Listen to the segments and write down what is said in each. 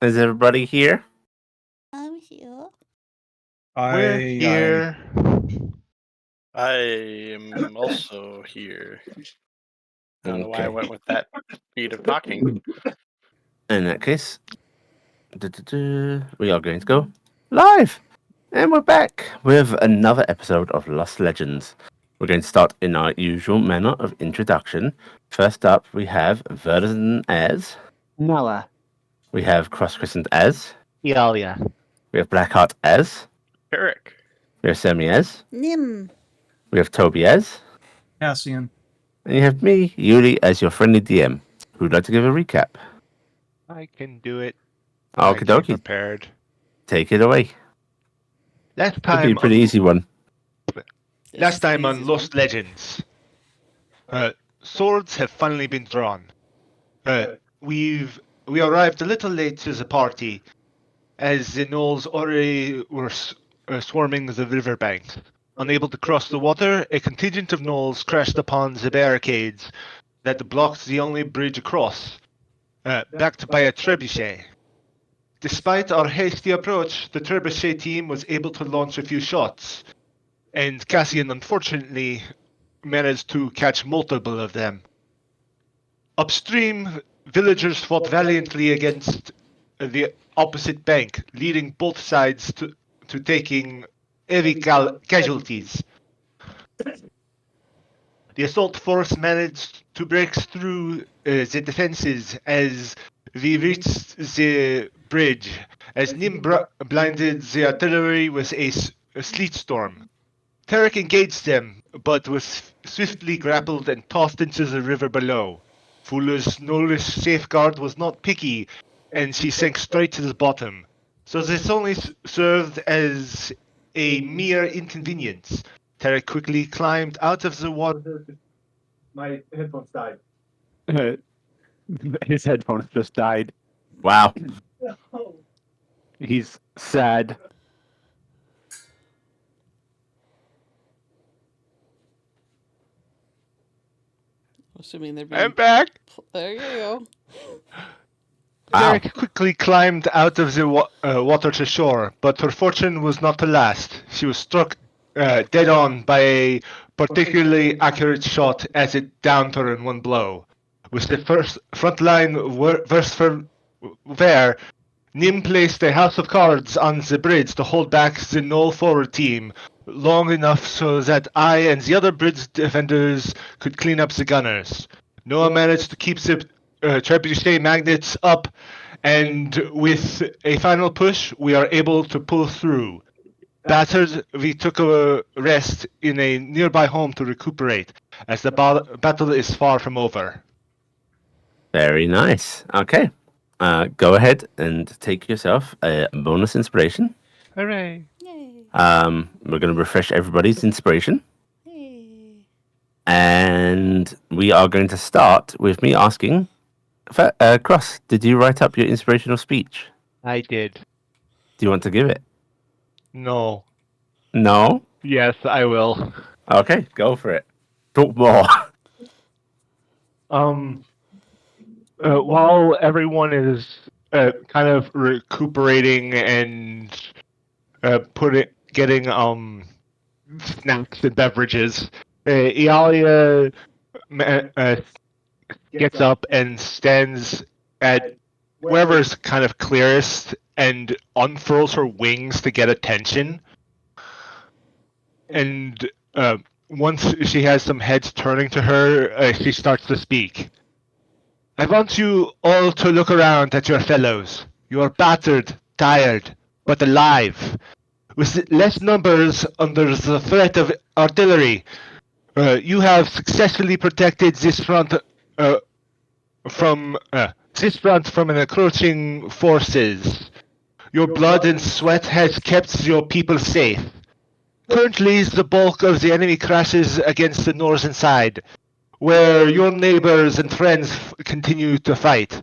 Is everybody here? I'm here. We're here. I am also here. I don't know why I Okay. went with that speed of talking. In that case, we are going to go live. And we're back with another episode of Lost Legends. We're going to start in our usual manner of introduction. First up, we have Verdazin as. Nala. We have Cross Crescent as. Iala. We have Blackheart as. Taryc. We have Sammi as. Nim. We have Tobias. Cassian. And you have me, Yuli, as your friendly DM. Who'd like to give a recap? I can do it. Okie I came dokie. prepared. Take it away. Last Could be time a pretty easy one. Last time on Lost Legends, swords have finally been drawn. We arrived a little late to the party, as the gnolls already were swarming the riverbanks. Unable to cross the water, a contingent of gnolls crashed upon the barricades that blocked the only bridge across, backed by a trebuchet. Despite our hasty approach, the trebuchet team was able to launch a few shots, and Cassian unfortunately managed to catch multiple of them. Upstream, villagers fought valiantly against the opposite bank, leading both sides to taking heavy casualties. The assault force managed to break through the defenses as we reached the bridge, as Nim blinded the artillery with a sleet storm. Taryc engaged them, but was swiftly grappled and tossed into the river below. Fula's knowledge safeguard was not picky, and she sank straight to the bottom. So this only served as a mere inconvenience. Taryc quickly climbed out of the water. My headphones died. His headphones just died. Wow. He's sad. Oh, assuming they're being... I'm back! There you go. Taryc quickly climbed out of the water to shore, but her fortune was not to last. She was struck dead on by a particularly accurate shot as it downed her in one blow. With the first front line verse from there, Nim placed a house of cards on the bridge to hold back the Knoll forward team long enough so that I and the other bridge defenders could clean up the gunners. Noah managed to keep the trebuchet magnets up, and with a final push, we are able to pull through. Battered, we took a rest in a nearby home to recuperate, as the battle is far from over. Very nice. Okay. Go ahead and take yourself a bonus inspiration. Hooray! Yay. We're going to refresh everybody's inspiration. Yay. And we are going to start with me asking, Cross, did you write up your inspirational speech? I did. Do you want to give it? No. No? Yes, I will. Okay, go for it. Talk more. While everyone is kind of recuperating and getting snacks and beverages, Iala gets up and stands at wherever's kind of clearest and unfurls her wings to get attention. And once she has some heads turning to her, she starts to speak. I want you all to look around at your fellows. You are battered, tired, but alive. With less numbers under the threat of artillery, you have successfully protected this front from an encroaching forces. Your blood and sweat has kept your people safe. Currently, the bulk of the enemy crashes against the northern side, where your neighbors and friends continue to fight.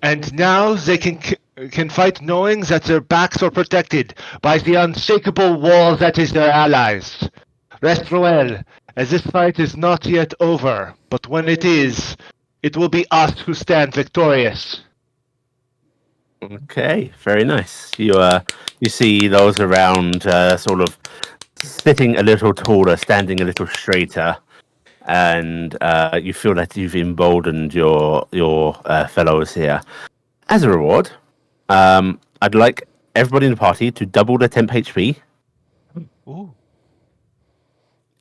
And now they can fight knowing that their backs are protected by the unshakable wall that is their allies. Rest well, as this fight is not yet over, but when it is, it will be us who stand victorious. Okay, very nice. You see those around sort of sitting a little taller, standing a little straighter, and you feel that you've emboldened your fellows here. As a reward, I'd like everybody in the party to double their temp HP, Ooh.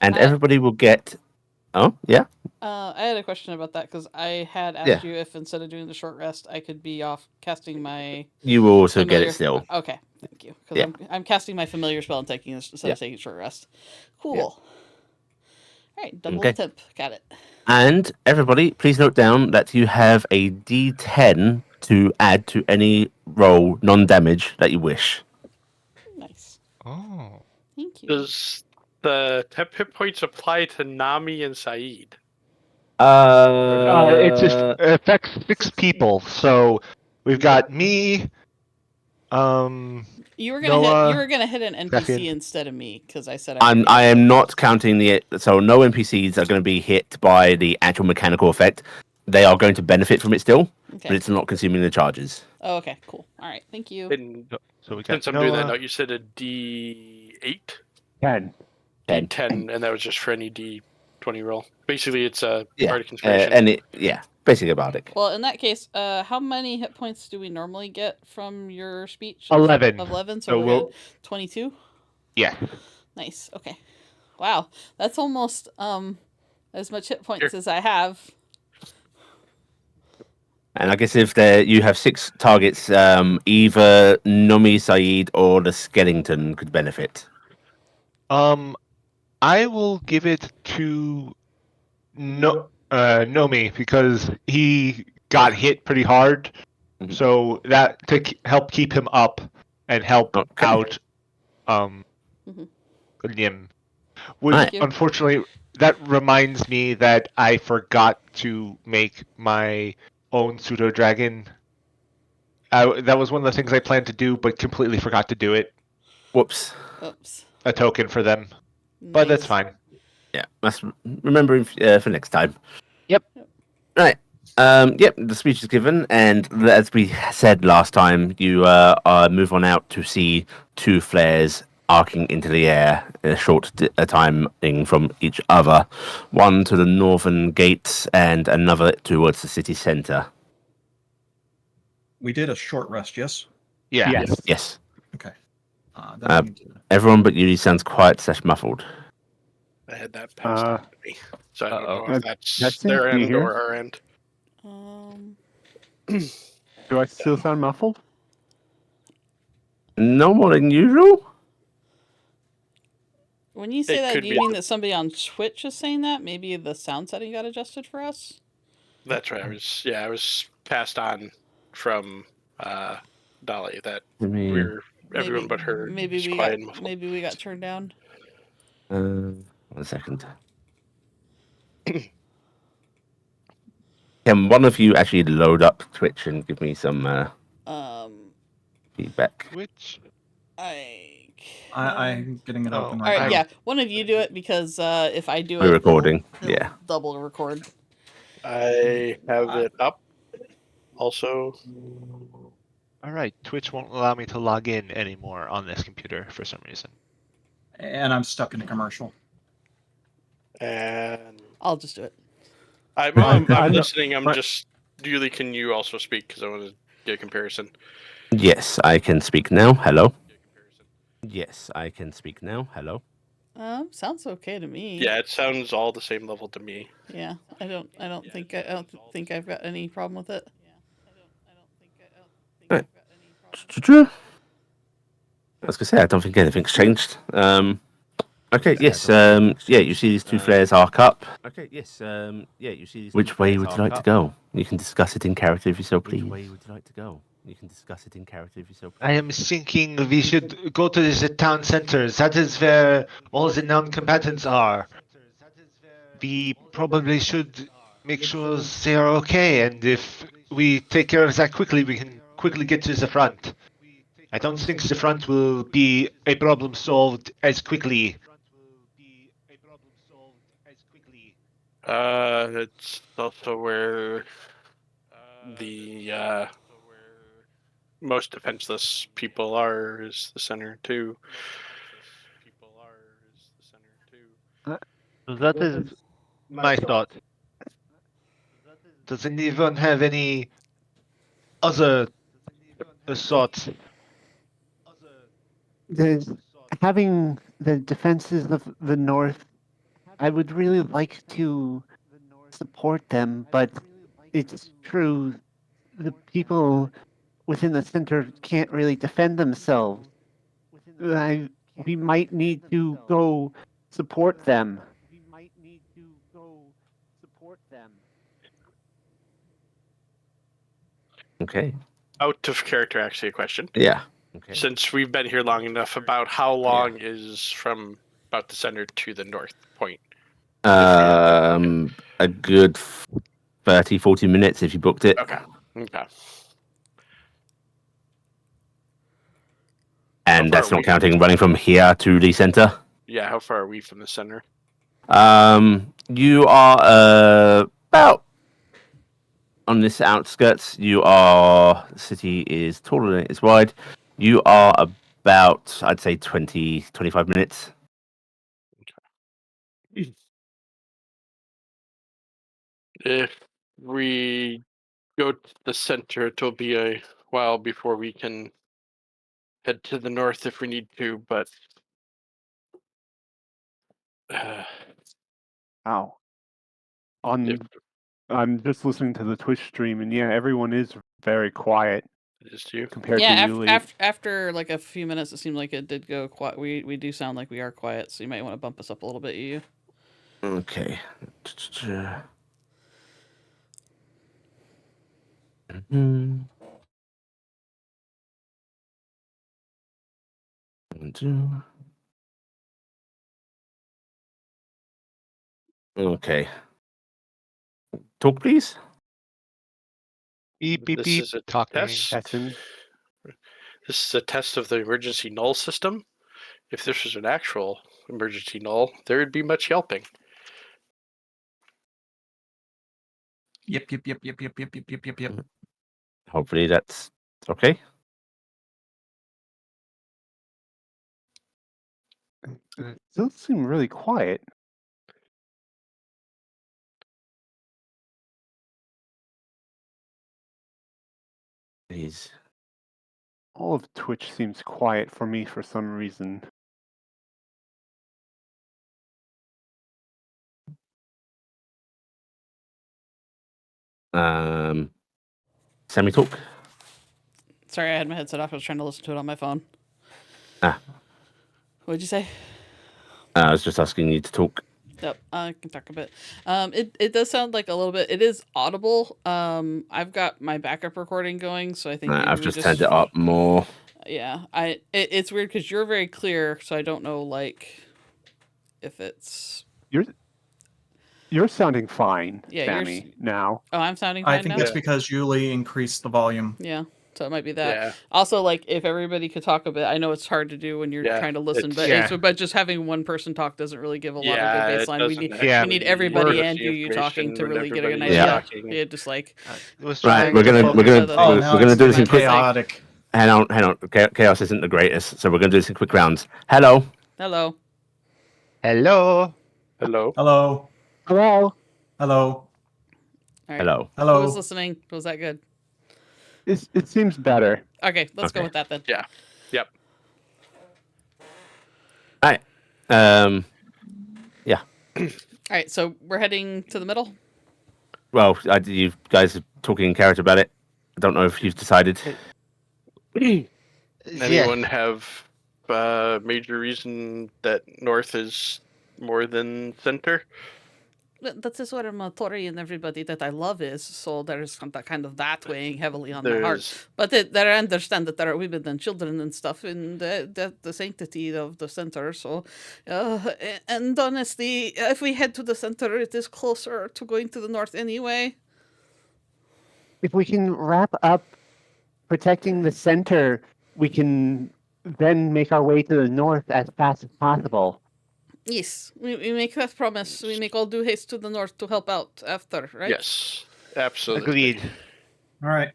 and I- everybody will get. Oh yeah, I had a question about that because I had asked Yeah. you if instead of doing the short rest, I could be off casting my you will also get familiar. it still. Okay, thank you. Because Yeah. I'm casting my familiar spell and taking this instead Yeah. of taking short rest. Cool. All right, double Okay. the temp. Got it. And everybody, please note down that you have a D10 to add to any roll non-damage that you wish. Nice. Oh. Thank you. Does the temp hit points apply to Nami and Saeed? It just affects 6 people. So we've got me. You were gonna Noah, hit. You were gonna hit an NPC Cassian. instead of me because I said I would. I am not counting so no NPCs are going to be hit by the actual mechanical effect. They are going to benefit from it still, but Okay. it's not consuming the charges. Oh, okay. Cool. All right. Thank you. And So we got since I'm doing that Noah. note, you said a D8, 10. D10, and that was just for any D20 roll. Basically, it's a Yeah, bardic inspiration. basically about it. Well, in that case, how many hit points do we normally get from your speech? 11. 11. So So we're we'll- at 22. Yeah. Nice. Okay. Wow, that's almost as much hit points as I have. And I guess if you have 6 targets, either Nomi, Saeed, or the Skellington could benefit. I will give it to Nomi because he got hit pretty hard. Mhm. So that to help keep him up and help Okay. out Mhm. Nim. Which Alright. you. unfortunately that reminds me that I forgot to make my own pseudo dragon. That was one of the things I planned to do, but completely forgot to do it. Whoops. Oops. A token for them, but that's Nice. fine. Yeah, must remember for next time. Yep. Right. Yep, the speech is given, and as we said last time, you move on out to see 2 flares arcing into the air in a short timing from each other. One to the northern gates, and another towards the city centre. We did a short rest, yes? Yeah. Yes. Yes. Okay. Uh, That means Everyone but Yuli sounds quiet / muffled. I had that passed on to me. So I don't Uh-oh. know if that's That's it? their Do you end hear? or our end. Do I still sound muffled? No more than usual? When you say It that, could do you be- mean that somebody on Twitch is saying that? Maybe the sound setting got adjusted for us? That's right. I was passed on from Dolly that everyone but her Maybe is we quiet got and muffled. maybe we got turned down. 1 second. Can one of you actually load up Twitch and give me some feedback? Which I'm getting it open All right right, now. yeah. One of you do it because if I do We're it, recording, it'll yeah. double record. I have it up. Also, all right, Twitch won't allow me to log in anymore on this computer for some reason. And I'm stuck in a commercial. and I'll just do it. I'm I'm- listening. I'm I- just Yuli. Can you also speak? Because I want to get a comparison. Yes, I can speak now. Hello. Yes, I can speak now. Hello. Sounds okay to me. Yeah, it sounds all the same level to me. Yeah. I don't think I've got any problem with it. Right. I was gonna say I don't think anything's changed. Okay. Yes. Yeah. You see these 2 flares arc up. Okay. Yes. Yeah. You see these. Which way would you like to go? You can discuss it in character if you so please. Which way would you like to go? You can discuss it in character if you so please. I am thinking we should go to the town center. That is where all the non-combatants are. We probably should make sure they are okay, and if we take care of that quickly, we can quickly get to the front. I don't think the front will be a problem solved as quickly. It's also where the most defenseless people are is the center too. So that is my thought. Does anyone have any other thoughts? Having the defenses of the North, I would really like to support them, but it's true, the people within the center can't really defend themselves. We might need to go support them. Okay. Out of character, actually, a question. Yeah. Okay. Since we've been here long enough, about how long is from about the center to the north point? A good 30, 40 minutes if you booked it. Okay. And How far that's are not we counting running from here to the center. Yeah, how far are we from the center? You are about on this outskirts. The city is taller than it is wide. You are about, I'd say, 20, 25 minutes. If we go to the center, it'll be a while before we can head to the north if we need to, but Wow. if I'm just listening to the Twitch stream, and yeah, everyone is very quiet it is you. compared to Yeah, Yuli. after like a few minutes, it seemed like it did go quiet. We do sound like we are quiet, so you might want to bump us up a little bit, you. Okay. Mm-hmm. 1, 2. Okay. Talk, please. Beep, beep, This beep. is a Talking. test. Cassian. This is a test of the emergency null system. If this was an actual emergency null, there would be much yelping. Yep. Hopefully that's okay. It does seem really quiet. Please. All of Twitch seems quiet for me for some reason. Sammi, talk. Sorry, I had my headset off. I was trying to listen to it on my phone. What'd you say? I was just asking you to talk. Yep, I can talk a bit. It does sound like a little bit. It is audible. I've got my backup recording going, so I think maybe I've we just turned it up more. Yeah, it's weird because you're very clear, so I don't know like if it's. You're sounding fine, Yeah, Sammi, now. Oh, I'm sounding fine I think now. that's because Yuli increased the volume. Yeah, so it might be that. Yeah. Also, like if everybody could talk a bit, I know it's hard to do when you're Yeah, trying to listen, but yeah. but just having one person talk doesn't really give a lot of Yeah, good it baseline. doesn't We Yeah. need actually everybody give us and the you talking information to when really get a everybody's nice talking. yeah, just like Was Right, trying we're to gonna focus. Oh, now we're gonna it's do this in quick. chaotic. Hang on. Chaos isn't the greatest, so we're gonna do this in quick rounds. Hello. hello. Hello. Hello. Hello. Hello. Hello. All right. Hello. Who was Hello. listening? Was that good? It seems better. Okay, let's go Okay. with that then. Yeah. Yep. All right. Yeah. All right, so we're heading to the middle. Well, you guys are talking in character about it. I don't know if you've decided. Anyone have major reason that north is more than center? That is where Tori and everybody that I love is, so there's kind of that weighing heavily on my heart. But I understand that there are women and children and stuff in the sanctity of the center. So, and honestly, if we head to the center, it is closer to going to the north anyway. If we can wrap up protecting the center, we can then make our way to the north as fast as possible. Yes, we make that promise. We make all due haste to the north to help out after, right? Yes, absolutely. Agreed. All right.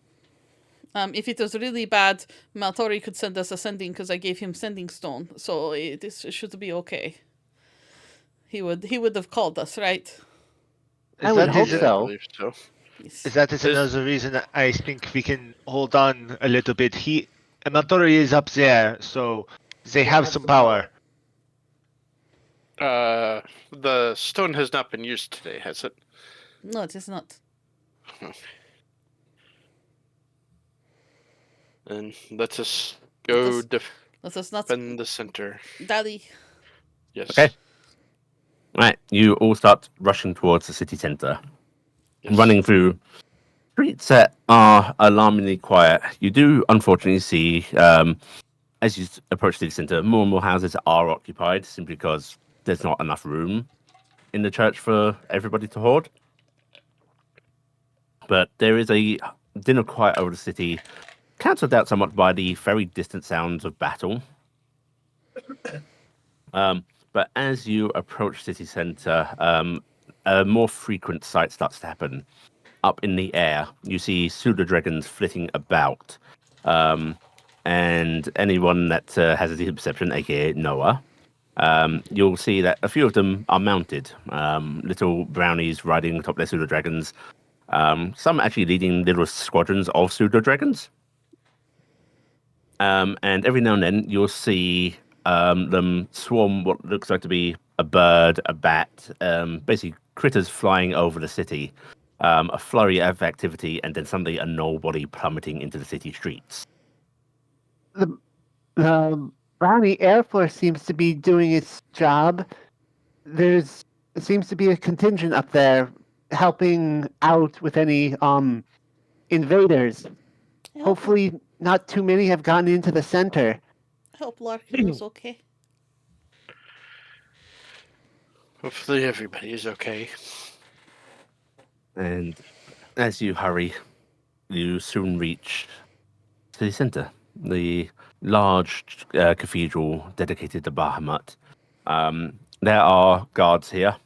If it was really bad, Maltori could send us a sending because I gave him sending stone, so this should be okay. He would have called us, right? I would hope Yeah, I so. believe so. Yes. That is Is- another reason I think we can hold on a little bit. Amatori is up there, so they have some power. The stone has not been used today, has it? No, it is not. And let us go Let us not. defend the center. Daddy. Yes. Okay. Right, you all start rushing towards the city centre, Yes. running through streets that are alarmingly quiet. You do, unfortunately, see, as you approach the centre, more and more houses are occupied simply because there's not enough room in the church for everybody to hoard. But there is a dinner quiet over the city, cancelled out somewhat by the very distant sounds of battle. But as you approach city centre, a more frequent sight starts to happen. Up in the air, you see pseudo dragons flitting about, and anyone that has a decent perception, aka Noah, you'll see that a few of them are mounted. Little brownies riding atop their pseudo dragons. Some actually leading little squadrons of pseudo dragons. And every now and then you'll see them swarm what looks like to be a bird, a bat, basically critters flying over the city. A flurry of activity, and then suddenly a null body plummeting into the city streets. The Brownie Air Force seems to be doing its job. There's seems to be a contingent up there helping out with any invaders. Hopefully, not too many have gotten into the center. I hope Larkin was okay. Hopefully everybody is okay. And as you hurry, you soon reach city centre, the large cathedral dedicated to Bahamut. There are guards here.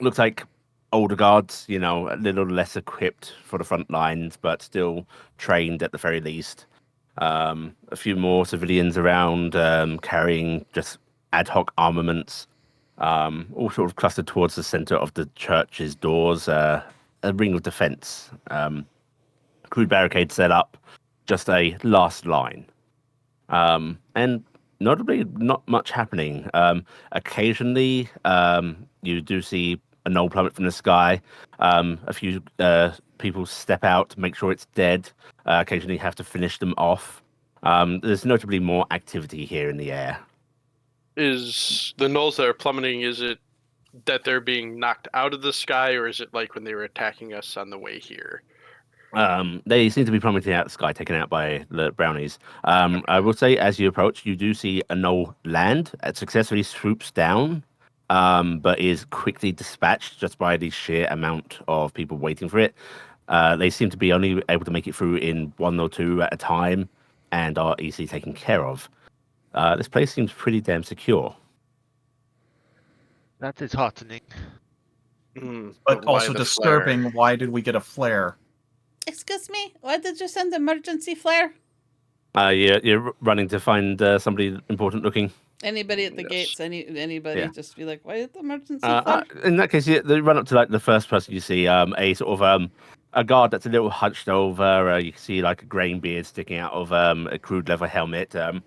Looks like older guards, you know, a little less equipped for the front lines, but still trained at the very least. A few more civilians around carrying just ad hoc armaments, all sort of clustered towards the center of the church's doors, a ring of defense. Crude barricades set up, just a last line. And notably, not much happening. Occasionally, you do see a null plummet from the sky. A few people step out to make sure it's dead. Occasionally, have to finish them off. There's notably more activity here in the air. Is the nulls that are plummeting, is it that they're being knocked out of the sky, or is it like when they were attacking us on the way here? They seem to be plummeting out of the sky, taken out by the brownies. I will say, as you approach, you do see a null land. It successfully swoops down, but is quickly dispatched just by the sheer amount of people waiting for it. They seem to be only able to make it through in one or two at a time, and are easily taken care of. This place seems pretty damn secure. That is heartening. But why also the disturbing. flare? Why did we get a flare? Excuse me, why did you send emergency flare? You're running to find somebody important looking. Anybody at the Yes. gates, anybody, Yeah. just be like, why did the emergency flare? In that case, they run up to like the first person you see, a sort of a guard that's a little hunched over. You can see like a graying beard sticking out of a crude leather helmet, and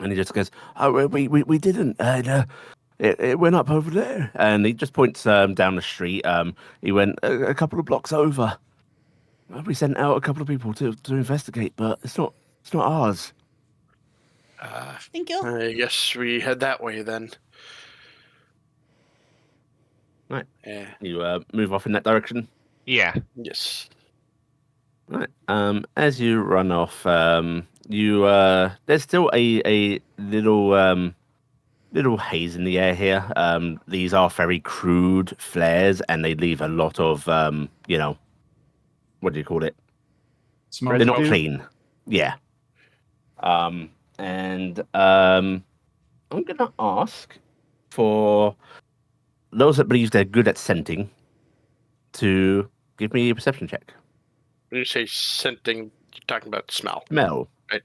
he just goes, "Oh, we didn't. It went up over there," and he just points down the street. He went a couple of blocks over. We sent out a couple of people to investigate, but it's not ours. Thank you. I guess we head that way then. Right. Yeah. You move off in that direction. Yeah. Yes. Right. As you run off, you there's still a little haze in the air here. These are very crude flares, and they leave a lot of what do you call it? Smoke. They're not Residue? clean. Yeah. And I'm gonna ask for those that believe they're good at scenting to give me a perception check. When you say scenting, You're talking about smell. Smell. Right.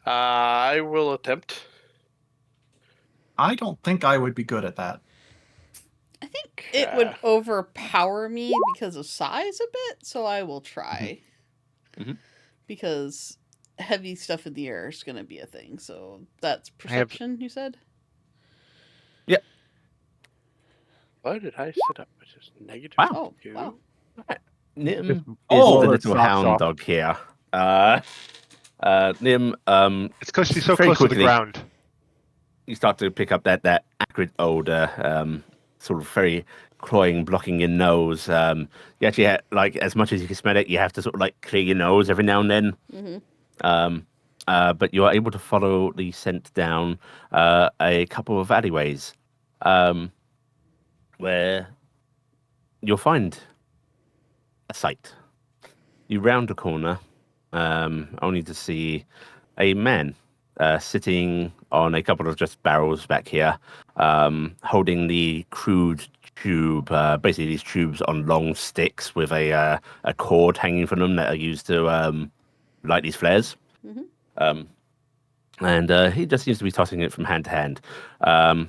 I will attempt. I don't think I would be good at that. I think it would overpower me because of size a bit, so I will try. Mhm. Because heavy stuff in the air is going to be a thing. So that's perception, you said? Yep. What did I set up? Which is negative Wow. Oh, 2? wow. Nim is Oh, the her little socks hound off. dog here. Nim, It's because she's so very close to the quickly, ground. you start to pick up that acrid odor, sort of very cloying, blocking your nose. You actually, like, as much as you can smell it, you have to sort of like clear your nose every now and then. But you are able to follow the scent down a couple of alleyways, where you'll find a sight. You round a corner, only to see a man sitting on a couple of just barrels back here, holding the crude tube, basically these tubes on long sticks with a cord hanging from them that are used to light these flares. And he just seems to be tossing it from hand to hand.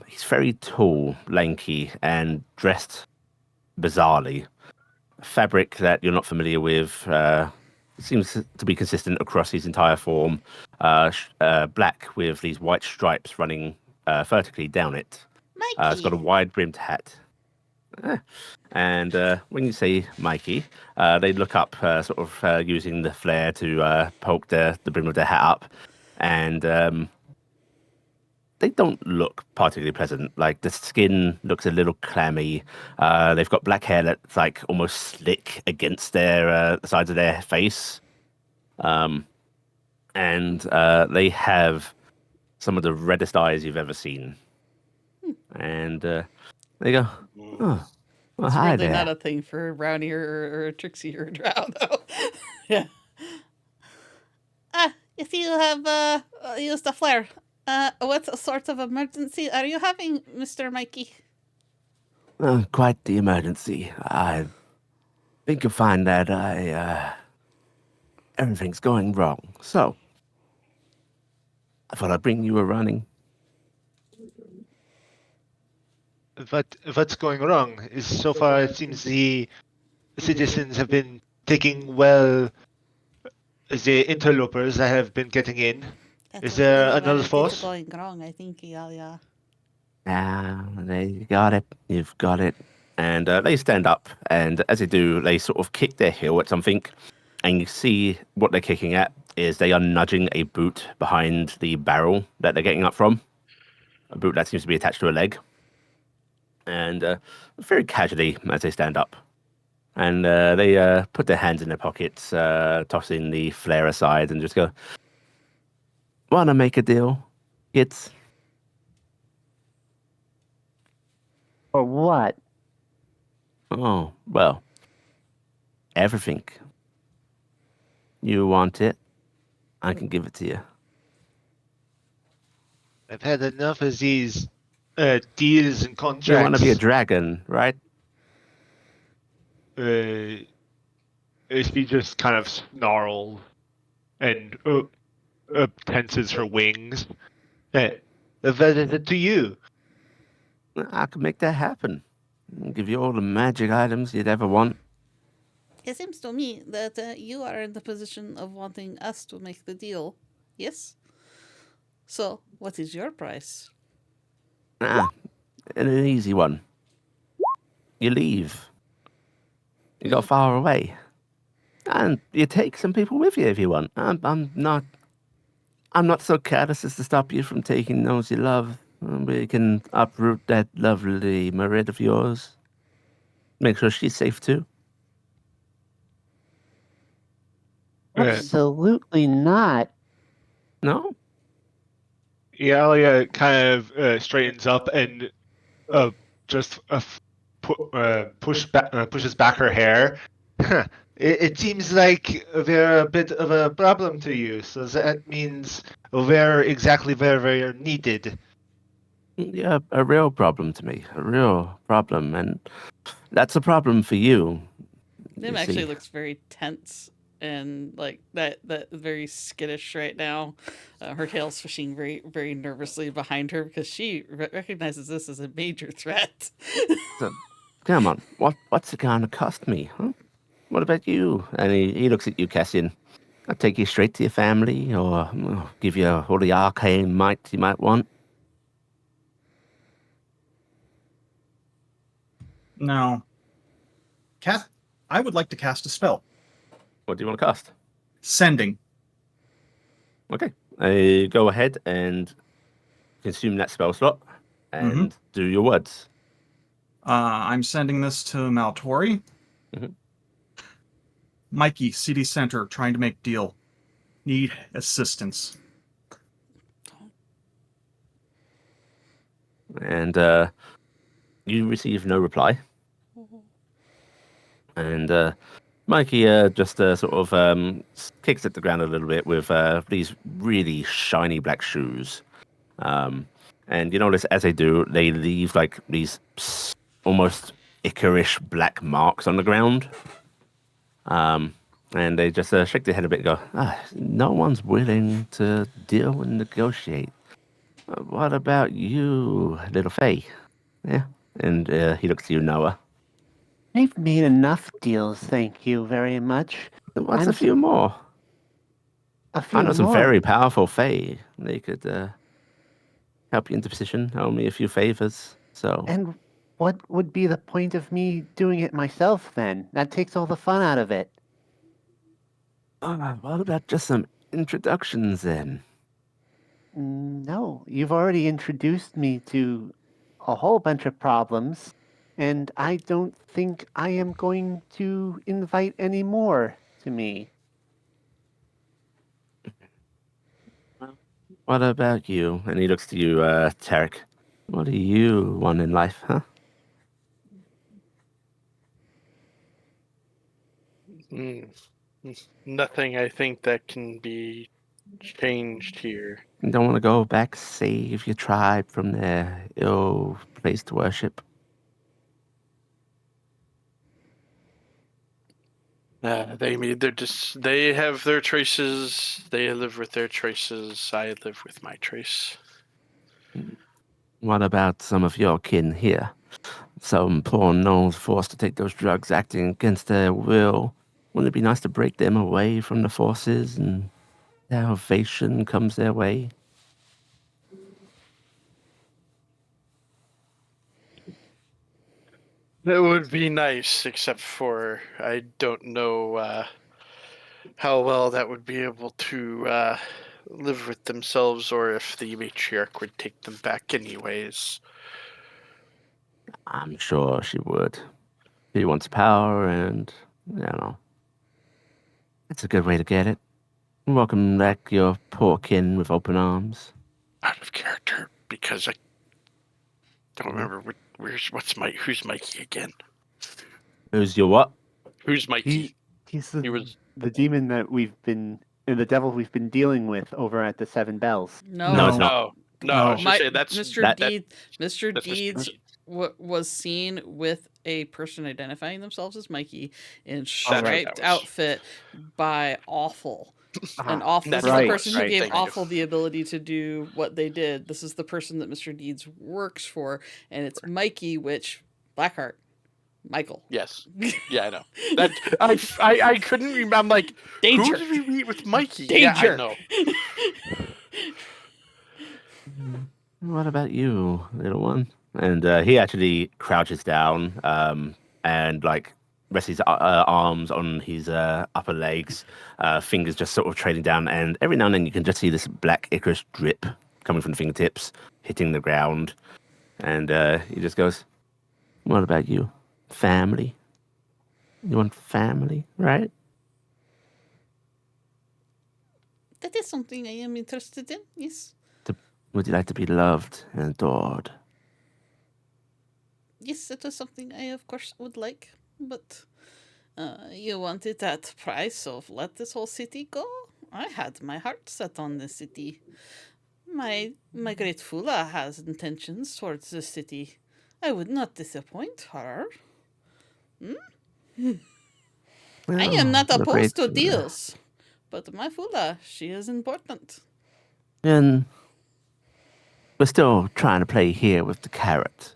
He's very tall, lanky, and dressed bizarrely. Fabric that you're not familiar with. Seems to be consistent across his entire form. Black with these white stripes running vertically down it. It's got a wide brimmed hat. And when you say Mikey, they look up, sort of using the flare to poke the brim of their hat up. And they don't look particularly pleasant. Like, the skin looks a little clammy. They've got black hair that's like almost slick against their the sides of their face. And they have some of the reddest eyes you've ever seen. And they go, "Oh, well, It's hi really there." not a thing for a brownie or a Trixie or a drow, though. Yeah. If you have used a flare, what sort of emergency are you having, Mr. Mikey? Quite the emergency. I think you'll find that everything's going wrong. So, I thought I'd bring you a running. What's going wrong is, so far it seems the citizens have been taking well the interlopers that have been getting in. Is there another force? Going wrong, I think, Iala. You got it. You've got it. And they stand up, and as they do, they sort of kick their heel at something, and you see what they're kicking at is they are nudging a boot behind the barrel that they're getting up from. A boot that seems to be attached to a leg. And very casually, as they stand up, and they put their hands in their pockets, tossing the flare aside, and just go, "Want to make a deal, kids?" Or what? Oh, well, everything. You want it, I can give it to you. I've had enough of these deals and contracts. You want to be a dragon, right? She just kind of snarls and tenses her wings. What is it to you? I can make that happen. I'll give you all the magic items you'd ever want. It seems to me that you are in the position of wanting us to make the deal. Yes? So, what is your price? And an easy one. You leave. You go far away. And you take some people with you if you want. I'm not so careless as to stop you from taking those you love. We can uproot that lovely Marid of yours. Make sure she's safe too. Absolutely not. No? Iala kind of straightens up and just pushes back her hair. It seems like we're a bit of a problem to you, so that means we're exactly where we're needed. Yeah, a real problem to me. A real problem. And that's a problem for you. Nim you actually see. looks very tense and like that very skittish right now. Her tail swishing very very nervously behind her because she recognizes this as a major threat. So, come on, what's it gonna cost me, huh? What about you? And he looks at you, Cassian. I'll take you straight to your family, or give you all the arcane might you might want. Now, I would like to cast a spell. What do you want to cast? Sending. Okay. Go ahead and consume that spell slot and do your words. I'm sending this to Maltori. Mhm. Mikey, city center, trying to make deal. Need assistance. And you receive no reply. And Mikey just sort of kicks at the ground a little bit with these really shiny black shoes. And you notice as they do, they leave like these almost Icarish black marks on the ground. And they just shake their head a bit and go, no one's willing to deal and negotiate. What about you, little Faye? Yeah. And he looks to you, Noah. I've made enough deals, thank you very much. What's a few more? A few I know some more. very powerful Fae. They could help you into position, owe me a few favors. So. And what would be the point of me doing it myself then? That takes all the fun out of it. What about just some introductions then? No, you've already introduced me to a whole bunch of problems, and I don't think I am going to invite any more to me. What about you? And he looks to you, Taryc. What do you want in life, huh? Nothing I think that can be changed here. You don't want to go back, save your tribe from their ill place to worship? They have their choices. They live with their choices. I live with my choice. What about some of your kin here? Some poor gnolls forced to take those drugs acting against their will. Wouldn't it be nice to break them away from the forces and salvation comes their way? That would be nice, except for I don't know how well that would be able to live with themselves, or if the matriarch would take them back anyways. I'm sure she would. She wants power and, it's a good way to get it. Welcome back your poor kin with open arms. Out of character, because I don't remember who's Mikey again? Who's your what? Who's Mikey? He's He was the demon that the devil we've been dealing with over at the Seven Bells. No, it's not. No, I was gonna say Mr. Deeds. Deeds was seen with a person identifying themselves as Mikey in Right. striped outfit by Awful. And Awful That's is right, the person who right, gave thank you. Awful the ability to do what they did. This is the person that Mr. Deeds works for, and it's Mikey, which Blackheart. Michael. Yes. Yeah, I know. That I couldn't remember. I'm like, Danger. who did we meet with Mikey? Danger. Yeah, I know. What about you, little one? And he actually crouches down and like rests his arms on his upper legs, fingers just sort of trailing down, and every now and then you can just see this black Icarus drip coming from the fingertips, hitting the ground. And he just goes, what about you? Family? You want family, right? That is something I am interested in, yes. Would you like to be loved and adored? Yes, that is something I, of course, would like. But you want it at price of let this whole city go? I had my heart set on this city. My great Fula has intentions towards the city. I would not disappoint her. I am not I'm afraid opposed to deals, but my Fula, she is important. And we're still trying to play here with the carrot.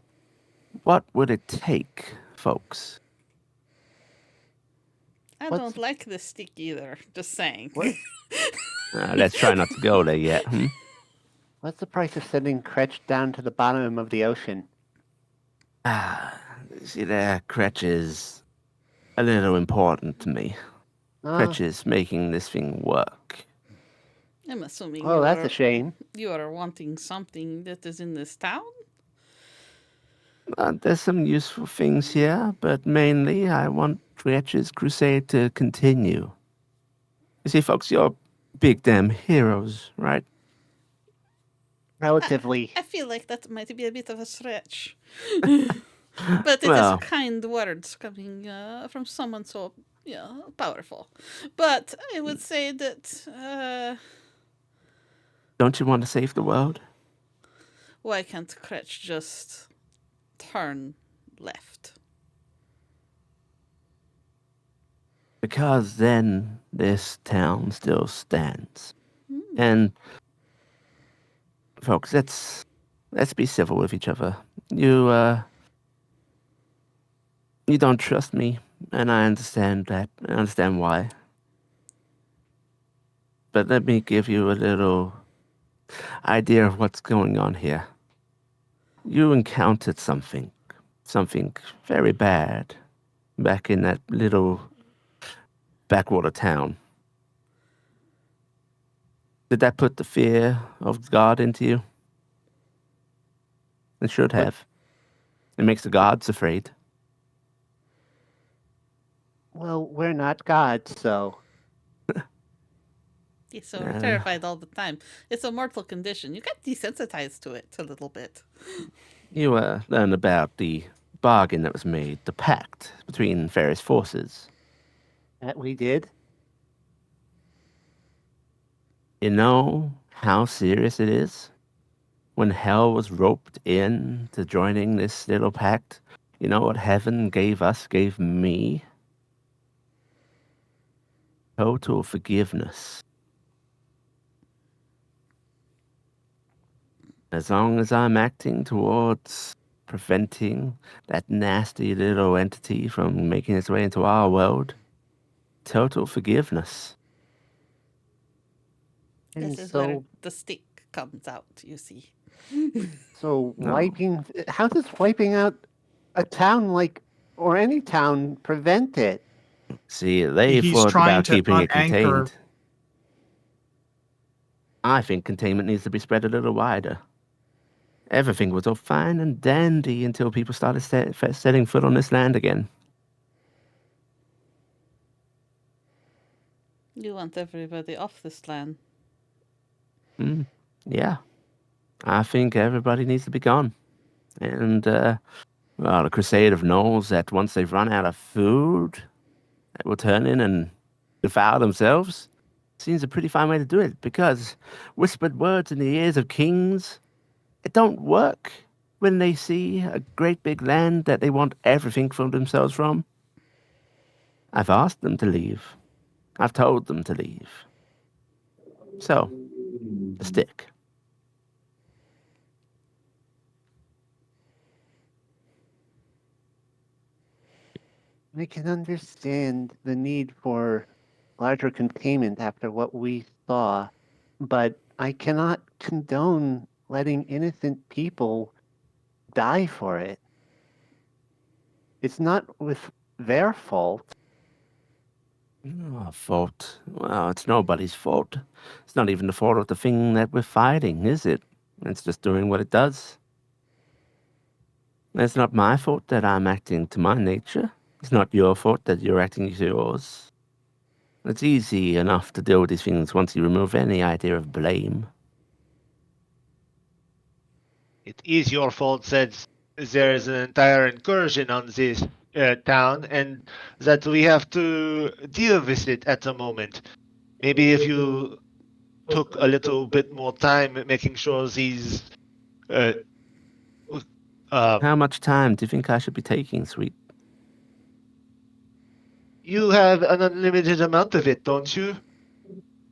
What would it take, folks? I What's- don't like this stick either, just saying. What? Let's try not to go there yet. What's the price of sending Kretch down to the bottom of the ocean? See there, Kretch is a little important to me. Kretch is making this thing work. I'm assuming Oh, that's a shame. you are wanting something that is in this town? There's some useful things here, but mainly I want Kretch's crusade to continue. You see, folks, you're big damn heroes, right? Relatively. I feel like that might be a bit of a stretch. But it Well. is kind words coming from someone so powerful. But I would say that Don't you want to save the world? why can't Kretch just turn left? Because then this town still stands. And folks, let's be civil with each other. You don't trust me, and I understand that. I understand why. But let me give you a little idea of what's going on here. You encountered something very bad back in that little backwater town. Did that put the fear of God into you? It should have. It makes the gods afraid. Well, we're not gods, so. He's so terrified all the time. It's a mortal condition. You get desensitized to it a little bit. You learn about the bargain that was made, the pact between various forces. That we did? You know how serious it is? When hell was roped in to joining this little pact, you know what heaven gave me? Total forgiveness. As long as I'm acting towards preventing that nasty little entity from making its way into our world, total forgiveness. And This is where so, the stick comes out, you see. so No. wiping. How does wiping out a town or any town prevent it? See, they He's thought trying about to keeping it unanchor- contained. I think containment needs to be spread a little wider. Everything was all fine and dandy until people started setting foot on this land again. You want everybody off this land. Yeah. I think everybody needs to be gone. And, well, the Crusade of Knolls, that once they've run out of food, that will turn in and devour themselves, seems a pretty fine way to do it, because whispered words in the ears of kings, it don't work when they see a great big land that they want everything for themselves from. I've asked them to leave. I've told them to leave. So, the stick. I can understand the need for larger containment after what we saw, but I cannot condone letting innocent people die for it. It's not with their fault. Oh, fault. Well, it's nobody's fault. It's not even the fault of the thing that we're fighting, is it? It's just doing what it does. It's not my fault that I'm acting to my nature. It's not your fault that you're acting to yours. It's easy enough to deal with these things once you remove any idea of blame. It is your fault that there is an entire incursion on this town and that we have to deal with it at the moment. Maybe if you took a little bit more time making sure these How much time do you think I should be taking, sweet? You have an unlimited amount of it, don't you?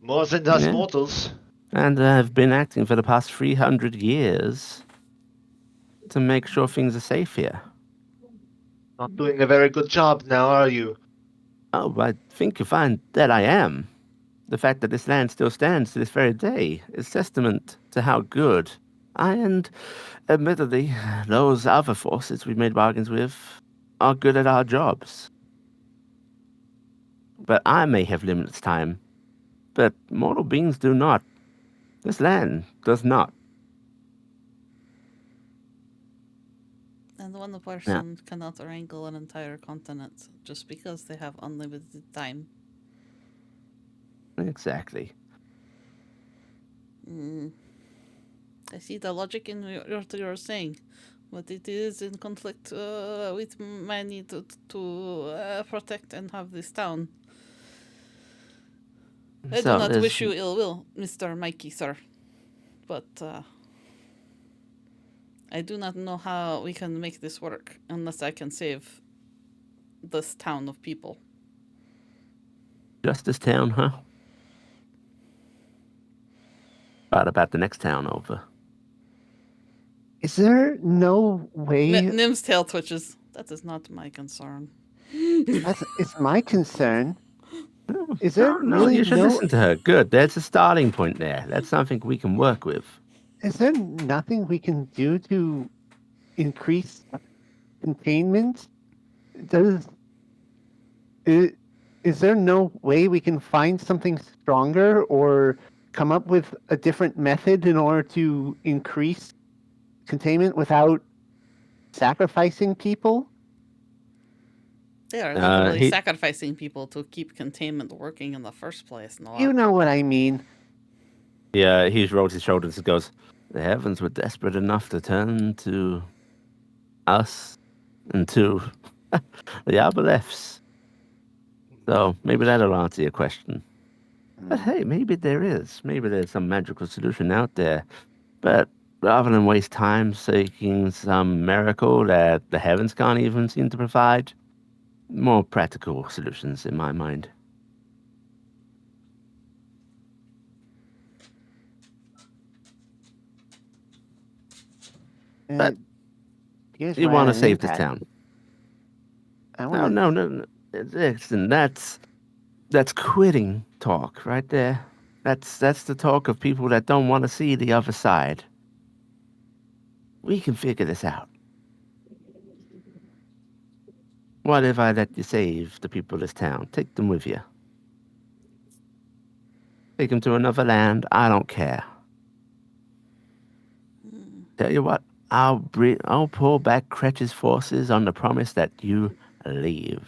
More than us Yeah. mortals. And I've been acting for the past 300 years to make sure things are safe here. Not doing a very good job now, are you? Oh, I think you find that I am. The fact that this land still stands to this very day is testament to how good I and, admittedly, those other forces we've made bargains with are good at our jobs. But I may have limited time, but mortal beings do not. This land does not. And one person cannot wrangle an entire continent just because they have unlimited time. Exactly. I see the logic in what you're saying, but it is in conflict with my need to protect and have this town. I do not wish you ill will, Mr. Mikey, sir. But I do not know how we can make this work unless I can save this town of people. Just this town, huh? What about the next town over? Is there no way? Nim's tail twitches. That is not my concern. It's my concern. Is No, there no, really you should no? listen to her. Good. There's a starting point there. That's something we can work with. Is there nothing we can do to increase containment? Is there no way we can find something stronger or come up with a different method in order to increase containment without sacrificing people? They are literally he- sacrificing people to keep containment working in the first place. No, You know what I mean. Yeah, he rolled his shoulders and goes, the heavens were desperate enough to turn to us and to the Aboleths. So maybe that'll answer your question. But hey, maybe there is. Maybe there's some magical solution out there. But rather than waste time seeking some miracle that the heavens can't even seem to provide, more practical solutions in my mind. But Here's you where I want to had an save this impact. town. I No, want no. Listen, that's quitting talk right there. That's the talk of people that don't want to see the other side. We can figure this out. What if I let you save the people of this town? Take them with you. Take them to another land. I don't care. Tell you what, I'll pull back Kretch's forces on the promise that you leave.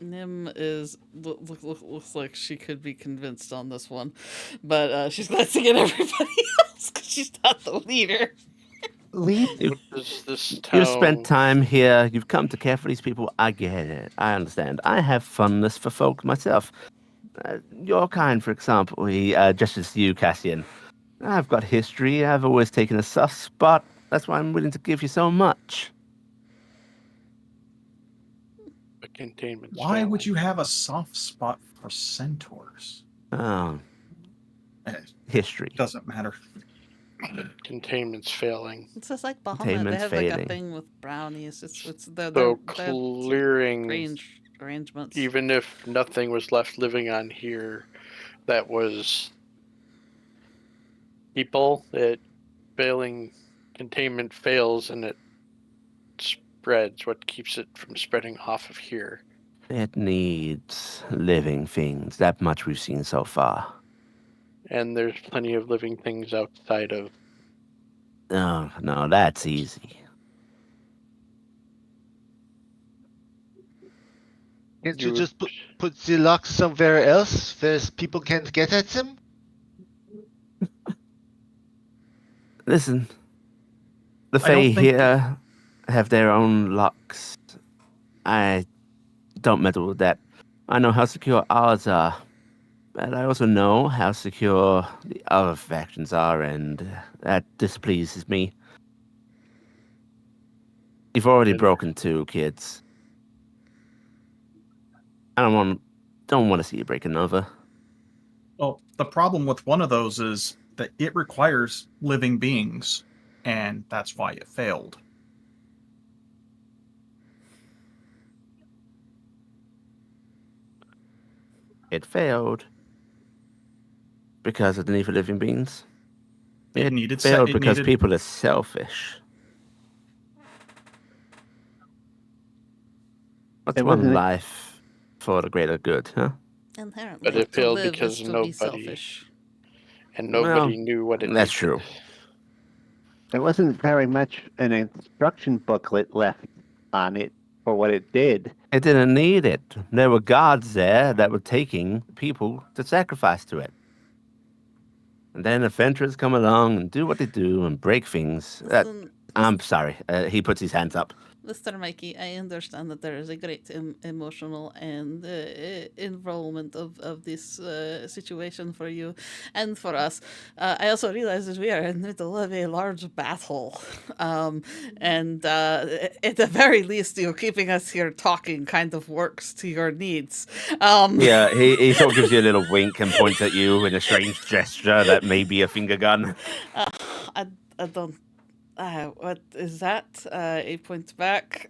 Nim is looks like she could be convinced on this one, but she's glancing at everybody else because she's not the leader. leave. What does this You've spent town? time here. You've come to care for these people. I get it. I understand. I have fondness for folk myself. Your kind, for example. He gestures to you, Cassian. I've got history. I've always taken a soft spot. That's why I'm willing to give you so much. The containment's Why failing. would you have a soft spot for centaurs? Oh, history. Doesn't matter. Containment's failing. It's just like Bahamut. They Containment's have like a failing. thing with brownies. It's the So clearing, strange arrangements. even if nothing was left living on here, that was people. It failing containment fails and it spreads. What keeps it from spreading off of here? It needs living things. That much we've seen so far. And there's plenty of living things outside of. Oh, no, that's easy. Can't you just put the locks somewhere else where people can't get at them? Listen, the I don't Fae think- here have their own locks. I don't meddle with that. I know how secure ours are, but I also know how secure the other factions are, and that displeases me. You've already broken 2 kids. I don't want to see you break another. Well, the problem with one of those is that it requires living beings, and that's why it failed. It failed because of the need for living beings. It needed failed because people are selfish. What's It one wasn't- life for the greater good, huh? Inherently, But it to failed live because is to be nobody selfish. and nobody Well, knew what it That's needed. true. There wasn't very much an instruction booklet left on it for what it did. It didn't need it. There were gods there that were taking people to sacrifice to it. And then adventurers come along and do what they do and break things. Listen, I'm sorry. He puts his hands up. Mr. Mikey, I understand that there is a great emotional and involvement of this situation for you and for us. I also realize that we are in the middle of a large battle. And at the very least, you keeping us here talking kind of works to your needs. Yeah, he sort of gives you a little wink and points at you in a strange gesture that may be a finger gun. I don't. What is that? He points back.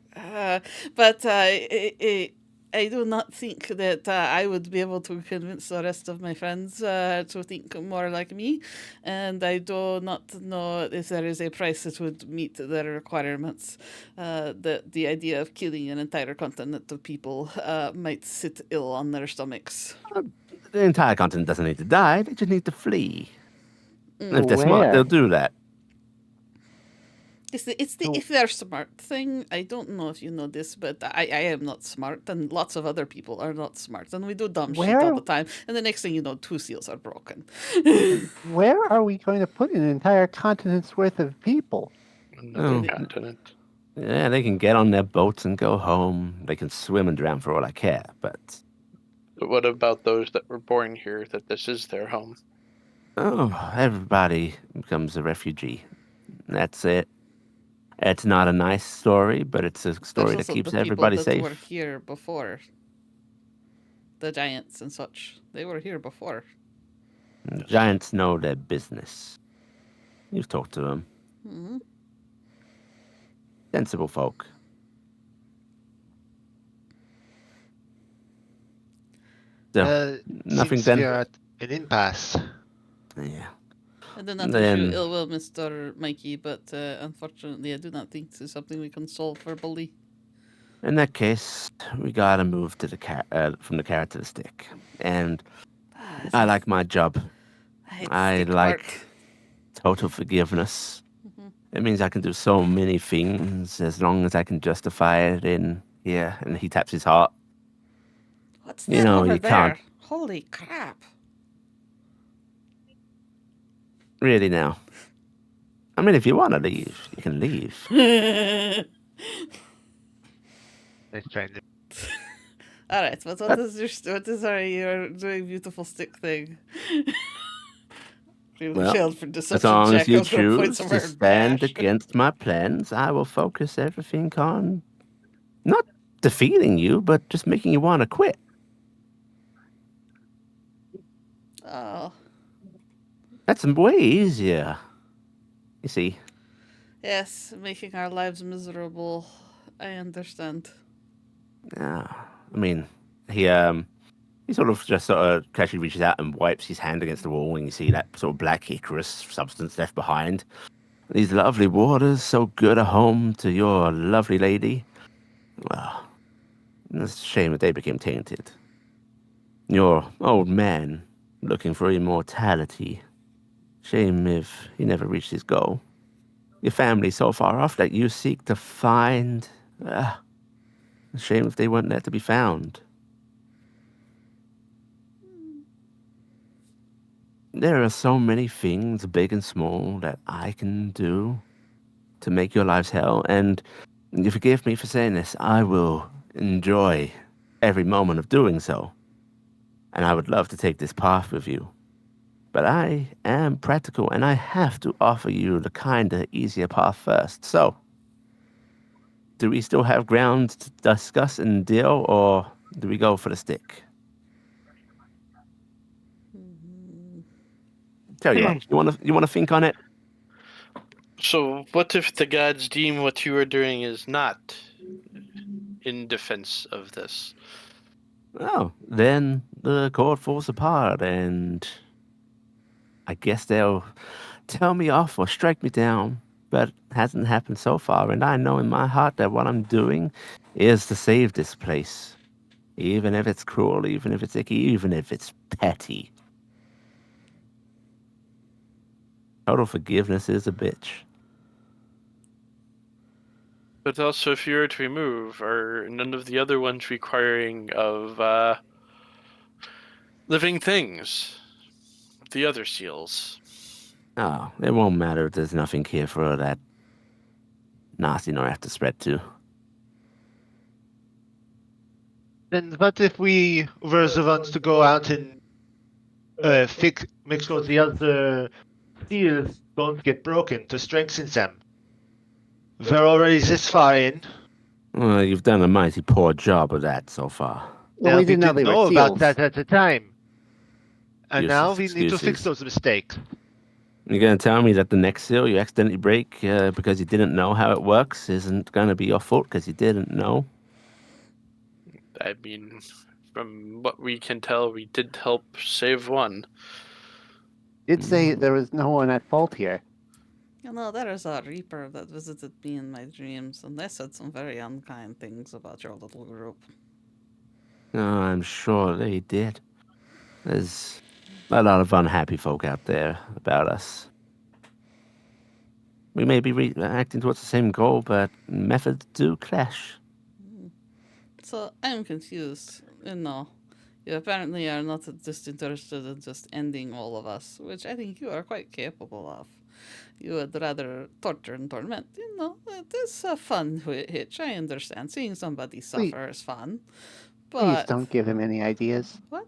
But I do not think that I would be able to convince the rest of my friends to think more like me. And I do not know if there is a price that would meet their requirements. The idea of killing an entire continent of people might sit ill on their stomachs. The entire continent doesn't need to die. They just need to flee. And if they're Where? smart, they'll do that. It's the if they're smart thing. I don't know if you know this, but I am not smart, and lots of other people are not smart, and we do dumb shit all Where? the time. And the next thing you know, 2 seals are broken. Where are we going to put an entire continent's worth of people? Another Oh. continent. Yeah, they can get on their boats and go home. They can swim and drown for all I care, but... But what about those that were born here, that this is their home? Oh, everybody becomes a refugee. That's it. It's not a nice story, but it's a story There's that also keeps the people everybody that safe. were here before. The giants and such. They were here before. And giants know their business. You've talked to them. Hmm. Sensible folk. So, nothing Seems then? we are at an impasse. Yeah. I do not wish Then- you ill will, Mr. Mikey, but unfortunately, I do not think this is something we can solve verbally. In that case, we gotta move to the from the carrot to the stick. And I like my job. hate the I stick like part. total forgiveness. Mhm. It means I can do so many things as long as I can justify it in here. And he taps his heart. What's You that know, over you there? can't- Holy crap. Really now. I mean, if you want to leave, you can leave. Nice trying to- All right, but what is your doing beautiful stick thing? You Well, failed for As deception long check. as you I was gonna point choose somewhere to and stand bash. against my plans, I will focus everything on not defeating you, but just making you want to quit. Oh, That's way easier. You see, yes, making our lives miserable. I understand. I mean, he sort of just sort of casually reaches out and wipes his hand against the wall, and you see that sort of black ichorous substance left behind. These lovely waters, so good a home to your lovely lady. Well, it's a shame that they became tainted. Your old man, looking for immortality. Shame if he never reached his goal. Your family so far off that you seek to find. A shame if they weren't there to be found. There are so many things, big and small, that I can do to make your lives hell, and you forgive me for saying this, I will enjoy every moment of doing so. And I would love to take this path with you. But I am practical, and I have to offer you the kinder, easier path first. So, do we still have ground to discuss and deal, or do we go for the stick? Tell you what, you want to think on it? So, what if the gods deem what you are doing is not in defense of this? Oh, then the court falls apart, and I guess they'll tell me off or strike me down. But it hasn't happened so far, and I know in my heart that what I'm doing is to save this place. Even if it's cruel, even if it's icky, even if it's petty. Total forgiveness is a bitch. But also, if you were to remove, are none of the other ones requiring of living things? The other seals. Oh, it won't matter if there's nothing here for that nasty nor have to spread to. Then what if we were the ones to go out and make sure the other seals don't get broken to strengthen them? We're already this far in. Well, you've done a mighty poor job of that so far. Well, we didn't know they were about seals. that at the time. And Useless now we need to fix excuses. those mistakes. You're going to tell me that the next seal you accidentally break because you didn't know how it works isn't going to be your fault because you didn't know? I mean, from what we can tell, we did help save one. Did say there was no one at fault here. You know, there is a reaper that visited me in my dreams, and they said some very unkind things about your little group. Oh, I'm sure they did. There's a lot of unhappy folk out there about us. We may be acting towards the same goal, but methods do clash. So I'm confused. You know, you apparently are not just interested in just ending all of us, which I think you are quite capable of. You would rather torture and torment. You know, it is a fun hitch. I understand. Seeing somebody suffer is fun. Please But don't give him any ideas. what?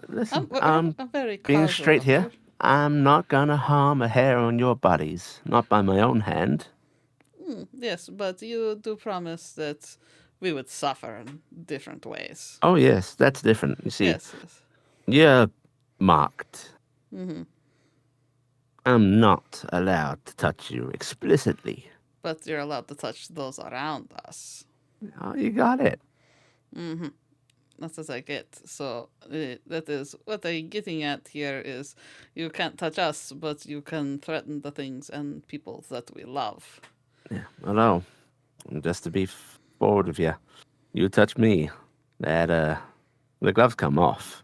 Listen, I'm very being casual straight up here, I'm not gonna harm a hair on your bodies, not by my own hand. Yes, but you do promise that we would suffer in different ways. Oh yes, that's different. You see, Yes. you're marked. Mm-hmm. I'm not allowed to touch you explicitly. But you're allowed to touch those around us. Oh, you got it. Mm-hmm. That's as I get. So that is what I'm getting at here is you can't touch us, but you can threaten the things and people that we love. Yeah, hello. Just to be forward with you, you touch me, the gloves come off.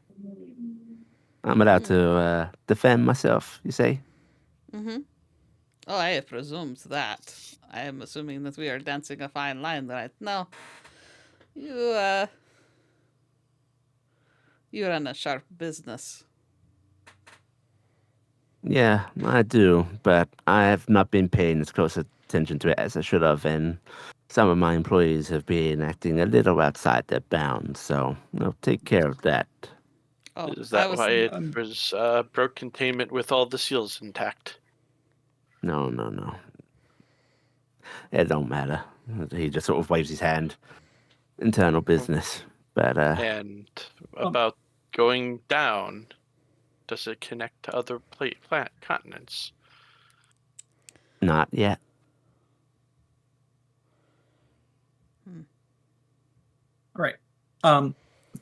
I'm allowed to defend myself, you say? Mm-hmm. Oh, I have presumed that. I am assuming that we are dancing a fine line right now. You run a sharp business. Yeah, I do, but I have not been paying as close attention to it as I should have, and some of my employees have been acting a little outside their bounds, so I'll take care of that. Oh, Is that why it was broke containment with all the seals intact? No. It don't matter. He just sort of waves his hand. Internal business. But, And about going down, does it connect to other continents? not yet. All right.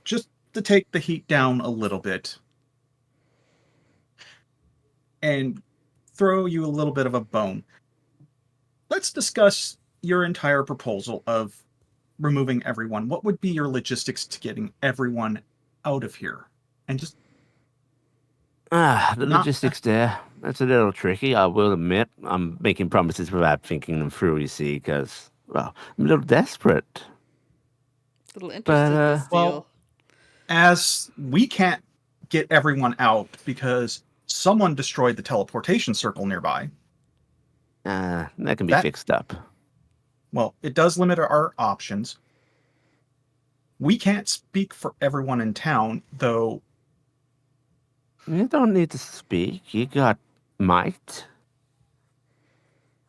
Just to take the heat down a little bit and throw you a little bit of a bone. Let's discuss your entire proposal of removing everyone. What would be your logistics to getting everyone out of here? And just logistics there. That's a little tricky, I will admit. I'm making promises without thinking them through, you see, because, well, I'm a little desperate. A little interested in this deal. Well, as we can't get everyone out because someone destroyed the teleportation circle nearby. That can be fixed up. Well, it does limit our options. We can't speak for everyone in town, though. You don't need to speak. You got might.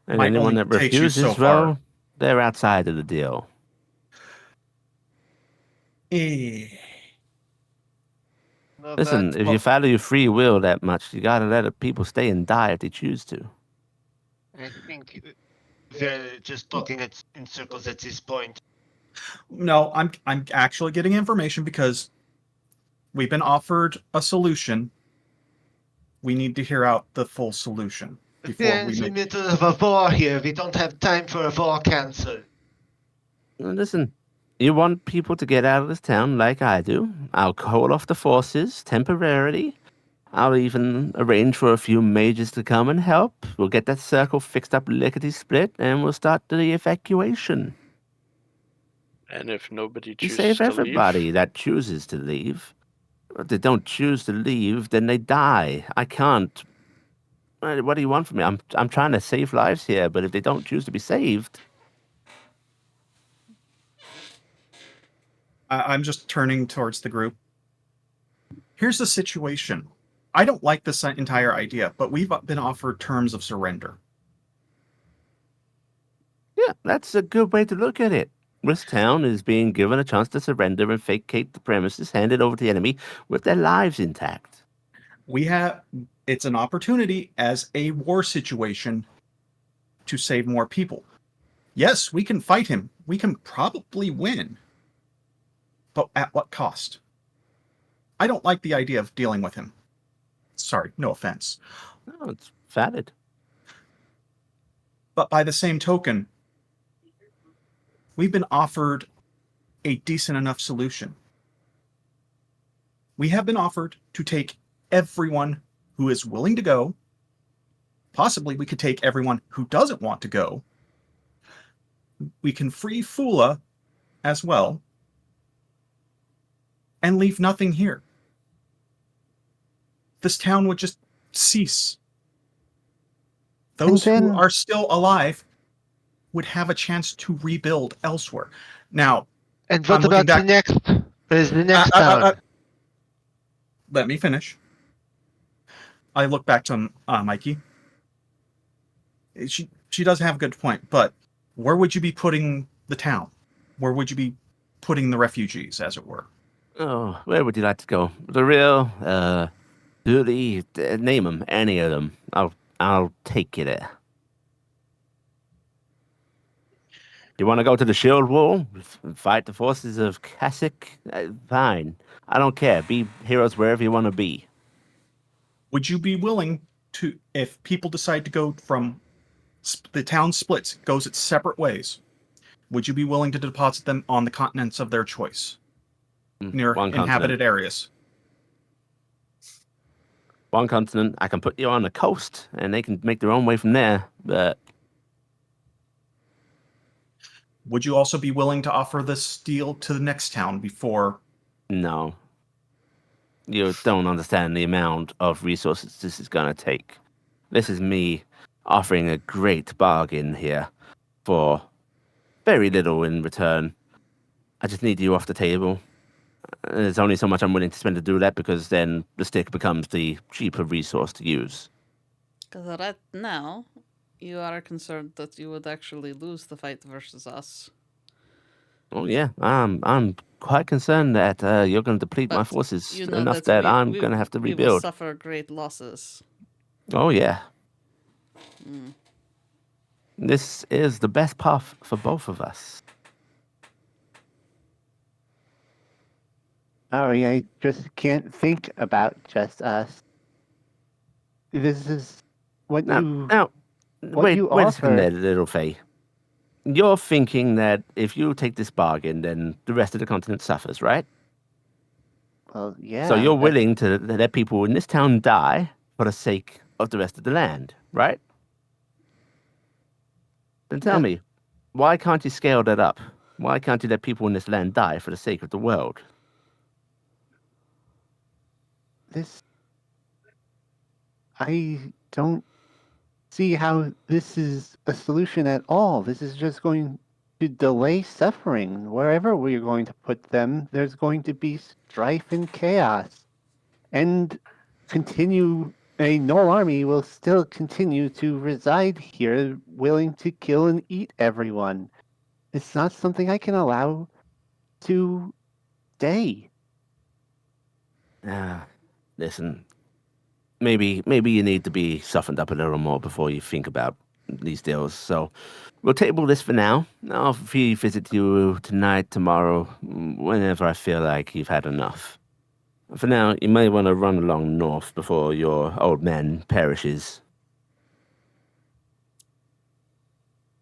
And Might anyone only that takes you refuses, so far. well, They're outside of the deal. Well, Listen, if you value your free will that much, you gotta let people stay and die if they choose to. I think they're just talking in circles at this point. No, I'm actually getting information because we've been offered a solution. We need to hear out the full solution before We're we in the make. middle of a war here. We don't have time for a war council. Listen, you want people to get out of this town like I do. I'll call off the forces temporarily. I'll even arrange for a few mages to come and help. We'll get that circle fixed up lickety-split, and we'll start the evacuation. And if nobody We chooses save to everybody leave, that chooses to leave. If they don't choose to leave, then they die. I can't. What do you want from me? I'm trying to save lives here, but if they don't choose to be saved, I'm just turning towards the group. Here's the situation. I don't like this entire idea, but we've been offered terms of surrender. yeah, that's a good way to look at it. This town is being given a chance to surrender and vacate the premises, hand it over to the enemy with their lives intact. It's an opportunity as a war situation to save more people. Yes, we can fight him. We can probably win. But at what cost? I don't like the idea of dealing with him. Sorry, no offense. No, it's valid. But by the same token, we've been offered a decent enough solution. We have been offered to take everyone who is willing to go. Possibly we could take everyone who doesn't want to go. We can free Fula as well and leave nothing here. This town would just cease. Those who are still alive would have a chance to rebuild elsewhere. Now, and what about the next? There's the next town. Let me finish. I look back to Mikey. She does have a good point, but where would you be putting the town? Where would you be putting the refugees, as it were? Oh, where would you like to go? The real, Duty, name them, any of them. I'll take you there. You want to go to the Shield Wall? Fight the forces of Cassian? Fine. I don't care. Be heroes wherever you want to be. Would you be willing to, if people decide to go from the town splits, goes its separate ways, would you be willing to deposit them on the continents of their choice? Near inhabited areas? One continent, I can put you on the coast, and they can make their own way from there, but... Would you also be willing to offer this deal to the next town before... No. You don't understand the amount of resources this is going to take. This is me offering a great bargain here for very little in return. I just need you off the table. There's only so much I'm willing to spend to do that, because then the stick becomes the cheaper resource to use. Because right now, you are concerned that you would actually lose the fight versus us. Oh yeah, I'm quite concerned that you're going to deplete my forces enough that I'm going to have to rebuild. We will suffer great losses. Oh yeah. This is the best path for both of us. Sorry, I just can't think about just us. This is what wait you a second offer. there, little Faye. You're thinking that if you take this bargain, then the rest of the continent suffers, right? Well, yeah. So you're willing to let people in this town die for the sake of the rest of the land, right? Then tell me, why can't you scale that up? Why can't you let people in this land die for the sake of the world? I don't see how this is a solution at all. This is just going to delay suffering. Wherever we're going to put them, there's going to be strife and chaos. And a null army will still continue to reside here, willing to kill and eat everyone. It's not something I can allow to stay. Listen, maybe you need to be softened up a little more before you think about these deals. So we'll table this for now. I'll revisit you tonight, tomorrow, whenever I feel like you've had enough. For now, you may want to run along north before your old man perishes.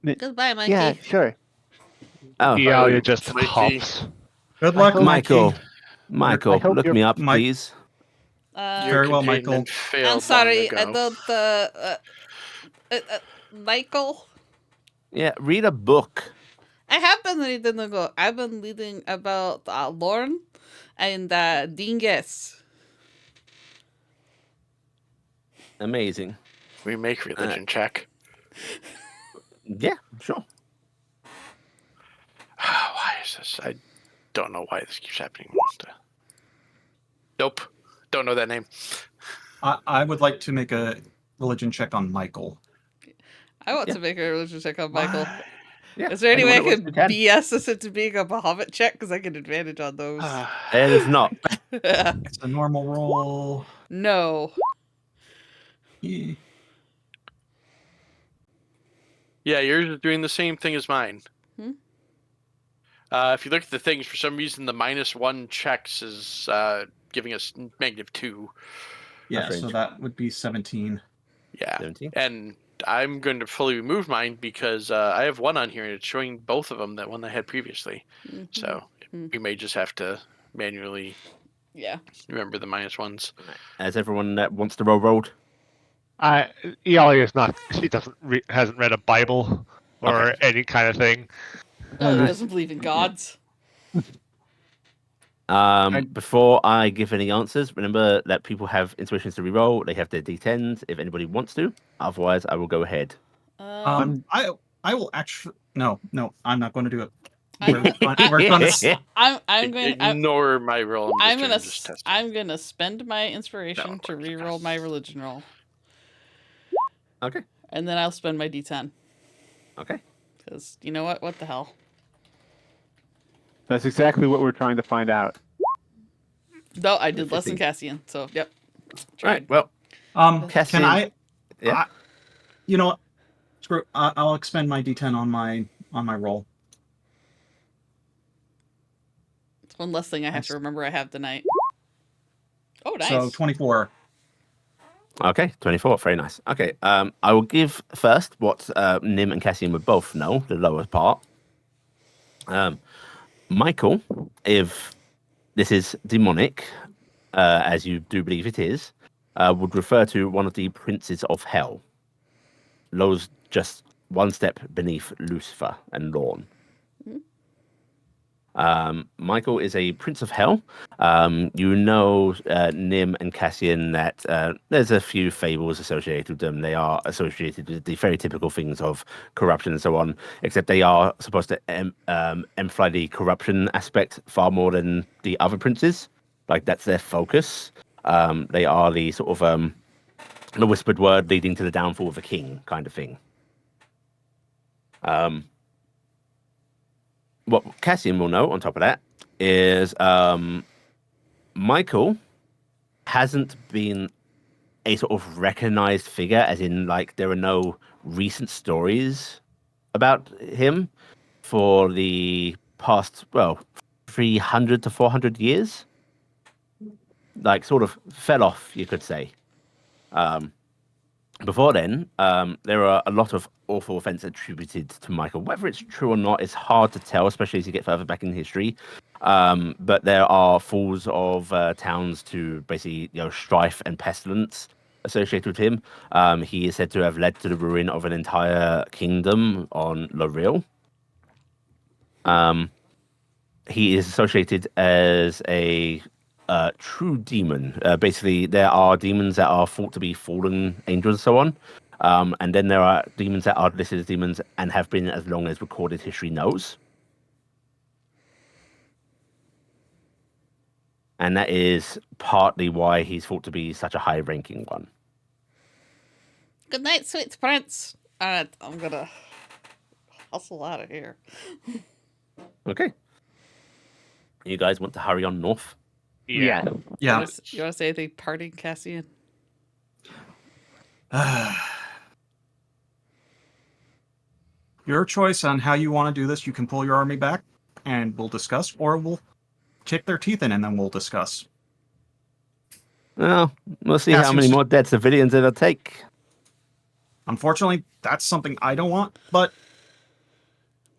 Goodbye, Mikey. Yeah, sure. Oh, Iala just Mikey. hops. Good I luck, hope- Michael. Mikey. Michael, I hope look you're- me up, Mike- please. Your Very well, containment Michael. failed I'm sorry, long I ago. don't. Michael. Yeah, read a book. I have been reading ago. I've been reading about Lorne and Dingus. Amazing. We make religion check. Yeah, sure. Why is this? I don't know why this keeps happening. Nope. Don't know that name. I would like to make a religion check on Michael. I want Yeah. to make a religion check on Michael. Yeah. Is there any way I anyone could that wants to BS this into being a Bahamut check? Because I get advantage on those. can. It is not. It's a normal roll. No. Yeah. Yeah, yours is doing the same thing as mine. Hmm? If you look at the things, for some reason the -1 checks is giving us -2. Yeah, That's so range. that would be 17. Yeah. 17. And I'm going to fully remove mine because I have one on here and it's showing both of them, that one I had previously. Mhm. So Mhm. we may just have to manually Yeah. remember the -1s. As everyone that wants to rolled. Iala is not. She hasn't read a Bible or any kind of thing. Doesn't believe in gods. Before I give any answers, remember that people have intuitions to reroll. They have their d10s if anybody wants to. Otherwise, I will go ahead. I will actually no, I'm not going to do it. I'm- We're gonna I'm going. Ignore my roll. Just testing. I'm gonna spend my inspiration No, to reroll my religion roll, Okay. and then I'll spend my D10. Okay. Because you know what? What the hell? That's exactly what we're trying to find out. No, I did less than 15. Cassian. So yep. All right. Well, can Cassian- I? Yeah. You know what? Screw. I'll expend my D10 on my roll. It's one less thing I have to remember I have tonight. Oh, nice. So 24. Okay, 24. Very nice. Okay. I will give first what Nim and Cassian would both know, the lower part. Michael, if this is demonic, as you do believe it is, would refer to one of the princes of hell. Those just one step beneath Lucifer and Lorne. Michael is a prince of hell. You know, Nim and Cassian, that there's a few fables associated with them. They are associated with the very typical things of corruption and so on, except they are supposed to emphasize the corruption aspect far more than the other princes. Like, that's their focus. They are the sort of the whispered word leading to the downfall of a king kind of thing. What Cassian will know on top of that is Michael hasn't been a sort of recognized figure, as in, like, there are no recent stories about him for the past, 300 to 400 years. Like, sort of fell off, you could say. Before then, there are a lot of awful events attributed to Michael. Whether it's true or not, it's hard to tell, especially as you get further back in history. But there are falls of towns to basically, strife and pestilence associated with him. He is said to have led to the ruin of an entire kingdom on Loril. He is associated as a true demon. Basically, there are demons that are thought to be fallen angels and so on. And then there are demons that are listed as demons and have been as long as recorded history knows. And that is partly why he's thought to be such a high-ranking one. Good night, sweet prince. Alright, I'm gonna hustle out of here. Okay. You guys want to hurry on north? Yeah. Yeah. You want to say anything parting, Cassian? Your choice on how you want to do this. You can pull your army back, and we'll discuss, or we'll kick their teeth in, and then we'll discuss. Well, we'll see how many Cassian's- more dead civilians it'll take. Unfortunately, that's something I don't want, but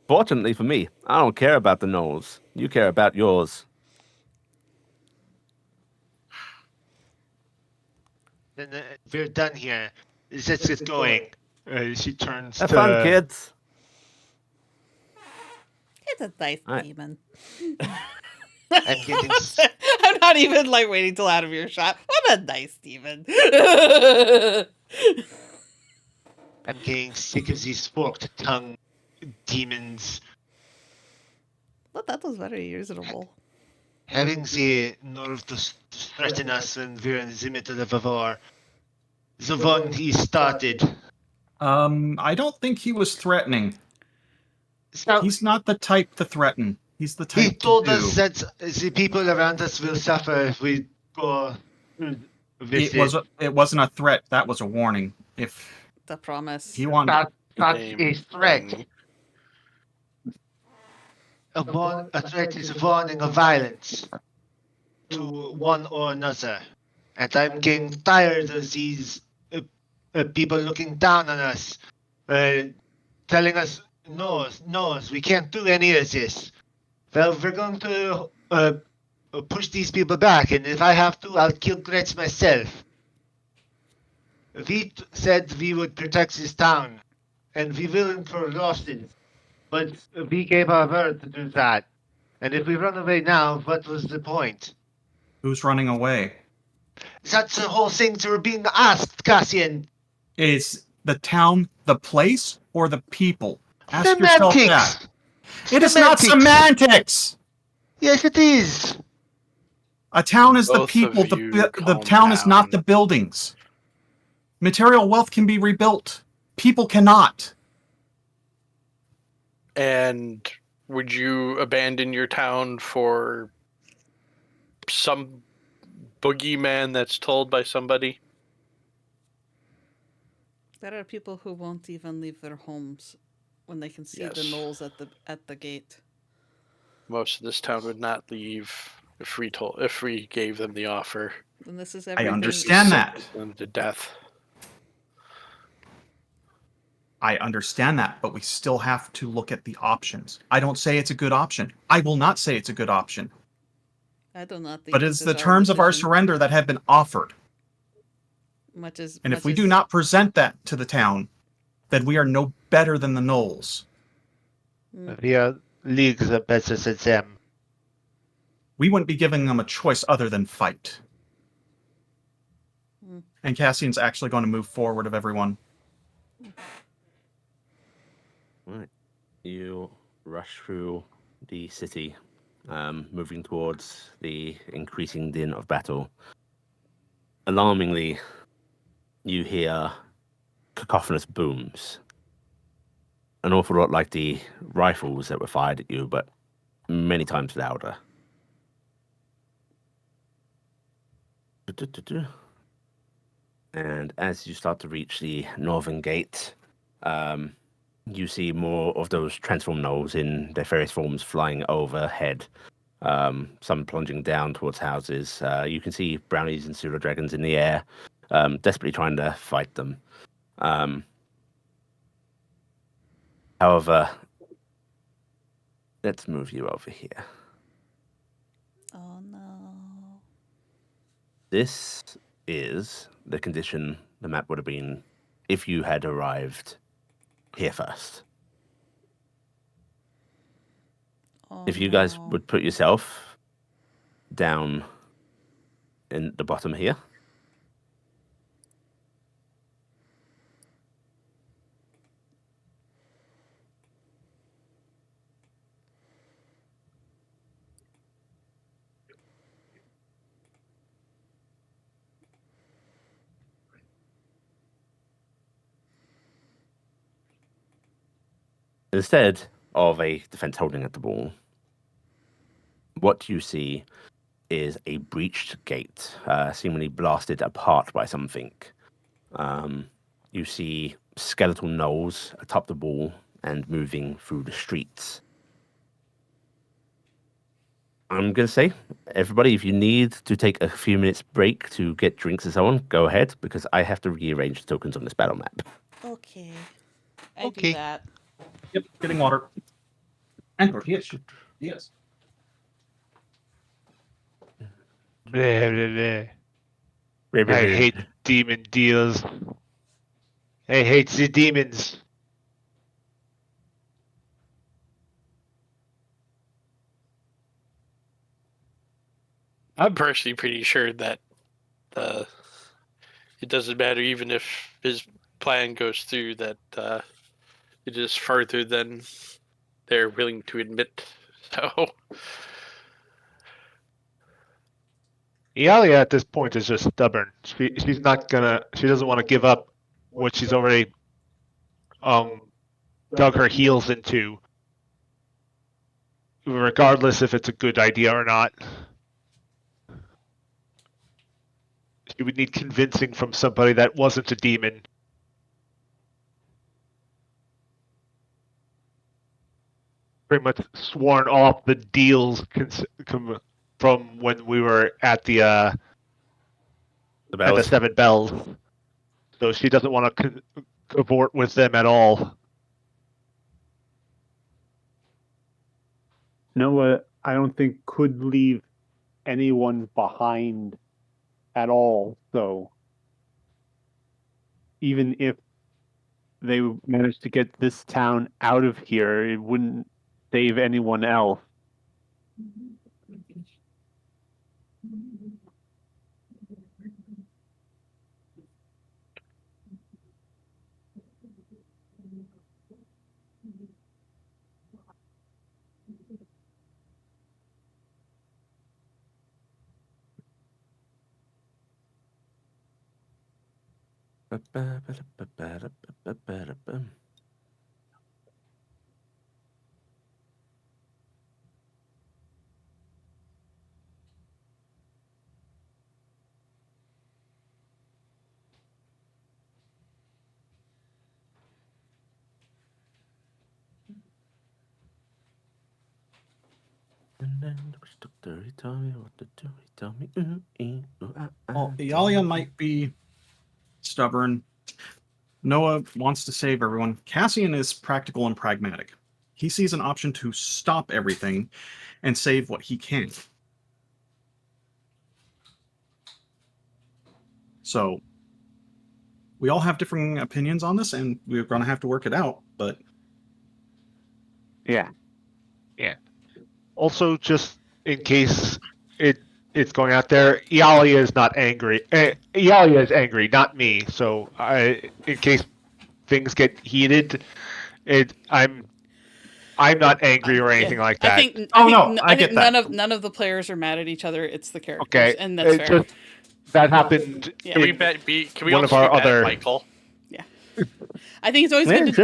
Fortunately for me, I don't care about the Knolls. You care about yours. Then we're done here. Let's get going. She turns Have to... fun, kids. It's a nice Alright. demon. I'm getting... I'm not even like waiting till out of your shot. What a nice demon. I'm getting sick of these forked tongue demons. But that was very reasonable. Having the nerve to threaten us when we're in the middle of a war. The one he started. I don't think he was threatening. So He's not the type to threaten. He's the type he told to do. us that the people around us will suffer if we go It wasn't a threat. That was a warning. If The promise. he wanted, That's Same a threat. thing. A threat is a warning of violence to one or another. And I'm getting tired of these people looking down on us, telling us, no, we can't do any of this. Well, we're going to push these people back, and if I have to, I'll kill Gretz myself. We said we would protect this town, and we will incur losses, but we gave our word to do that. And if we run away now, what was the point? who's running away? That's the whole thing that we're being asked, Cassian. Is the town the place or the people? Ask yourself that. It is not semantics. Yes, it is. A town is the Both of people. you The calm town is not down. the buildings. Material wealth can be rebuilt. People cannot. And would you abandon your town for some boogeyman that's told by somebody? There are people who won't even leave their homes when they can see the Yes. gnolls at the gate. Most of this town would not leave if we gave them the offer. And this is I everything. understand that. Them to death. I understand that, but we still have to look at the options. I don't say it's a good option. I will not say it's a good option. I do not think. But it's the terms of our surrender that have been offered. And if we do not present that to the town, then we are no better than the Knolls. We are leagues better than them. We wouldn't be giving them a choice other than fight. And Cassian's actually going to move forward of everyone. Right. You rush through the city, moving towards the increasing din of battle. Alarmingly, you hear cacophonous booms. An awful lot like the rifles that were fired at you, but many times louder. And as you start to reach the northern gate, you see more of those transformed gnolls in their various forms flying overhead. Some plunging down towards houses. You can see brownies and pseudo dragons in the air, desperately trying to fight them. However, let's move you over here. Oh no. This is the condition the map would have been if you had arrived here first. Oh, If you guys no. would put yourself down in the bottom here. Instead of a defense holding at the wall, what you see is a breached gate, seemingly blasted apart by something. You see skeletal gnolls atop the wall and moving through the streets. I'm going to say, everybody, if you need to take a few minutes break to get drinks and so on, go ahead, because I have to rearrange the tokens on this battle map. Okay. I Okay. do that. Yep, getting water. And tortillas. Yes. Blah, blah, blah. I hate demon deals. I hate the demons. I'm personally pretty sure that it doesn't matter, even if his plan goes through, that it is further than they're willing to admit. So Iala at this point is just stubborn. She's not gonna. She doesn't want to give up what she's already dug her heels into, regardless if it's a good idea or not. She would need convincing from somebody that wasn't a demon. Pretty much sworn off the deals from when we were at the Seven Bells. So she doesn't want to cavort with them at all. Noah, I don't think could leave anyone behind at all. So even if they managed to get this town out of here, it wouldn't save anyone else. Well, Iala might be stubborn. Noah wants to save everyone. Cassian is practical and pragmatic. He sees an option to stop everything and save what he can. So we all have different opinions on this, and we're going to have to work it out. But yeah. Also, just in case it's going out there, Iala is not angry. Iala is angry, not me. So in case things get heated, I'm not angry or anything like that. I get that. None of the players are mad at each other. It's the characters, Okay, and that's fair. Just, that happened. Yeah. Can we one also of our be mad at other Michael? I think it's always good.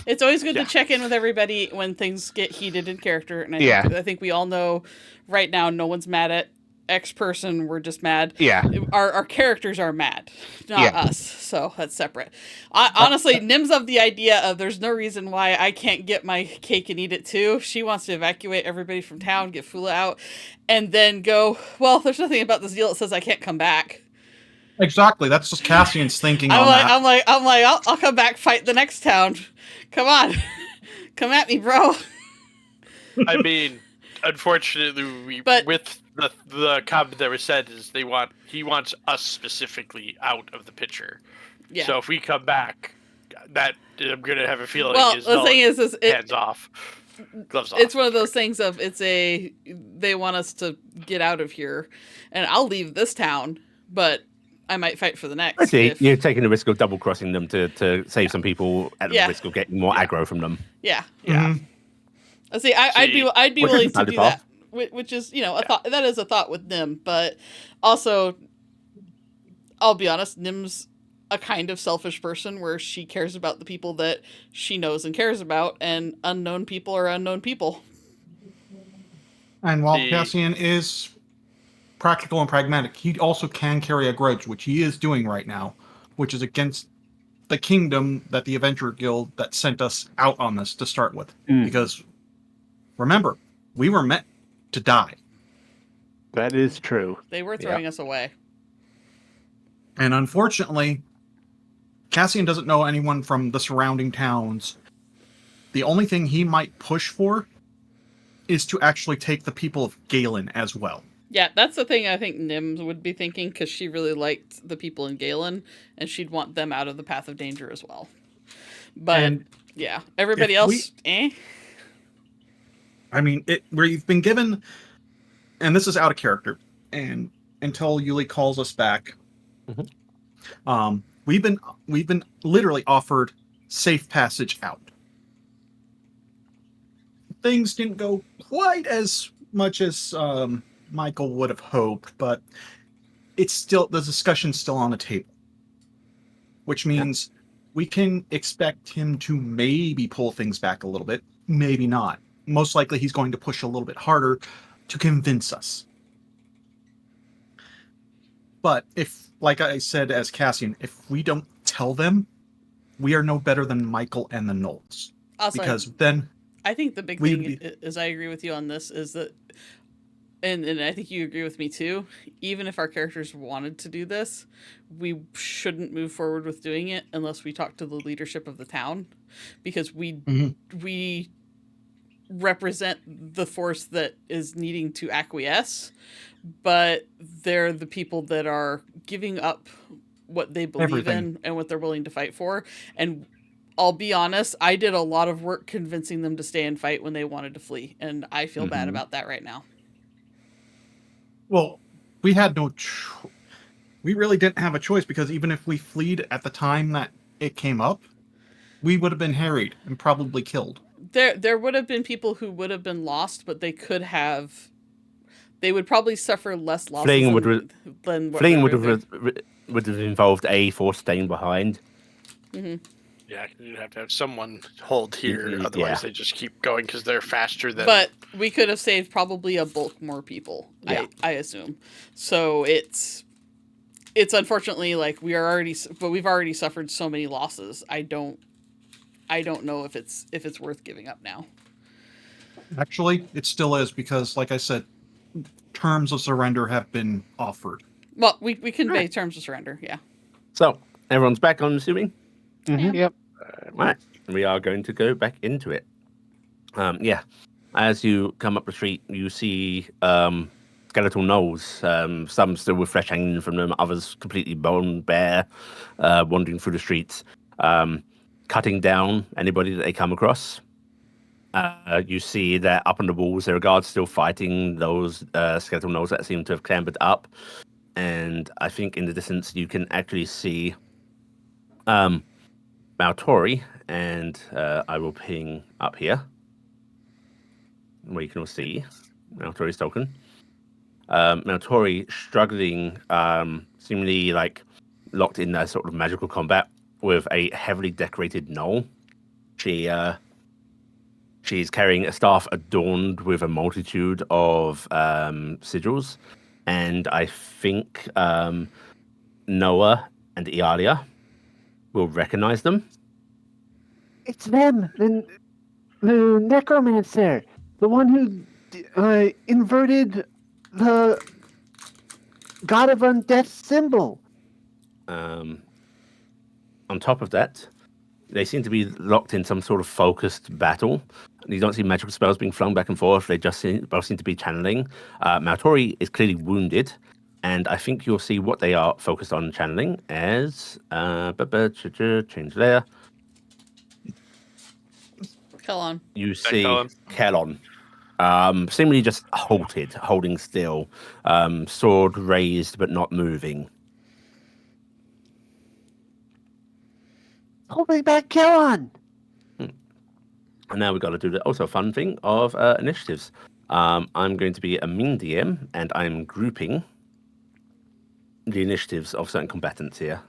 It's always good Yeah. to check in with everybody when things get heated in character. And Yeah. I think we all know right now no one's mad at X person. We're just mad. Yeah. Our characters are mad, not Yeah. us. So that's separate. Honestly, Nim's of the idea of there's no reason why I can't get my cake and eat it too. She wants to evacuate everybody from town, get Fula out, and then go, well, there's nothing about this deal that says I can't come back. Exactly. That's just Cassian's thinking on that. I'll come back, fight the next town. Come on. Come at me, bro. I mean, unfortunately, with the comment that was said is he wants us specifically out of the picture. Yeah. So if we come back, that I'm gonna have a feeling. Well, the thing is hands off, gloves off. It's one of those things of they want us to get out of here, and I'll leave this town, but I might fight for the next. I see. You're taking the risk of double crossing them to save some people at the risk of getting more aggro from them. Yeah. Yeah. See, I'd be willing to do that, path. which is a thought. That is a thought with Nim, but also, I'll be honest, Nim's a kind of selfish person where she cares about the people that she knows and cares about, and unknown people are unknown people. And while The- Cassian is practical and pragmatic, he also can carry a grudge, which he is doing right now, which is against the kingdom that the Adventurer Guild that sent us out on this to start with. Because remember, we were meant to die. That is true. They were throwing us away. And unfortunately, Cassian doesn't know anyone from the surrounding towns. The only thing he might push for is to actually take the people of Galen as well. Yeah, that's the thing I think Nims would be thinking, because she really liked the people in Galen, and she'd want them out of the path of danger as well. But, And yeah, everybody if else, I mean, we've been given, and this is out of character, and until Yuli calls us back, we've been literally offered safe passage out. Things didn't go quite as much as Michael would have hoped, but it's still, the discussion's still on the table, which means we can expect him to maybe pull things back a little bit, maybe not. Most likely he's going to push a little bit harder to convince us. But if, like I said as Cassian, if we don't tell them, we are no better than Michael and the Knolls. also, Because then I think the big thing is, I agree with you on this, is that, and I think you agree with me too, even if our characters wanted to do this, we shouldn't move forward with doing it unless we talk to the leadership of the town, because we represent the force that is needing to acquiesce, but they're the people that are giving up what they believe in and what they're willing to fight for. And I'll be honest, I did a lot of work convincing them to stay and fight when they wanted to flee, and I feel bad about that right now. Well, we had we really didn't have a choice, because even if we fled at the time that it came up, we would have been harried and probably killed. There would have been people who would have been lost, but they would probably suffer less losses Fleeing would have involved a force staying behind. Yeah, you'd have to have someone hold here, otherwise they just keep going because they're faster than... But we could have saved probably a bulk more people, I assume. So it's unfortunately, like, we've already suffered so many losses. I don't know if it's worth giving up now. Actually, it still is, because, like I said, terms of surrender have been offered. Well, we convey terms of surrender, yeah. So, everyone's back, I'm assuming? Yep. Right. We are going to go back into it. As you come up the street, you see skeletal gnolls, some still with flesh hanging from them, others completely bone bare, wandering through the streets, cutting down anybody that they come across. You see that up on the walls, there are guards still fighting those skeletal gnolls that seem to have clambered up. And I think in the distance you can actually see Maltori, and I will ping up here, where you can all see Maltori's token. Maltori struggling, seemingly like locked in a sort of magical combat with a heavily decorated gnoll. She's carrying a staff adorned with a multitude of sigils, and I think Noah and Iala will recognize them. It's them, the necromancer, the one who inverted the god of undeath symbol. On top of that, they seem to be locked in some sort of focused battle. You don't see magical spells being flung back and forth. They just both seem to be channeling. Maltori is clearly wounded, and I think you'll see what they are focused on channeling as... change there. Kellon. You see Kellon. Seemingly just halted, holding still. Sword raised but not moving. Holding back Kellon! And now we've got to do the also fun thing of initiatives. I'm going to be a mean DM, and I'm grouping the initiatives of certain combatants here.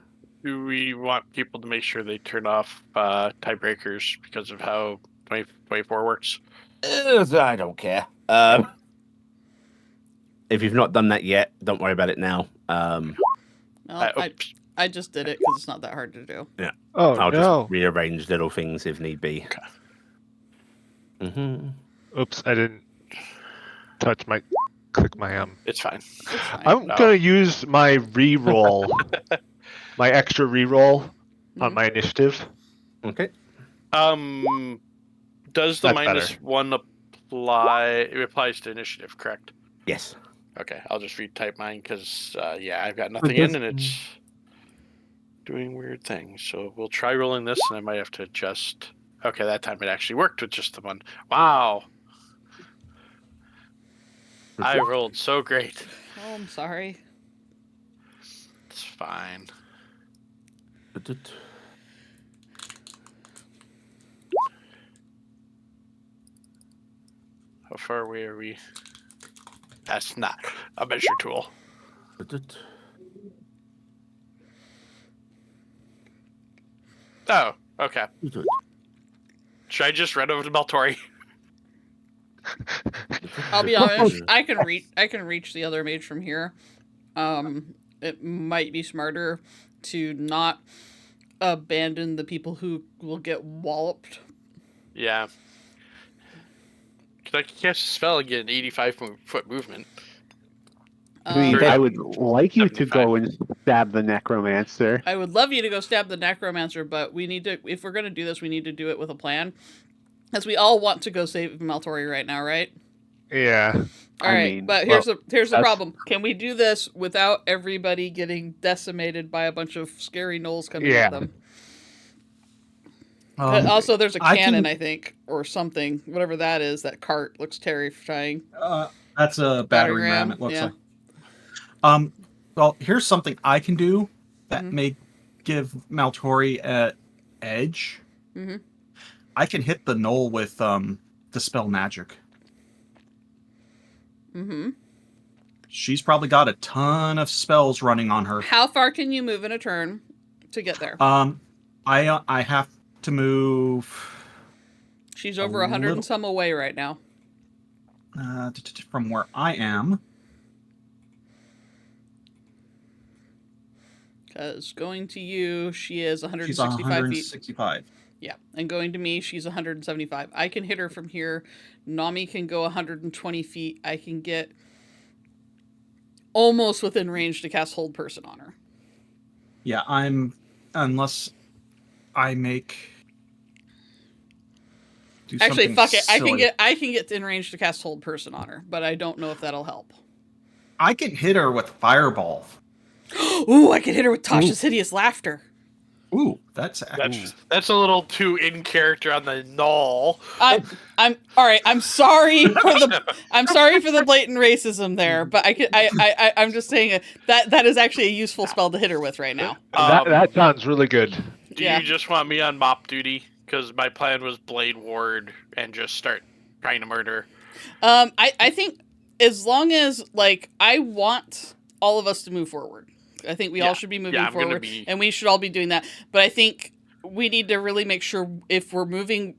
Do we want people to make sure they turn off tiebreakers because of how 24 works? I don't care. If you've not done that yet, don't worry about it now. Well, I just did it because it's not that hard to do. Yeah. Oh, I'll no. just rearrange little things if need be. Okay. Mm-hmm. Oops, I didn't click my It's fine. It's fine. I'm gonna use my reroll, my extra reroll on Mhm. my initiative. Okay. Does the That's -1 apply? It applies to initiative, correct? Yes. Okay, I'll just retype mine because I've got nothing in and it's doing weird things. So we'll try rolling this, and I might have to adjust. Okay, that time it actually worked with just the one. Wow. I rolled so great. Oh, I'm sorry. It's fine. How far away are we? That's not a measure tool. Oh, okay. Should I just run over to Baltori? I'll be honest. I can reach the other mage from here. It might be smarter to not abandon the people who will get walloped. Yeah. Because I can cast a spell and get an 85-foot movement. I mean, Or I no, would like you to 75. go and stab the necromancer. I would love you to go stab the necromancer, but we need to. If we're going to do this, we need to do it with a plan, as we all want to go save Maltori right now, right? Yeah. All I right, mean, but here's the that's- problem. Can we do this without everybody getting decimated by a bunch of scary gnolls coming Yeah. at them? Also, there's a cannon, I think, or something. Whatever that is, that cart looks terrifying. That's a battering ram. It looks yeah. like. Well, here's something I can do that Mhm. may give Maltori an edge. Mm-hmm. I can hit the gnoll with dispel magic. Mm-hmm. She's probably got a ton of spells running on her. How far can you move in a turn to get there? I have to move. She's over 100 and some away right now. From where I am. Because going to you, she is 165 She's 165 feet. Yeah, and going to me, she's 175. I can hit her from here. Nami can go 120 feet. I can get almost within range to cast Hold Person on her. Yeah, unless I make. Actually, fuck it. Silly. I can get in range to cast Hold Person on her, but I don't know if that'll help. I can hit her with Fireball. Ooh, I can hit her with Tasha's Hideous Laughter. Ooh, that's a little too in character on the null. I'm all right. I'm sorry for the blatant racism there, but I'm just saying that is actually a useful spell to hit her with right now. That sounds really good. Do you just want me on mop duty? Because my plan was Blade Ward and just start trying to murder. I think as long as I want all of us to move forward. I think we all should be moving forward, and we should all be doing that. But I think we need to really make sure if we're moving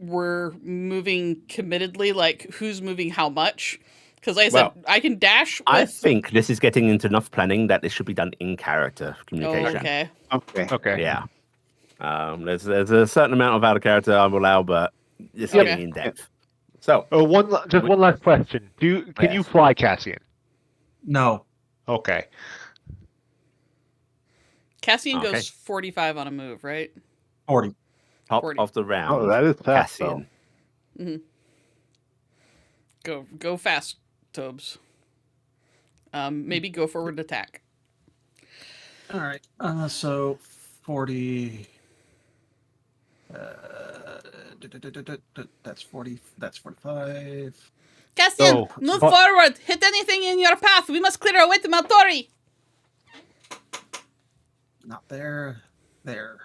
committedly, who's moving how much. Because like I said, I can dash with... I think this is getting into enough planning that this should be done in character communication. Oh, okay. Yeah. There's a certain amount of out of character I will allow, but it's getting in depth. So, one last question. Can you fly, Cassian? No. Okay. Cassian goes 45 on a move, right? 40. Top 40. of the round. Oh, that is fast, Cassian. Mm-hmm. Go fast, Tobes. Maybe go forward attack. All right. So 40. That's 40. That's 45. Cassian, move forward. Hit anything in your path. We must clear our way to Maltori. Not there. There.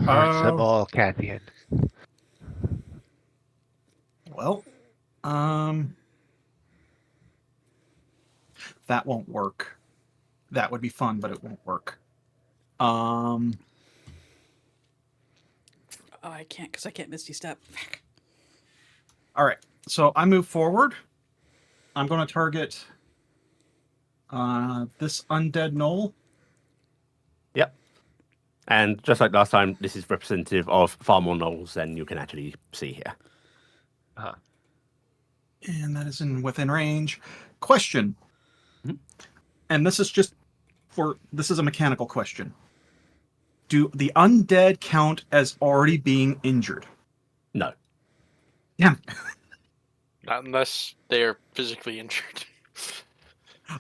Hearts of all Cassian. Well, that won't work. That would be fun, but it won't work. Oh, I can't because I can't Misty Step. All right. So I move forward. I'm going to target this undead knoll. Yep. And just like last time, this is representative of far more knolls than you can actually see here. And that is within range. Question. Mhm. And this is this is a mechanical question. Do the undead count as already being injured? No. Damn. Not unless they're physically injured.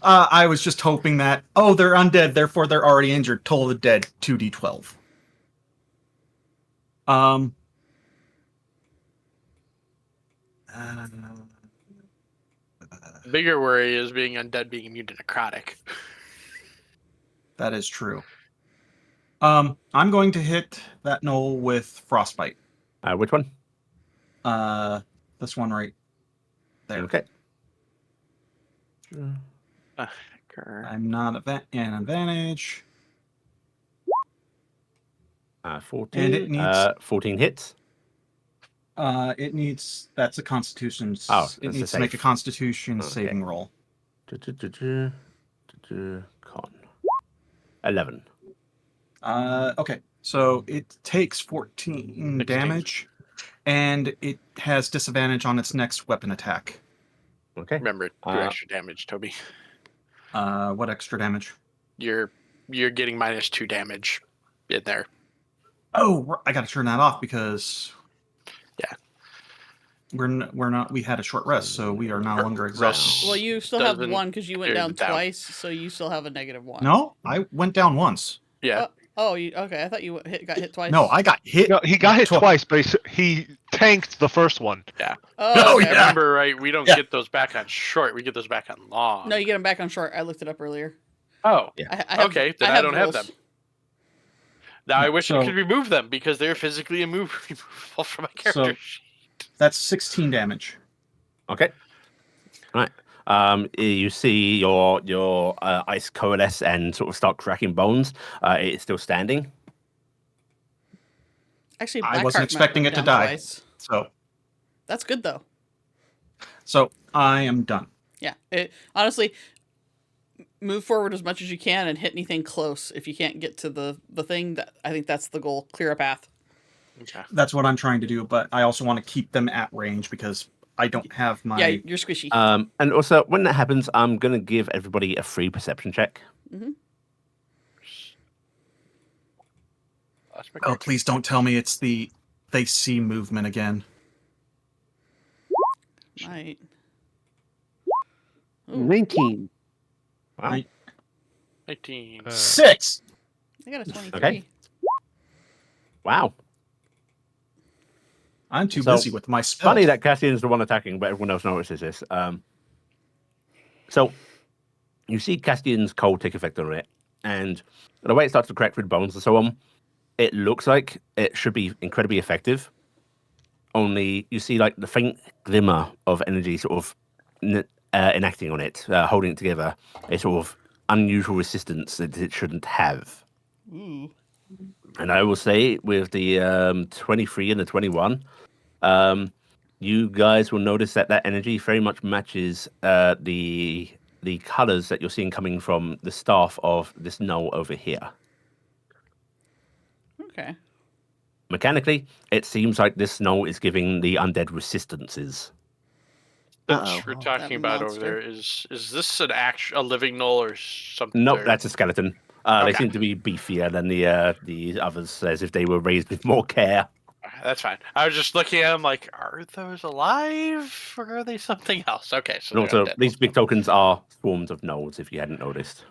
I was just hoping that, they're undead, therefore they're already injured. Toll the dead, 2d12. Bigger worry is being undead being immune to necrotic. That is true. I'm going to hit that knoll with frostbite. Which one? This one right there. Okay. I'm not an advantage. 14. And it needs 14 hits. That's a constitution. Oh, it that's needs a to make a save. constitution Okay. saving roll. Con. 11. Okay. So it takes 14 damage, and it has disadvantage on its next weapon attack. Okay. Remember, do extra damage, Toby. What extra damage? You're getting -2 damage in there. Oh, I got to turn that off because Yeah. we had a short rest, so we are no longer exhausted. Well, you still have Doesn't 1 because you went carry down the down. twice, so you still have a -1. No, I went down once. Yeah. Okay. I thought you got hit twice. No, I got hit. No, he got hit twice, but he tanked the first one. Yeah. Oh, okay. yeah. Remember, right? We don't Yeah. get those back on short. We get those back on long. No, you get them back on short. I looked it up earlier. Oh. Yeah. I have, Okay, then I don't have rules. them. Now I wish I So- could remove them because they're physically removable from my character sheet. That's 16 damage. Okay. Right. You see your ice coalesce and sort of start cracking bones. It's still standing. Actually, I wasn't Blackheart expecting went it to down die. twice. That's good though. So I am done. Yeah. Honestly, move forward as much as you can and hit anything close. If you can't get to the thing, I think that's the goal. Clear a path. Okay. That's what I'm trying to do, but I also want to keep them at range because I don't have my... Yeah, you're squishy. And also, when that happens, I'm going to give everybody a free perception check. Mm-hmm. Oh, please don't tell me it's they see movement again. Right. 19. Wow. 19. 6! I got a 23. Okay. Wow. I'm too So, busy with my spell. Funny that Cassian's the one attacking, but everyone else notices this. So, you see Cassian's cold take effect on it, and the way it starts to crack through the bones and so on, it looks like it should be incredibly effective. Only you see like the faint glimmer of energy sort of enacting on it, holding it together, a sort of unusual resistance that it shouldn't have. Ooh. And I will say, with the 23 and the 21, you guys will notice that energy very much matches the colors that you're seeing coming from the staff of this knoll over here. Okay. Mechanically, it seems like this knoll is giving the undead resistances. That we're talking That about monster. over there is this a living knoll or something? Nope, or- that's a skeleton. They Okay. seem to be beefier than the others, as if they were raised with more care. That's fine. I was just looking at them like, are those alive or are they something else? Okay, so And they're also, undead. these big tokens are swarms of gnolls, if you hadn't noticed.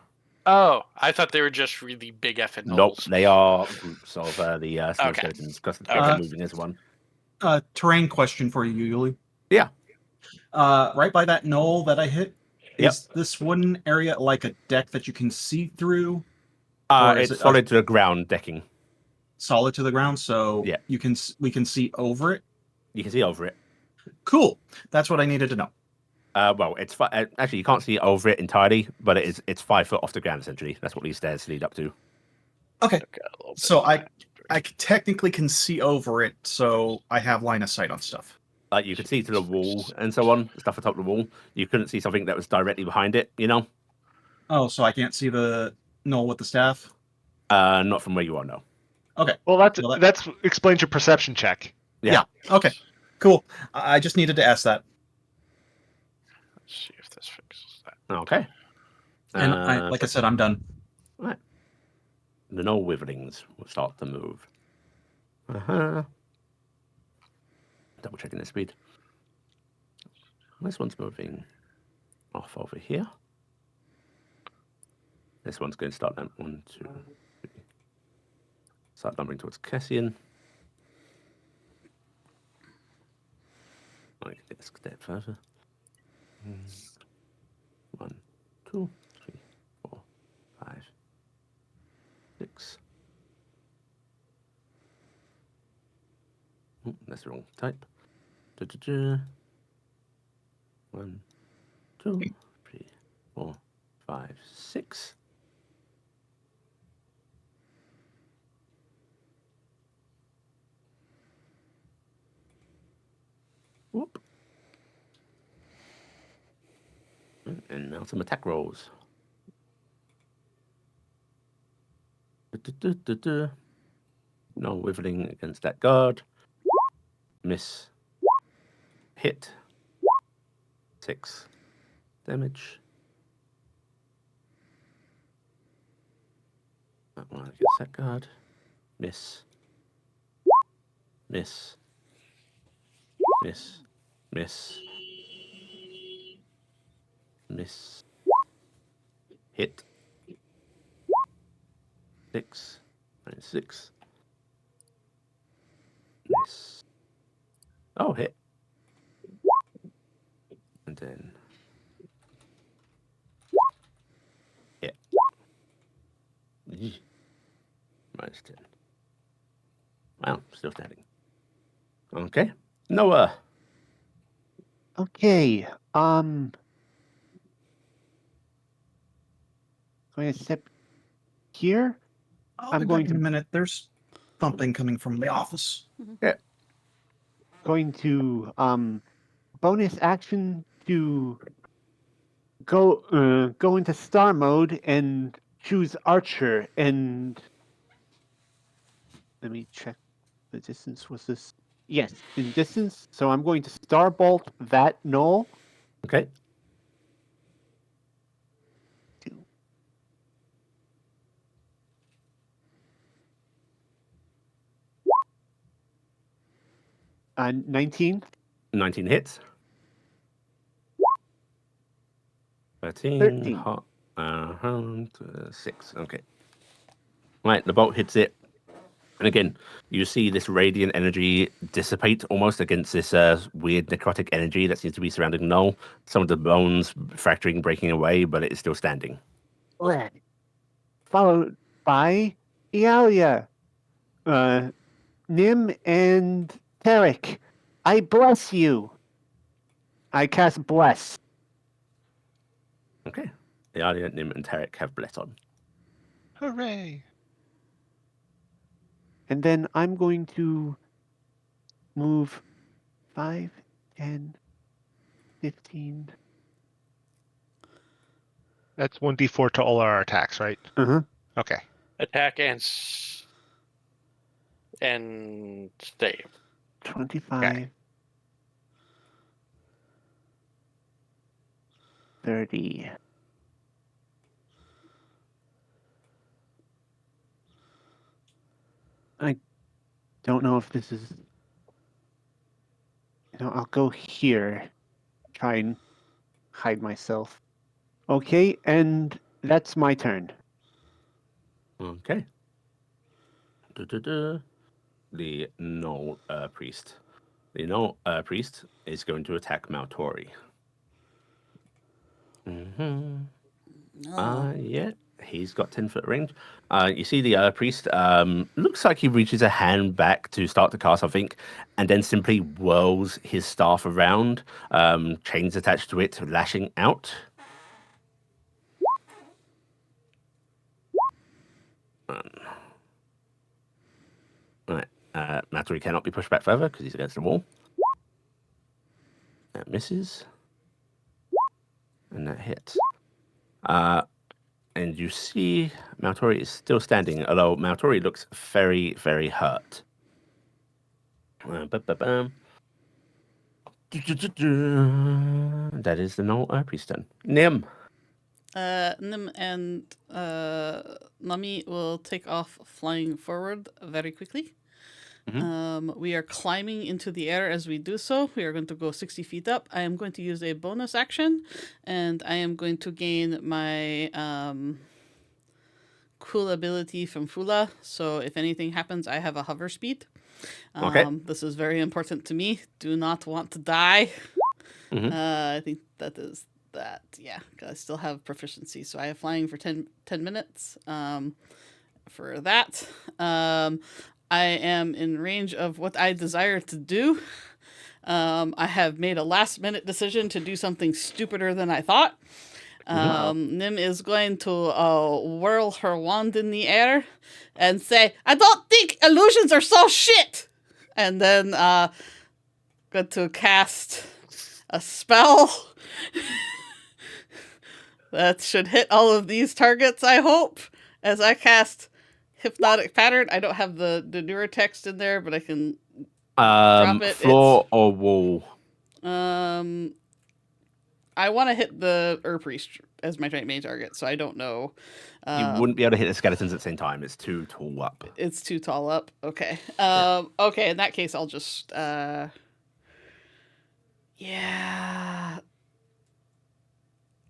Oh, I thought they were just really big effing Nope, gnolls. they are groups of the snow Okay. skeletons, because the Okay. moving as one. Terrain question for you, Yuli. Yeah. Right by that knoll that I hit, Yep. is this wooden area like a deck that you can see through? Or is It's it solid to the ground decking. solid to the ground, so Yeah. we can see over it? You can see over it. Cool. That's what I needed to know. Well, it's actually you can't see over it entirely, but it's 5 foot off the ground essentially. That's what these stairs lead up to. Okay. I've got a little bit So of I time. technically can see over it, so I have line of sight on stuff. Like you could see to the wall and so on, stuff atop the wall. You couldn't see something that was directly behind it, you know? Oh, so I can't see the knoll with the staff? Not from where you are, no. Okay. Well, Well, that's explains your perception check. Yeah. Okay. Cool. I just needed to ask that. Let's see if this fixes that. Okay. And like I said, I'm done. Right. The knoll witherings will start to move. Uh-huh. Double checking the speed. This one's moving off over here. This one's going to start down 1, 2, 3. Start numbering towards Cassian. I can take a step further. 1, 2, 3, 4, 5, 6. Oh, that's the wrong type. 1, 2, 3, 4, 5, 6. Whoop. And now some attack rolls. No withering against that guard. Miss. Hit. 6 damage. That one against that guard. Miss. Miss. Miss. Miss. Miss. Hit. 6. And 6. Miss. Oh, hit. And then hit. Minus 10. Wow, still standing. Okay. Noah. Okay. Going to step here. I'll I'm be going back in to- a minute. There's thumping coming from the office. Going to bonus action to go into star mode and choose archer, and let me check the distance. Was this? Yes, in distance. So I'm going to starbolt that knoll. Okay. Two. 19. 19 hits. 13. 13. Hot. 6. Okay. Right, the bolt hits it. And again, you see this radiant energy dissipate almost against this weird necrotic energy that seems to be surrounding Null. Some of the bones fracturing, breaking away, but it is still standing. Followed by Iala, Nim, and Taryc. I bless you. I cast bless. Okay. Iala, Nim, and Taryc have bless on. Hooray! And then I'm going to move 5, 10, 15. That's 1d4 to all our attacks, right? Uh-huh. Okay. Attack and save. 25. Okay. 30. I don't know if this is... I'll go here. Try and hide myself. Okay, and that's my turn. Okay. The Null Priest. The Null Priest is going to attack Maltori. Mm-hmm. No. Yeah, he's got 10-foot range. You see the priest looks like he reaches a hand back to start to cast something, and then simply whirls his staff around, chains attached to it, lashing out. Maltori cannot be pushed back further because he's against the wall. That misses. And that hits. And you see Maltori is still standing, although Maltori looks very, very hurt. That is the null priest turn. Nim. Nim and Nami will take off flying forward very quickly. We are climbing into the air as we do so. We are going to go 60 feet up. I am going to use a bonus action, and I am going to gain my cool ability from Fula. So if anything happens, I have a hover speed. Okay. This is very important to me. Do not want to die. Mhm. I think that is that. Yeah, 'cause I still have proficiency. So I have flying for 10 minutes for that. I am in range of what I desire to do. I have made a last minute decision to do something stupider than I thought. Nim is going to whirl her wand in the air and say, "I don't think illusions are so shit!" And then going to cast a spell that should hit all of these targets, I hope, as I cast Hypnotic Pattern. I don't have the newer text in there, but I can drop it. Floor or wall? I want to hit the Priest as my main target, so I don't know. You wouldn't be able to hit the skeletons at the same time. It's too tall up. It's too tall up. Okay. Okay, in that case, I'll just... yeah...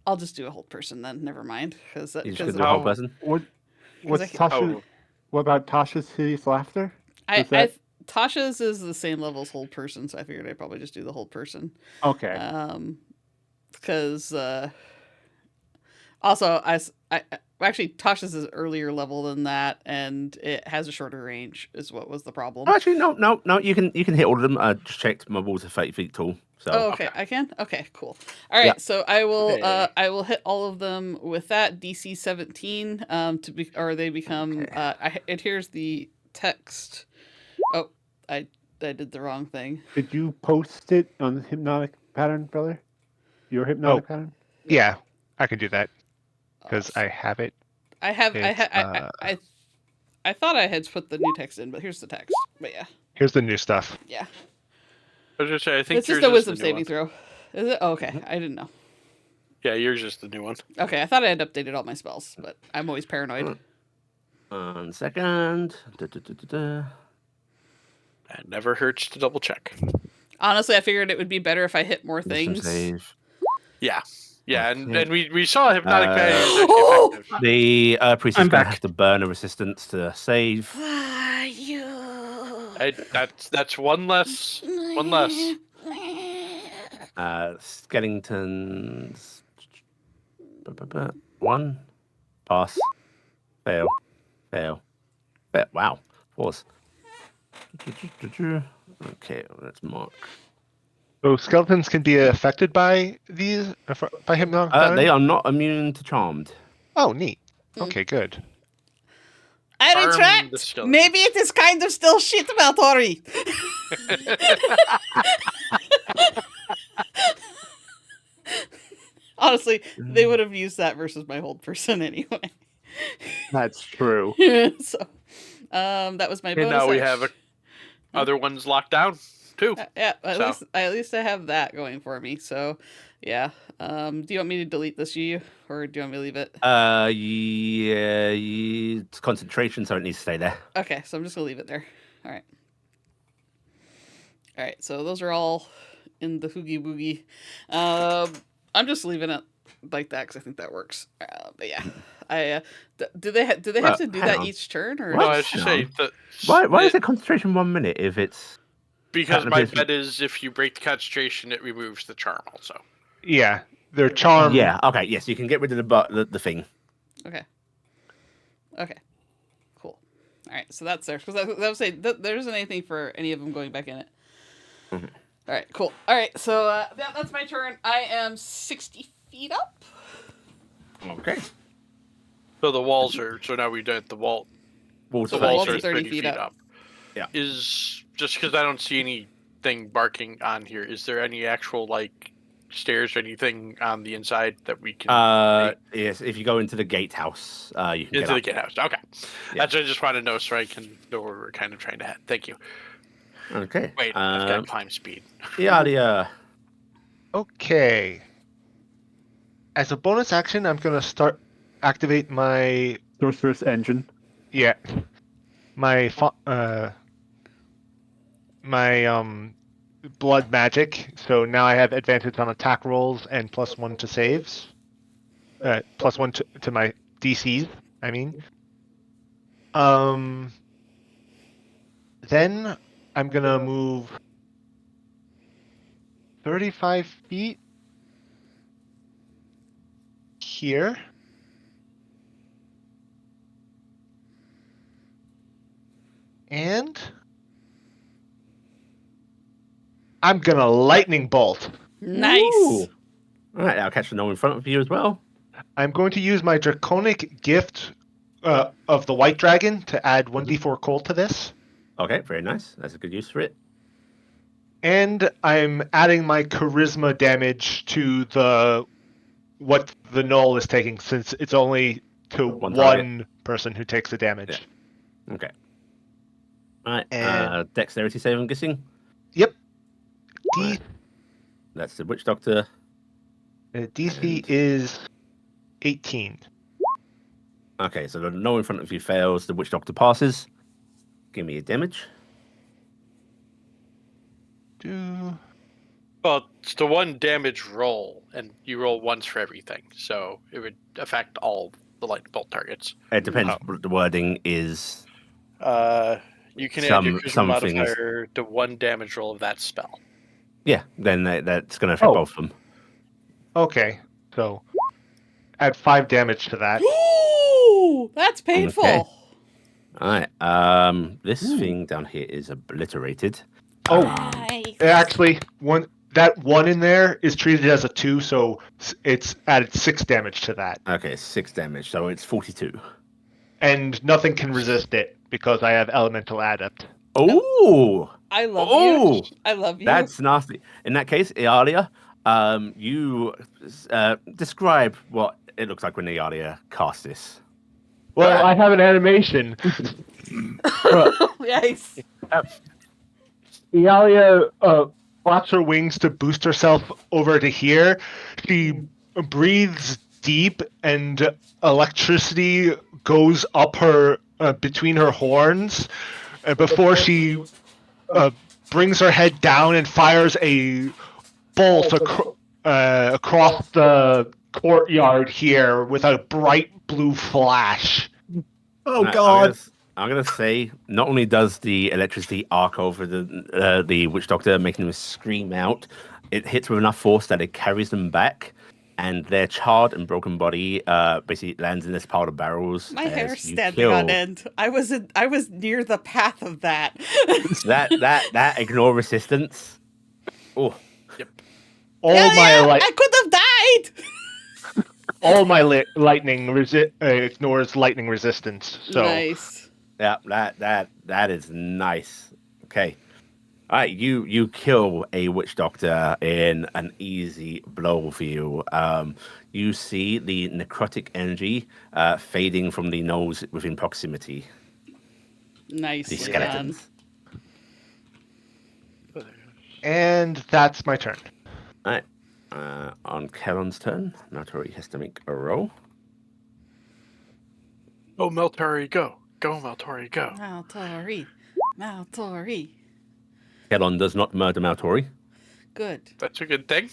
I'll just do a hold person then. Never mind. You just gonna do a whole person? What's Tasha? What about Tasha's hideous laughter? Tasha's is the same level as hold person, so I figured I'd probably just do the hold person. Okay. Because also I actually Tasha's is earlier level than that, and it has a shorter range. Is what was the problem? Oh, actually, no. You can hit all of them. I just checked. My walls are 30 feet tall. So. Oh, okay. I can. Okay, cool. All right, Yeah. so I will hit all of them with that DC 17 they become. Here's the text. Oh, I did the wrong thing. Did you post it on the hypnotic pattern, brother? Your hypnotic pattern? Yeah, I can do that because I have it. I thought I had put the new text in, but here's the text. But yeah. Here's the new stuff. Yeah. I was just saying, I think It's just yours a is the wisdom new saving one. throw. Is it? Oh, okay. I didn't know. Yeah, yours is the new one. Okay, I thought I had updated all my spells, but I'm always paranoid. 1 second. It never hurts to double check. Honestly, I figured it would be better if I hit more Wisdom things. save. Yeah. Yeah, Okay. and we saw hypnotic pattern is actually effective. The priest is I'm going to back. have to burn a resistance to save. That's one less. One less. Skeletons. 1. Pass. Fail. Wow. Pause. Okay, let's mark. So skeletons can be affected by these by hypnotic pattern? They are not immune to charmed. Oh, neat. Okay, good. I Arm the retract. skeleton. Maybe it is kind of still shit about Tori. Honestly, they would have used that versus my hold person anyway. That's true. So, that was my And bonus. now we action. have other ones locked down too. Yeah, at So. least I have that going for me. So, yeah. Do you want me to delete this, you, or do you want me to leave it? Yeah, it's concentration, so it needs to stay there. Okay, so I'm just gonna leave it there. All right. All right. So those are all in the hoogie boogie. I'm just leaving it like that because I think that works. But yeah, do they have to do hang that on. each turn or? No, What? I should say that. Why is it concentration 1 minute if it's... Because my Concentration- bet is if you break the concentration, it removes the charm also. Yeah, their charm. Yeah, okay, yes, you can get rid of the thing. Okay. Cool. All right. So that's there because that would say there isn't anything for any of them going back in it. Mhm. All right. Cool. All right. So that's my turn. I am 60 feet up. Okay. So the walls are. So now we done the wall. Walls The are walls walls are are 30 feet up. Yeah. Is just because I don't see anything barking on here, is there any actual like stairs or anything on the inside that we can Yes, if you go into the gatehouse, you can into the get gatehouse? Okay, Yeah. that's what I just want to know so I can know where we're kind of trying to head. Thank you. up. Okay. Wait, I've got climb speed. Ialia. Okay. As a bonus action, I'm gonna activate my Sorceress Engine. my blood magic. So now I have advantage on attack rolls and +1 to saves. +1 to my DCs. I mean. Then I'm gonna move 35 feet here. And I'm gonna lightning bolt. Nice. Ooh. All right, I'll catch the gnome in front of you as well. I'm going to use my draconic gift of the white dragon to add 1d4 cold to this. Okay, very nice. That's a good use for it. And I'm adding my charisma damage to what the gnoll is taking, since it's only to One one person who takes the damage. Yeah. Okay. All right. And- Dexterity save, I'm guessing. Yep. Right. That's the witch doctor. DC is 18. Okay, so the gnome in front of you fails. The witch doctor passes. Give me a damage. Well, it's the one damage roll, and you roll once for everything, so it would affect all the lightning bolt targets. It depends what the wording is. You can add your Some charisma things- modifier to one damage roll of that spell. Yeah, then that's going to affect both of them. Okay, so add 5 damage to that. Ooh, that's painful. Okay. All right. This thing down here is obliterated. Oh, Nice. actually, that one in there is treated as a 2, so it's added 6 damage to that. Okay, 6 damage, so it's 42. And nothing can resist it because I have elemental adept. Oh, I love Oh, you. I love you. that's nasty. In that case, Ialia, you describe what it looks like when Ialia casts this. Well, I have an animation. Nice. Ialia flaps her wings to boost herself over to here. She breathes deep, and electricity goes up her between her horns before she brings her head down and fires a bolt across the courtyard here with a bright blue flash. Oh Right, God! I'm gonna say, not only does the electricity arc over the witch doctor, making them scream out, it hits with enough force that it carries them back, and their charred and broken body basically lands in this pile of barrels. My as hair's you standing kill on end. I was near the path of that. that ignore resistance. Oh, All Yeah, my I could have died. all my lightning ignores lightning resistance. So Nice. yeah, that is nice. Okay. All right, you kill a witch doctor in an easy blow for you. You see the necrotic energy fading from the nose within proximity. The Nicely done. skeletons. and that's my turn. All right. On Kellen's turn, Maltori has to make a roll. Oh, Meltori, go. Go, Meltori, go. Maltori. Kellen does not murder Maltori. Good. That's a good thing.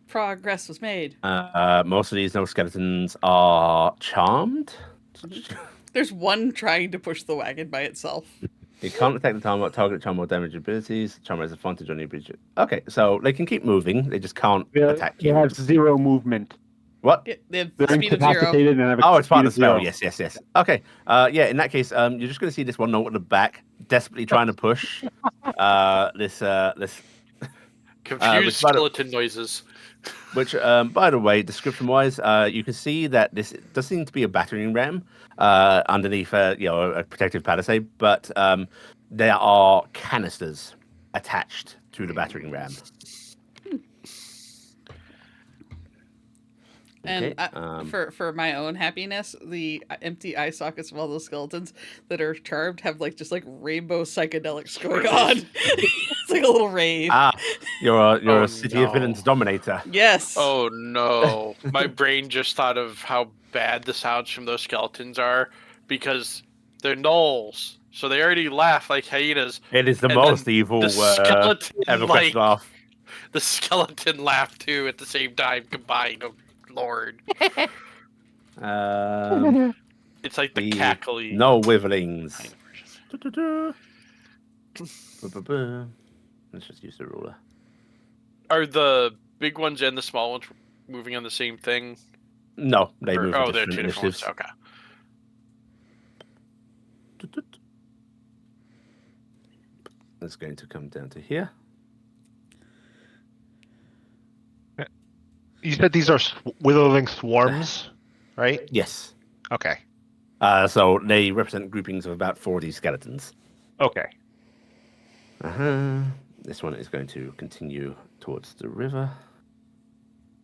Progress was made. Most of these no skeletons are charmed. There's one trying to push the wagon by itself. You can't attack the target charm or damage abilities. Charm has advantage on your ability. Okay, so they can keep moving. They just can't attack They you. have 0 movement. What? They have They're speed of 0. incapacitated and have a Oh, it's part speed of the spell. 0. Yes. Okay. Yeah. In that case, you're just going to see this one note at the back, desperately trying to push this. Confused about skeleton noises. Which, by the way, description-wise, you can see that this does seem to be a battering ram underneath a protective palisade, but there are canisters attached to the battering ram. And Okay, for my own happiness, the empty eye sockets of all those skeletons that are charmed have just rainbow psychedelics going on. It's like a little rave. You're a City of Villains dominator. Yes. Oh no. My brain just thought of how bad the sounds from those skeletons are because they're gnolls. So they already laugh like hyenas. It is the And most then evil the skeleton EverQuest laugh. the skeleton laugh too at the same time combined. Oh Lord. It's like the cackly. No wivelings. Let's just use the ruler. Are the big ones and the small ones moving on the same thing? No, they move in they're different two initiatives. different ones. Okay. That's going to come down to here. You said these are withering swarms, right? Yes. Okay. So they represent groupings of about 40 skeletons. Okay. This one is going to continue towards the river.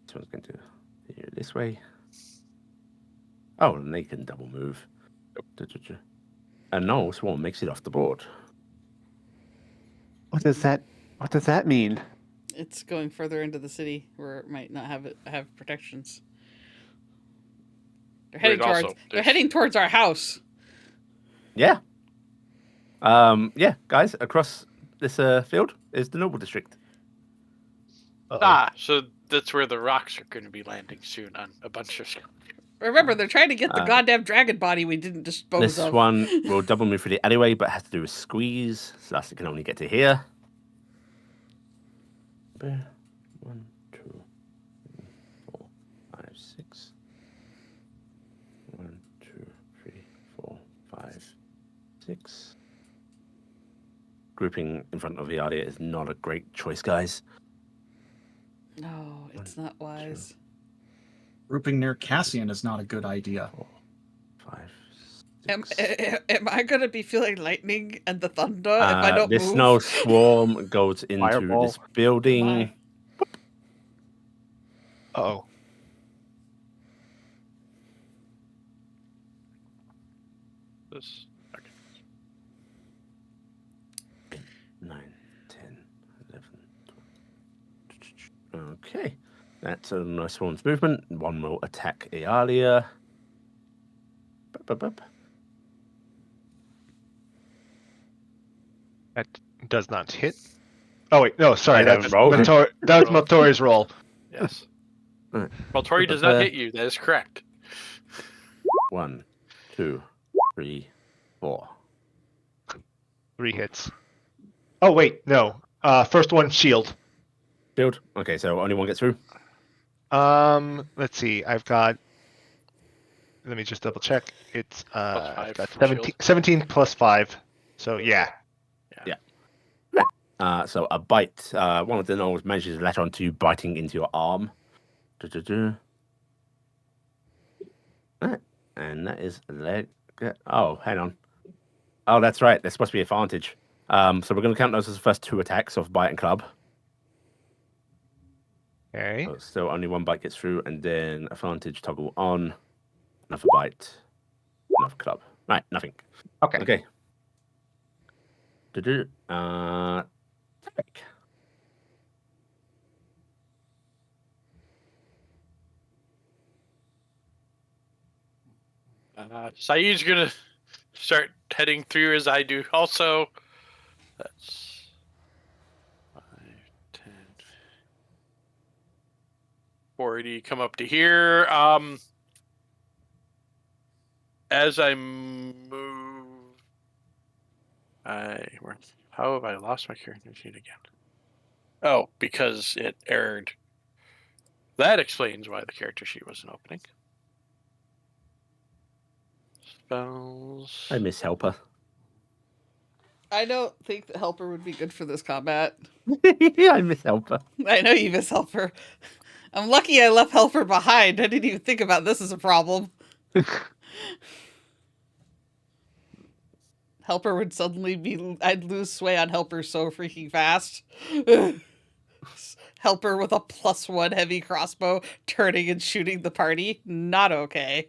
This one's going to go this way. Oh, and they can double move. And no swarm makes it off the board. What does that mean? It's going further into the city where it might not have protections. They're heading towards our house. Yeah. Yeah, guys, across this field is the Noble District. So that's where the rocks are going to be landing soon on a bunch of. Remember, they're trying to get the goddamn dragon body we didn't dispose of. This one will double move through the alleyway, but has to do a squeeze, so thus it can only get to here. 1, 2, 3, 4, 5, 6. 1, 2, 3, 4, 5, 6. Grouping in front of Iala is not a great choice, guys. No, it's not wise. Grouping near Cassian is not a good idea. 4, 5, 6. Am I going to be feeling lightning and the thunder if I don't this move? snow swarm goes into Fireball. this building. Uh-oh. This. 9, 10, 11, 12. Okay. That's a nice swarm's movement. One will attack Iala. That does not hit. Oh wait, no, sorry, I that's rolled. that was Motori's roll. Yes. Alright. Well, Tori does not hit you. That is correct. 1, 2, 3, 4. 3 hits. Oh wait, no. First one, shield. Shield. Okay, so only one gets through. Let's see. I've got. Let me just double check. It's Plus 5 I've got for 17, shield. 17 plus 5. So yeah. So a bite. One of the gnolls manages to latch onto you, biting into your arm. Right. And that is leg. Oh, hang on. Oh, that's right. There's supposed to be advantage. So we're going to count those as the first 2 attacks of bite and club. Okay. So still only one bite gets through, and then advantage toggle on. Another bite. Another club. Right, nothing. Okay. Okay. Taryc. Saeed's gonna start heading through as I do. Also, that's 5, 10, 40. Come up to here. As I move, how have I lost my character sheet again? Oh, because it errored. That explains why the character sheet wasn't opening. Spells. I miss Helper. I don't think that Helper would be good for this combat. I miss Helper. I know you miss Helper. I'm lucky I left Helper behind. I didn't even think about this as a problem. Helper would suddenly be... I'd lose sway on Helper so freaking fast. Helper with a +1 heavy crossbow turning and shooting the party. Not okay.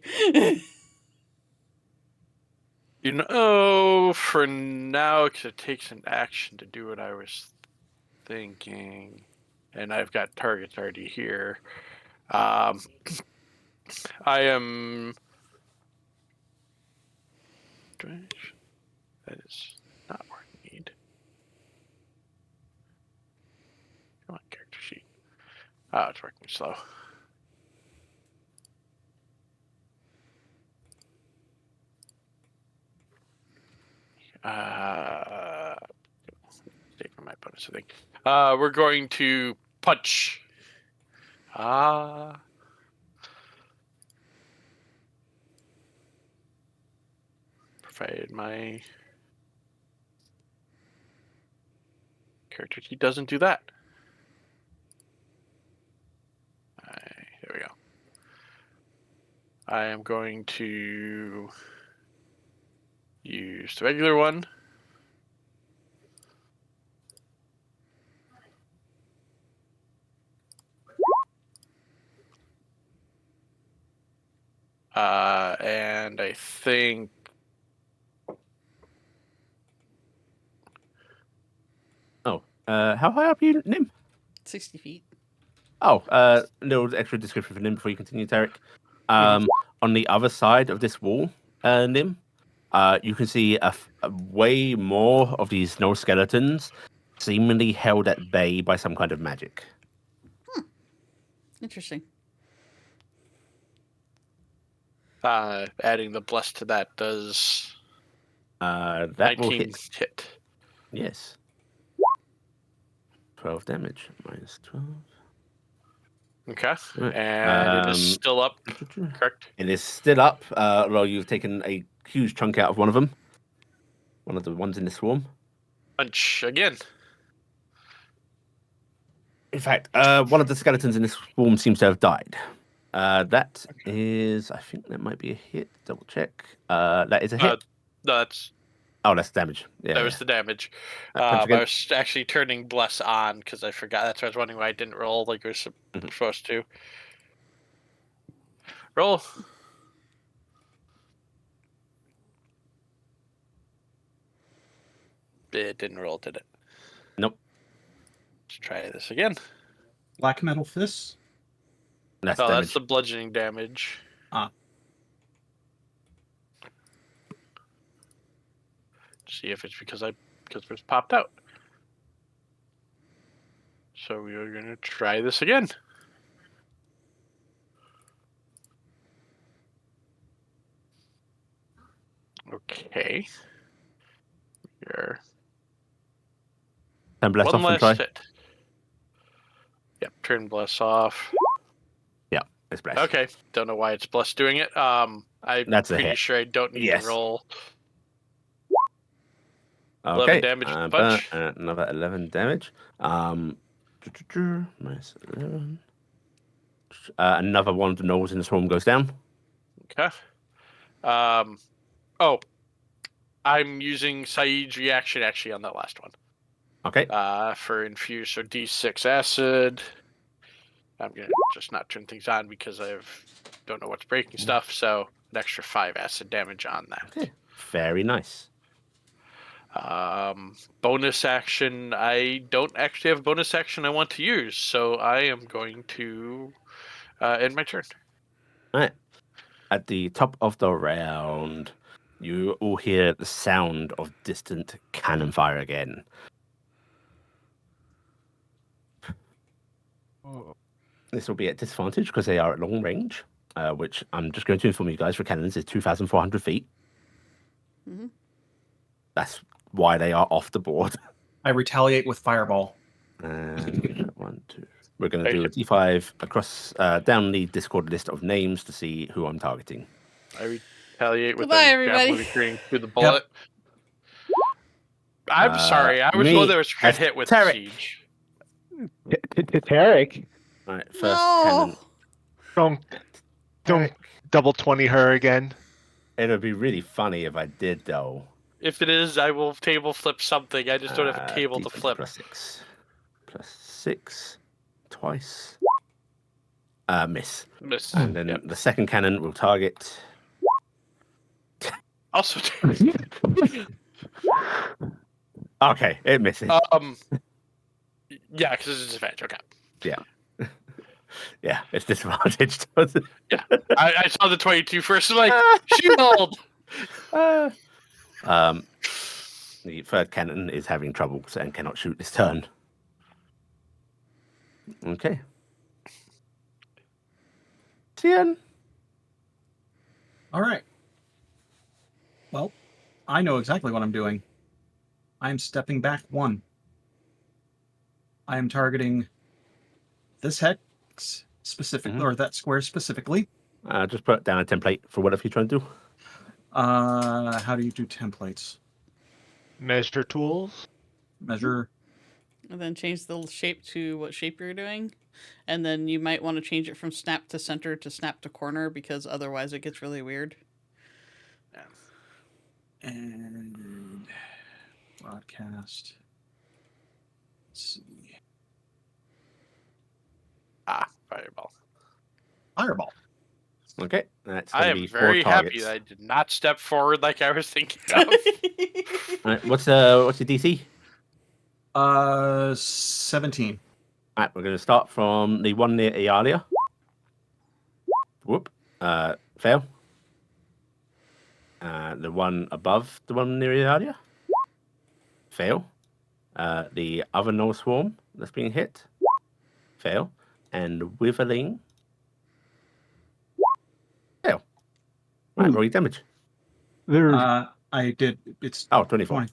You know, for now, because it takes an action to do what I was thinking, and I've got targets already here. I am. That is not what I need. Come on, character sheet. Oh, it's working slow. Take from my bonus, I think. We're going to punch. Provided my character sheet doesn't do that. There we go. I am going to use the regular one. And I think how high up are you, Nim? 60 feet. Oh, a little extra description for Nim before you continue, Taryc. On the other side of this wall, Nim, you can see a way more of these snow skeletons seemingly held at bay by some kind of magic. Interesting. adding the bless to that does That 19 will hit. Yes. 12 damage, minus 12. Okay. Right. And it is still up, correct? It is still up, although you've taken a huge chunk out of one of them. One of the ones in the swarm. Punch again. In fact, one of the skeletons in this swarm seems to have died. That is, I think that might be a hit. Double check. That is a hit. No, that's... Oh, that's damage. Yeah, that was the damage. Punch I again. was actually turning bless on because I forgot. That's why I was wondering why I didn't roll like I was supposed to. Roll. It didn't roll, did it? Nope. Let's try this again. Black metal fists. That's damage. damage. That's the bludgeoning damage. See if it's because it was popped out. So we are going to try this again. Okay. Here. Turn bless One off and last try. hit. Yep, turn bless off. Yeah, it's bless. Okay, don't know why it's bless doing it. I'm That's a pretty hit. sure I don't need to roll. Okay. 11 damage to punch. Another 11 damage. Minus 11. Another one of the gnolls in the swarm goes down. Okay. I'm using Saeed's reaction actually on that last one. Okay. For infuse, so D6 acid. I'm gonna just not turn things on because I don't know what's breaking stuff. So an extra 5 acid damage on that. Okay. Very nice. Bonus action. I don't actually have a bonus action I want to use, so I am going to end my turn. All right. At the top of the round, you all hear the sound of distant cannon fire again. This will be at disadvantage because they are at long range, which I'm just going to inform you guys for cannons is 2,400 feet. Mm-hmm. That's why they are off the board. I retaliate with fireball. And 1, 2. We're going to do a D5 across down the Discord list of names to see who I'm targeting. I retaliate with Goodbye, a everybody. javelin recruiting through the bullet. Yep. I'm sorry. I was me one that was as hit with Taryc. siege. Taryc. Alright, first No. cannon. Don't Taryc. double 20 her again. It'll be really funny if I did, though. If it is, I will table flip something. I just don't have a table to D20 flip. plus 6. Plus 6. Twice. Miss. Miss. And then Yep. the second cannon will target. Also, Okay, it misses. yeah, because it's disadvantage. Okay. Yeah, it's disadvantaged. I saw the 22 first. I'm like, shield. The third cannon is having trouble and cannot shoot this turn. Okay. Tian. All right. Well, I know exactly what I'm doing. I am stepping back 1. I am targeting this hex specifically, or that square specifically. Just put down a template for whatever you're trying to do. How do you do templates? Measure tools. Measure. And then change the shape to what shape you're doing. And then you might want to change it from snap to center to snap to corner because otherwise it gets really weird. And broadcast. Let's see. Fireball. Fireball. Okay, that's I going to am be 4 very happy targets. that I did not step forward like I was thinking of. Alright, what's your DC? 17. Alright, we're going to start from the one near Iala. Whoop. Fail. The one above the one near Iala. Fail. The other null swarm that's being hit. Fail. And Witherling. Fail. Right, roll your damage. There's I did. It's Oh, 24.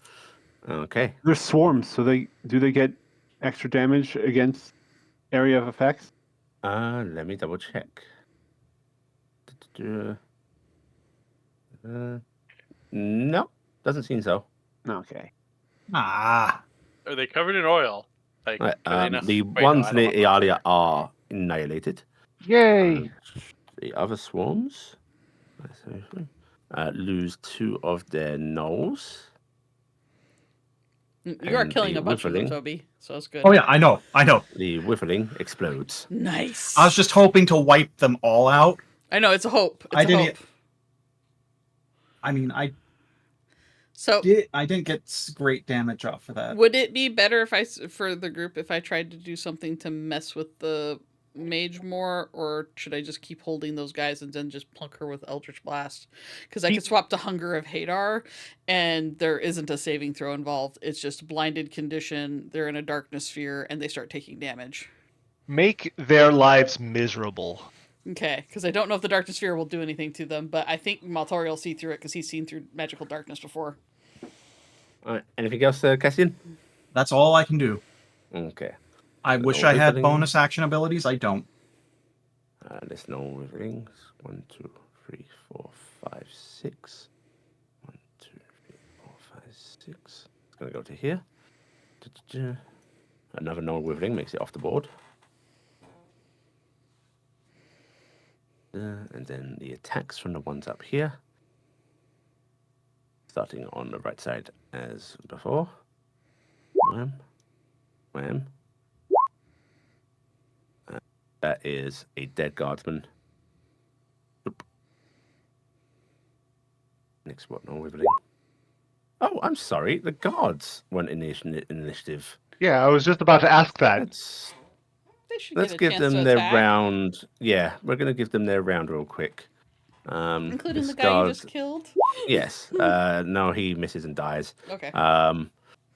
20. Okay. there's swarms, so they get extra damage against area of effects. Let me double check. No, doesn't seem so. Okay. Ah. Are they covered in oil? Like, Right, are they not? the Wait, no, ones I don't near want those Iala there. are annihilated. Yay! The other swarms lose 2 of their gnolls. You are And killing the a bunch of them, Witherling. Toby. So it's good. Oh yeah, I know. The Witherling explodes. Nice. I was just hoping to wipe them all out. I know, it's a hope. It's I a didn't- hope. I mean, I So didn't get great damage off of that. would it be better for the group if I tried to do something to mess with the mage more, or should I just keep holding those guys and then just plunk her with Eldritch Blast? Because I could swap to Hunger of Hadar, and there isn't a saving throw involved. It's just blinded condition. They're in a darkness sphere, and they start taking damage. Make their lives miserable. Okay, because I don't know if the darkness sphere will do anything to them, but I think Maltori will see through it because he's seen through magical darkness before. All right. Anything else, Cassian? That's all I can do. Okay. I No wish I had Witherling. bonus action abilities. I don't. There's no Witherlings. 1, 2, 3, 4, 5, 6. 1, 2, 3, 4, 5, 6. It's going to go to here. Another no Withering makes it off the board. And then the attacks from the ones up here. Starting on the right side as before. Wham. Wham. That is a dead guardsman. Oop. Next what? No Withering. Oh, I'm sorry. The guards weren't in the initiative. Yeah, I was just about to ask that. They should Let's get a give chance them to their attack, round. Yeah, we're going to give them their round real quick. including this the guy guard, you just killed. Yes. No, he misses and dies. Okay.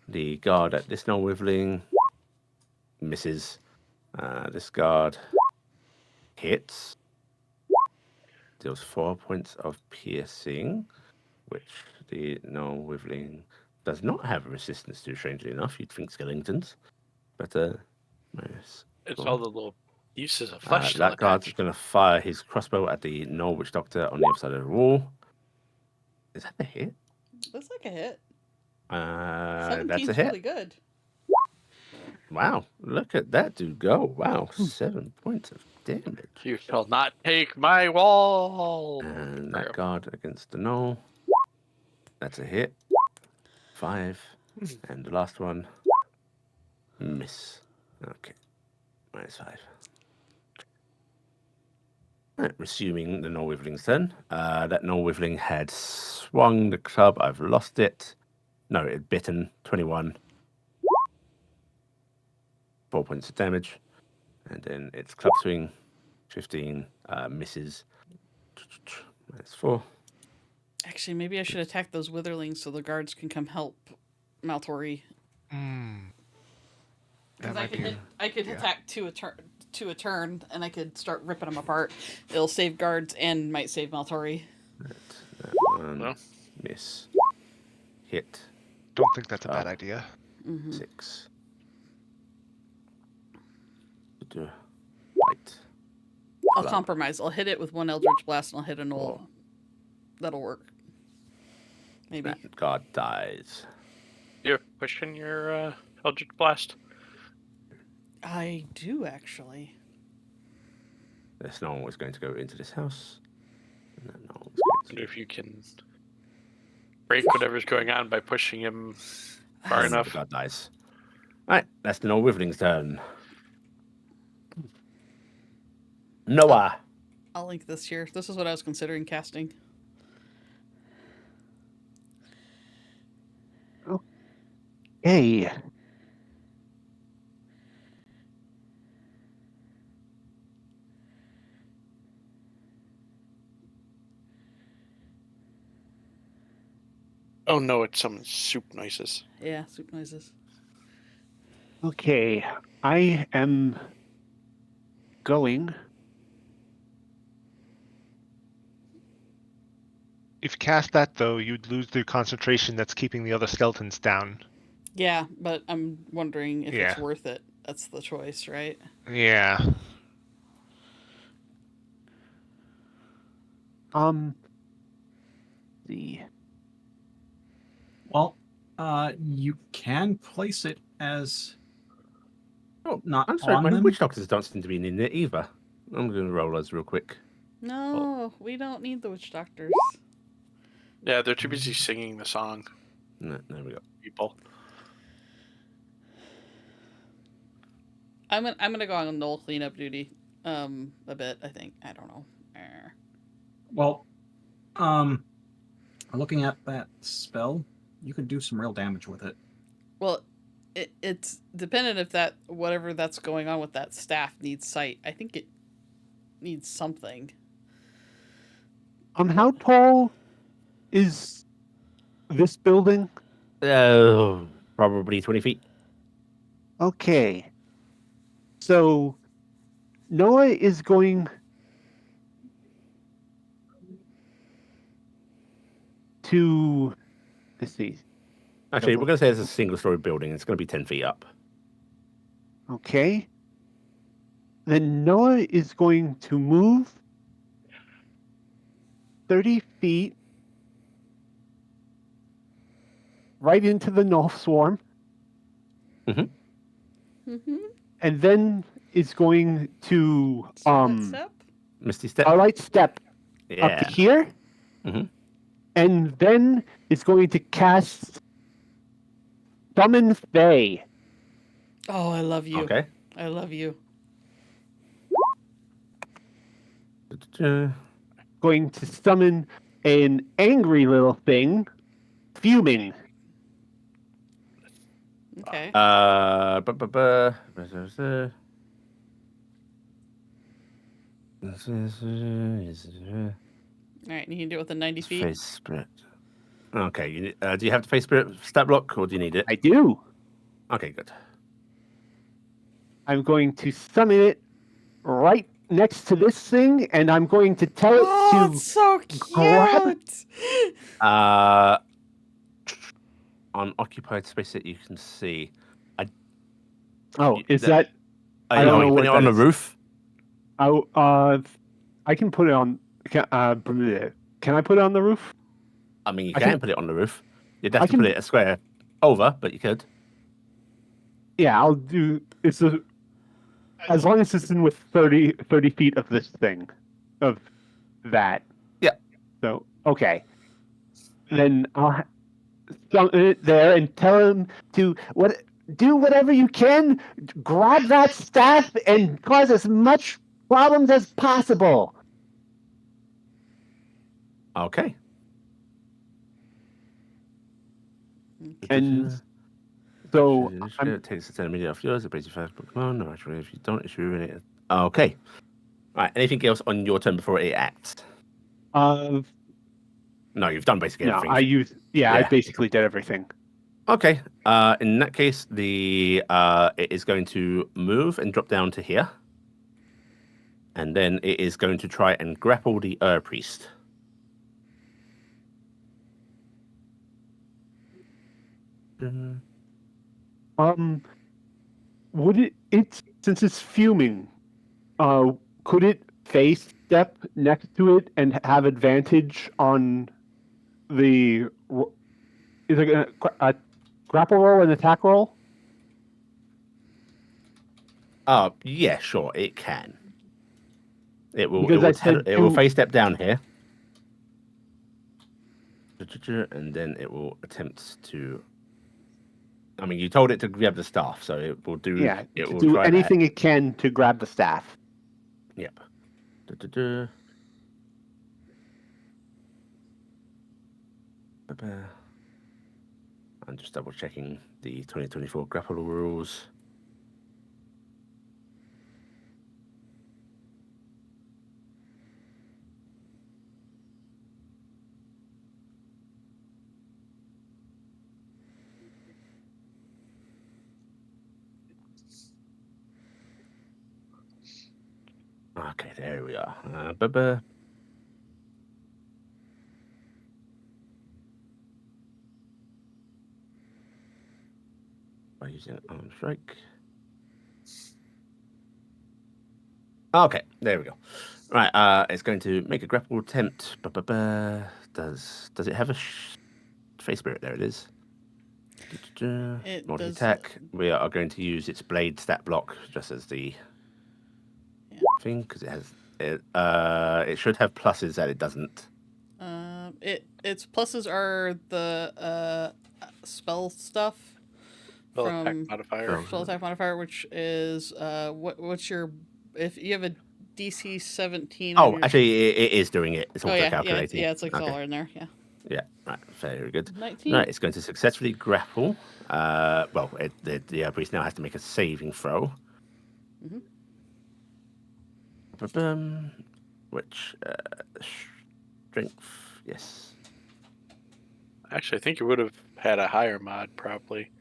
The guard at this no Withering misses. This guard hits. Deals 4 points of piercing, which the no Withering does not have a resistance to, strangely enough. You'd think skeletons. But, minus It's 4. all the little pieces of flesh. That guard's going to fire his crossbow at the Null Witch Doctor on the other side of the wall. Is that a hit? Looks like a hit. That's 17's a hit. really good. Wow, look at that dude go. Wow, 7 points of damage. You shall not take my wall. And that guard against the gnoll. That's a hit. 5. And the last one. Miss. Okay. -5. Right, resuming the Gnoll Wiveling's turn. That Gnoll Wiveling had swung the club. I've lost it. No, it had bitten. 21. 4 points of damage. And then its club swing. 15. Misses. -4. Actually, maybe I should attack those witherlings so the guards can come help Maltori. Because I could attack two a turn, and I could start ripping them apart. It'll save guards and might save Maltori. That one. No. Miss. Hit. Don't think that's a bad idea. 6. Right. I'll compromise. I'll hit it with one Eldritch Blast, and I'll hit a Gnoll. 4. That'll work. Maybe. That guard dies. You pushing your Eldritch Blast? I do, actually. This Gnoll is going to go into this house. And that Gnoll is Wonder if you can break whatever's going on by pushing him far enough. The guard dies. Alright, that's the Gnoll Wiveling's turn. Noah. I'll link this here. This is what I was considering casting. Hey. Oh no, it's some soup noises. Yeah, soup noises. Okay. I am going. If you cast that, though, you'd lose the concentration that's keeping the other skeletons down. Yeah, but I'm wondering if it's Yeah. worth it. That's the choice, right? Yeah. See. Well, you can place it as Oh, not I'm sorry, on my them. witch doctors don't seem to be in there either. I'm going to roll those real quick. No, we don't need the witch doctors. Yeah, they're too busy singing the song. No, there we go. People. I'm gonna go on Gnoll cleanup duty. A bit, I think. I don't know. Well, looking at that spell, you could do some real damage with it. Well, it's dependent if that whatever that's going on with that staff needs sight. I think it needs something. How tall is this building? Probably 20 feet. Okay. So Noah is going to, let's see. Actually, we're going to say it's a single-story building. It's going to be 10 feet up. Okay. Then Noah is going to move 30 feet right into the Gnoll swarm. And then is going to Step? Misty Step. Starlight Step Yeah. up to here. And then is going to cast Summon Fae. Oh, I love you. Okay. I love you. Going to summon an angry little thing, fuming. Okay. All right, and you can do it within 90 feet. Face spirit. Okay. Do you have the face spirit stat block, or do you need it? I do. Okay, good. I'm going to summon it right next to this thing, and I'm going to tell it Oh, to it's so grab- cute. On occupied space that you can see. Oh, is that- that? I don't know you what put it on that the is. roof. I can put it on. Can I put it on the roof? I mean, you I can can- put it on the roof. You'd have I to put can- it a square over, but you could. Yeah, I'll do. As long as it's in with 30 feet of this thing, of that. Yeah. So okay, then I'll summon it there and tell him to do whatever you can. Grab that staff and cause as much problems as possible. Okay. And so it takes a 10 minute off yours. It brings you 5 Pokemon. No, actually, if you don't, it's ruin it. Okay. Right. Anything else on your turn before it acts? No, you've done basically no, everything. I basically did everything. Okay. In that case, it is going to move and drop down to here, and then it is going to try and grapple the Priest. Would it since it's fuming, could it face step next to it and have advantage on the is it a grapple roll and attack roll? Yeah, sure, it can. It will. Because It will face step down here, and then it will attempt to. I mean, you told it to grab the staff, so it will do. Yeah, it will do try anything that. it can to grab the staff. Yep. I'm just double checking the 2024 grapple rules. Okay, there we are. By using arm strike. Okay, there we go. Right, it's going to make a grapple attempt. Does it have a face spirit? There it is. It Multi does. attack. We are going to use its blade stat block just as the thing because it has it should have pluses that it doesn't. Its pluses are the spell stuff Spell from attack modifier. spell attack modifier, which is what's your if you have a DC 17. Oh, actually, it is doing it. It's also yeah, calculating. it's like all in there. Yeah. Yeah, right, very good. 19. Right, it's going to successfully grapple. Well, the priest now has to make a saving throw. Which strength? Yes. Actually, I think you would have had a higher mod probably.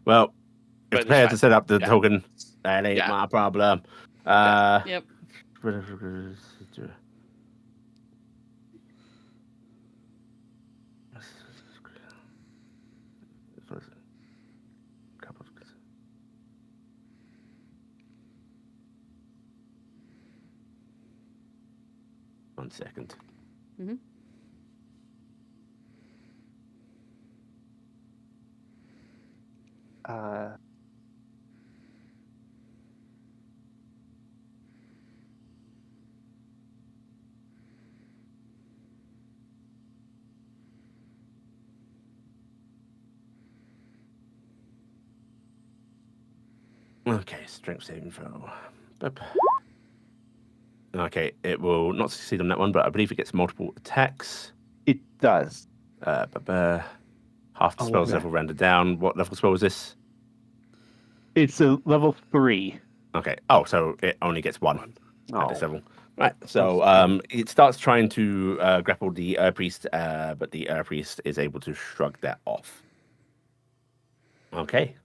Well, But it's prepared to set up the token. That ain't Yeah. my problem. Yep. One second. Okay, strength saving throw. Okay, it will not succeed on that one, but I believe it gets multiple attacks. It does. Half the spell's okay. level rounded down. What level spell was this? It's a level 3. Okay. Oh, so it only gets one at this Oh. level. Right. So it starts trying to grapple the priest, but the priest is able to shrug that off. Okay.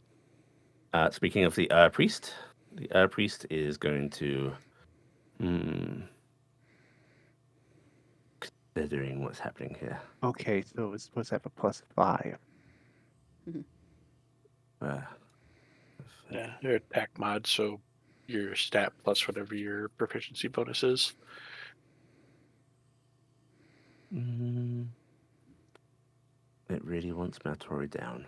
Speaking of the priest is going to considering what's happening here. Okay, so it's supposed to have a +5. Yeah, your attack mod, so your stat plus whatever your proficiency bonus is. It really wants Matori down.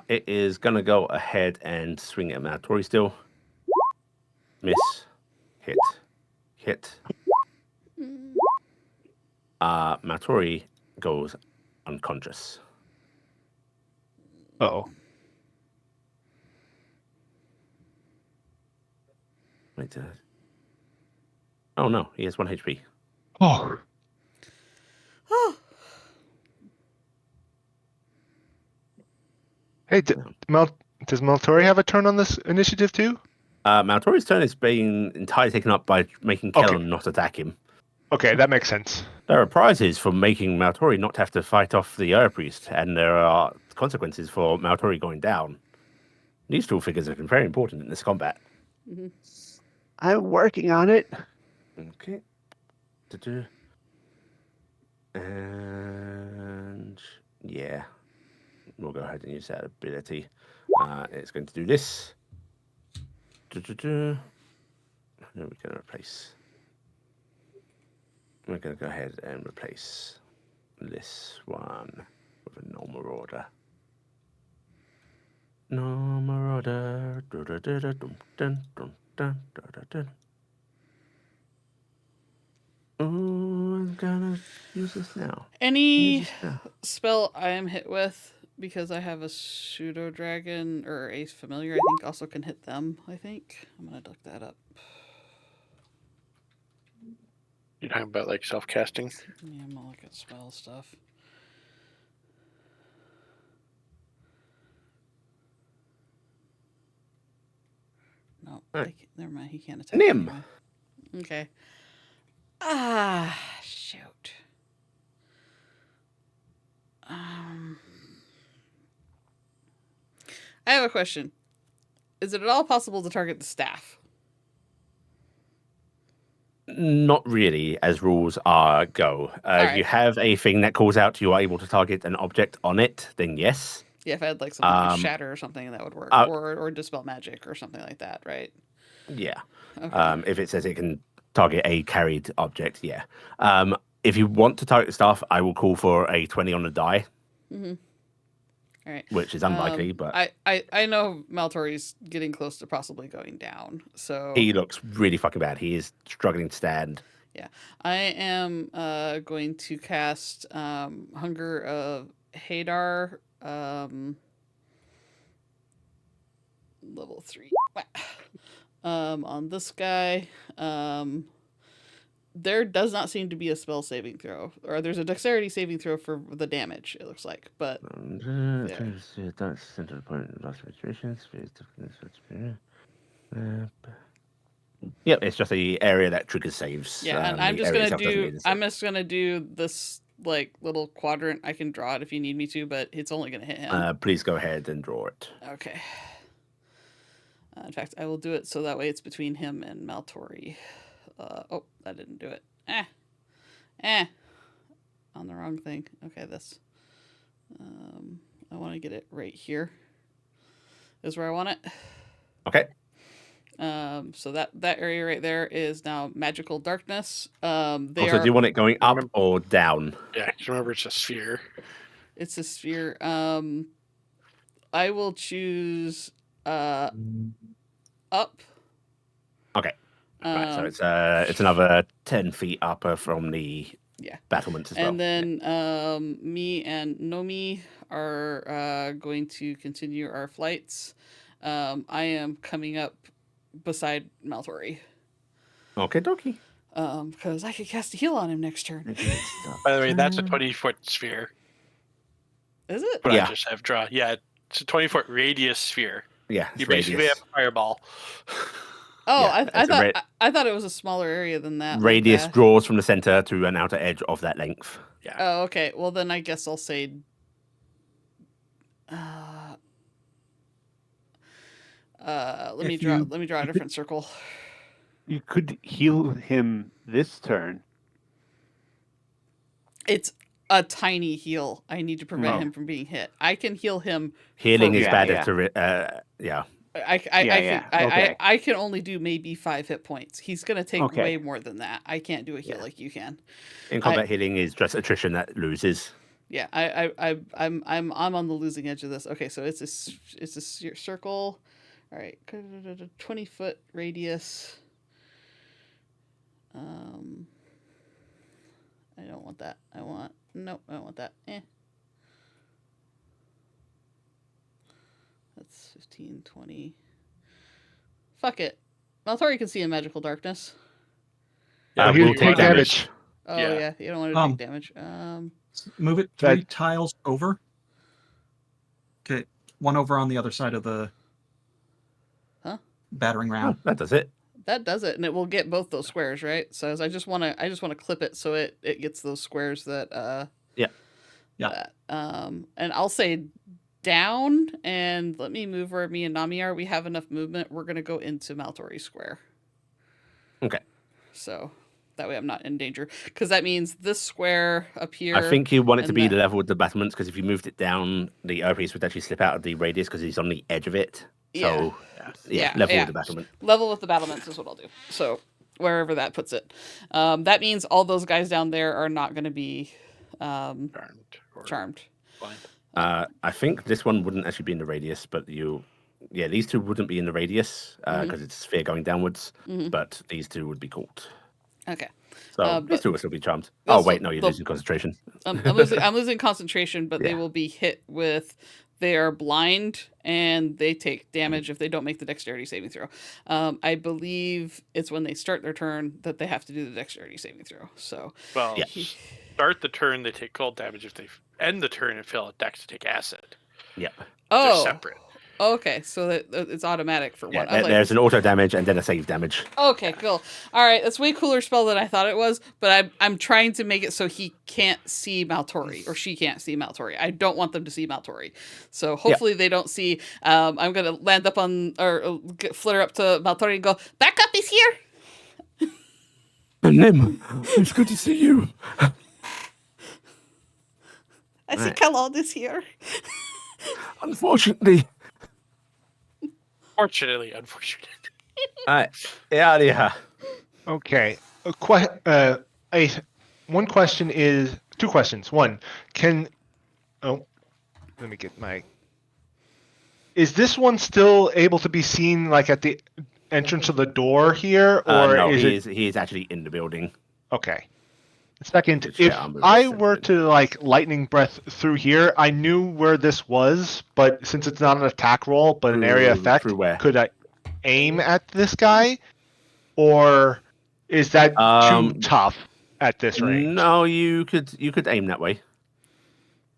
It is going to go ahead and swing at Maltori still. Miss. Hit. Hit. Maltori goes unconscious. Oh. Wait, oh no, he has 1 HP. Oh. Hey, does Maltori have a turn on this initiative too? Maltori's turn is being entirely taken up by making Kellen not attack him. Okay, that makes sense. There are prizes for making Maltori not have to fight off the Air Priest, and there are consequences for Maltori going down. These two figures are very important in this combat. Mm-hmm. I'm working on it. Okay. And yeah, we'll go ahead and use that ability. It's going to do this. Then we're going to replace. We're going to go ahead and replace this one with a normal order. Normal order. I'm gonna use this now. Any spell I am hit with, because I have a pseudo dragon or a familiar, I think also can hit them. I think I'm gonna look that up. You're talking about like self-casting? Yeah, I'm gonna look at spell stuff. No, never mind. He can't attack. Nim. Anyway. Okay. Ah, shoot. I have a question. Is it at all possible to target the staff? Not really, as rules are go. If you have a thing that calls out you are able to target an object on it, then yes. Yeah, if I had like something like shatter or something, that would work, or dispel magic or something like that, right? Yeah. Okay. If it says it can target a carried object, yeah. If you want to target staff, I will call for a 20 on the die. Mm-hmm. All right. Which is unlikely, but I know Maltori's getting close to possibly going down. So he looks really fucking bad. He is struggling to stand. Yeah, I am going to cast Hunger of Hadar, level 3. On this guy. There does not seem to be a spell saving throw, or there's a dexterity saving throw for the damage. It looks like, but Yep, it's just the area that triggers saves. Yeah, and I'm just gonna do this like little quadrant. I can draw it if you need me to, but it's only gonna hit him. Please go ahead and draw it. Okay. In fact, I will do it so that way it's between him and Maltori. Oh, that didn't do it. On the wrong thing. Okay, this. I want to get it right here. Is where I want it. Okay. So that area right there is now magical darkness. Do you want it going up or down? Yeah, remember it's a sphere. It's a sphere. I will choose up. Okay. Right, so it's another 10 feet up from the battlements as well. And then me and Nomi are going to continue our flights. I am coming up beside Maltori. Okay, dokie. Because I could cast a heal on him next turn. By the way, that's a 20-foot sphere. Is it? But I just have draw. Yeah, it's a 20-foot radius sphere. Yeah, you basically have a fireball. Oh, yeah, I thought it was a smaller area than that. Radius draws from the center to an outer edge of that length. Yeah. Oh, okay. Well, then I guess I'll say. Let me draw a different circle. You could heal him this turn. It's a tiny heal. I need to prevent him from being hit. I can heal him. Healing is bad to yeah. I can only do maybe 5 hit points. He's gonna take way more than that. I can't do a heal like you can. In combat, healing is just attrition that loses. Yeah, I'm on the losing edge of this. Okay, so it's a circle. All right, 20-foot radius. I don't want that. I don't want that. That's 15, 20. Fuck it. Maltori can see in magical darkness. Yeah, we'll you take damage. Oh Yeah. yeah, you don't want to take damage. Move it 3 tiles over. Okay, one over on the other side of the battering ram. Oh, that does it. That does it, and it will get both those squares, right? So I just want to clip it so it gets those squares that Yeah. and I'll say down, and let me move where me and Nami are. We have enough movement. We're gonna go into Maltori Square. Okay. So that way I'm not in danger, because that means this square up here. I think you want it to and be that- level with the battlements, because if you moved it down, the piece would actually slip out of the radius because he's on the edge of it. So level with the battlement. Level with the battlements is what I'll do. So wherever that puts it, that means all those guys down there are not going to be charmed. Blind. I think this one wouldn't actually be in the radius, but these two wouldn't be in the radius because it's a sphere going downwards. But these two would be caught. Okay. So these two will still be charmed. they'll Oh wait, still- no, you're they'll- losing concentration. I'm losing concentration, but they will be hit with. They are blind and they take damage if they don't make the dexterity saving throw. I believe it's when they start their turn that they have to do the dexterity saving throw. So Well, start the turn, they take cold damage. If they end the turn and fail a dex, to take acid. Yep. They're separate. Okay, so that it's automatic for one. Yeah, there's an auto damage and then a save damage. Okay, cool. All right, that's way cooler spell than I thought it was, but I'm trying to make it so he can't see Maltori, or she can't see Maltori. I don't want them to see Maltori. So hopefully they don't see. I'm going to land up on, or flitter up to Maltori and go, backup is here! Nim, it's good to see you. I see Kalon is here. Unfortunately. Fortunately, unfortunately. All right. Yeah. Okay. One question is 2 questions. One, let me get my. Is this one still able to be seen like at the entrance of the door here, or No, is he is actually in the building. Okay. Second, Which, if I'm I really were to like lightning breath through here, I knew where this was, but since it's not an attack roll but an area effect, through where? could I aim at this guy, or is that too tough at this range? No, you could aim that way.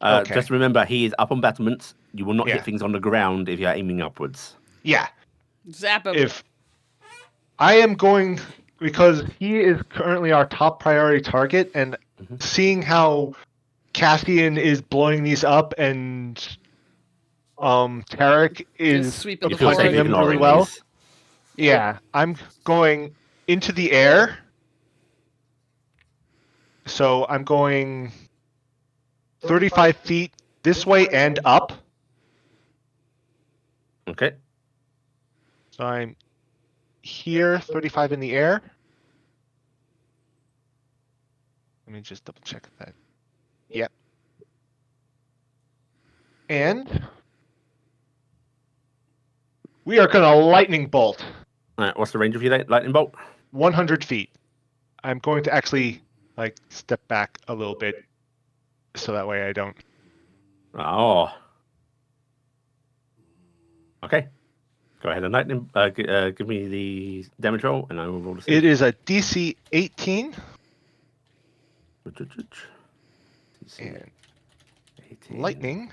Okay. Just remember, he is up on battlements. You will not Yeah. hit things on the ground if you're aiming upwards. Yeah. Zap him. If I am going, because he is currently our top priority target, and seeing how Cassian is blowing these up and Taryc is sweeping the You feel floor safe applying them and really ignoring well. these. Yeah, I'm going into the air. So I'm going 35 feet this way and up. Okay. So I'm here, 35 in the air. Let me just double check that. Yep. And we are going to lightning bolt All right. What's the range of your lightning bolt? 100 feet. I'm going to actually like step back a little bit so that way I don't. Oh. Okay. Go ahead and lightning. Give me the damage roll, and I will roll the save. It is a DC 18. And 18. lightning.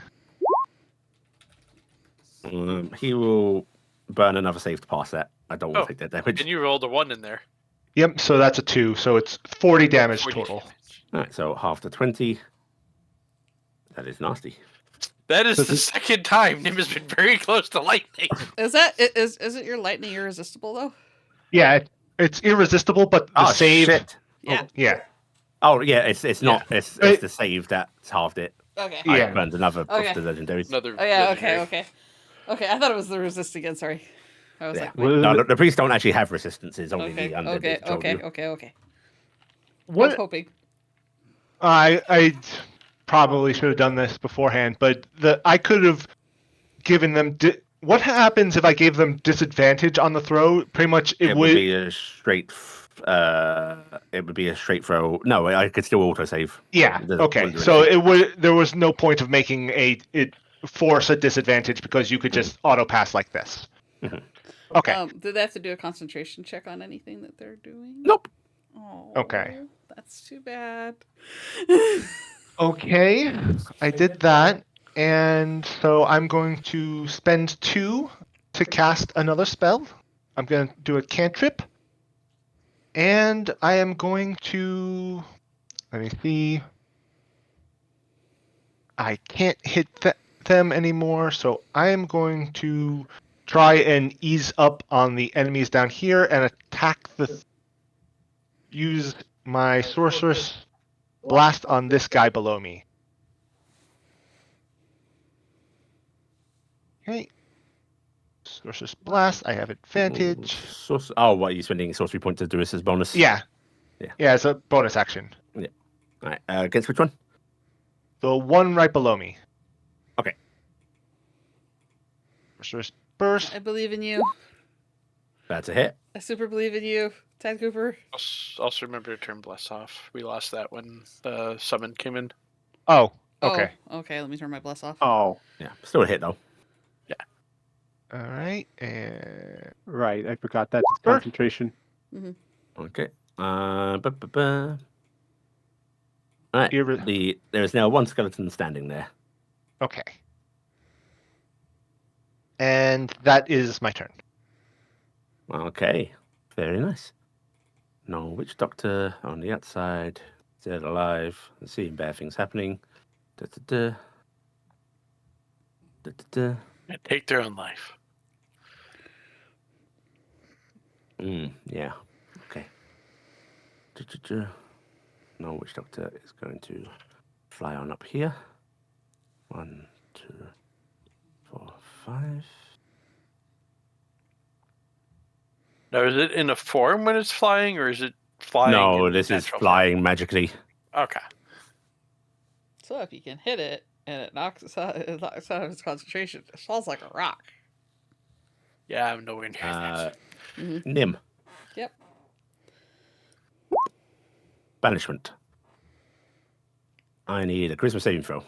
He will burn another save to pass that. I don't want Oh, to take that damage. And you rolled a 1 in there. Yep, so that's a 2, so it's 40 damage 40 total. damage. All right, so half the 20. That is nasty. That is the second time Nim has been very close to lightning. Is it your lightning irresistible though? Yeah, it's irresistible, but the Oh, save. shit. Yeah. Yeah. Oh, yeah, it's not. It's the save that's halved it. Okay. Yeah. I burned another Okay. of the legendaries. Another. Oh yeah. legendary. Okay. I thought it was the resist again. Sorry. I was Yeah. like, wait. No, the priests don't actually have resistances, only Okay. the undead. Okay. that told you. Okay. I was What hoping. I probably should have done this beforehand, but I could have given them. What happens if I gave them disadvantage on the throw? Pretty much, It would be a straight. It would be a straight throw. No, I could still autosave. Yeah. Okay. So there was no point of making it force a disadvantage because you could just auto pass like this. Mm-hmm. Okay. Do they have to do a concentration check on anything that they're doing? Nope. Oh, Okay. That's too bad. Okay, I did that, and so I'm going to spend 2 to cast another spell. I'm going to do a cantrip, and I am going to. Let me see. I can't hit them anymore, so I am going to try and ease up on the enemies down here and attack use my sorceress blast on this guy below me. Okay. Sorceress blast. I have advantage. What are you spending sorcery point to do this as bonus? Yeah. Yeah. Yeah, it's a bonus action. Yeah. All right. Against which one? The one right below me. Okay. Sorceress burst. I believe in you. That's a hit. I super believe in you, Tad Cooper. Also remember to turn Bless off. We lost that when the summon came in. Oh, okay. Oh, okay, let me turn my bless off. Oh, Yeah. Still a hit though. All right. And right. I forgot that's Sure. concentration. Okay. All right. Here- There is now one skeleton standing there. okay. And that is my turn. Okay. Very nice. No witch doctor on the outside. Dead alive. Seeing bad things happening. Da-da-da. Da-da-da. And take their own life. Yeah. Okay. Da-da-da. No witch doctor is going to fly on up here. 1, 2, 4, 5. Now, is it in a form when it's flying, or is it flying? No, in this is natural flying magically. form? Okay. So if you can hit it and it knocks out of its concentration, it falls like a rock. Yeah, I'm nowhere near that. Nim. Yep. Banishment. I need a charisma saving throw.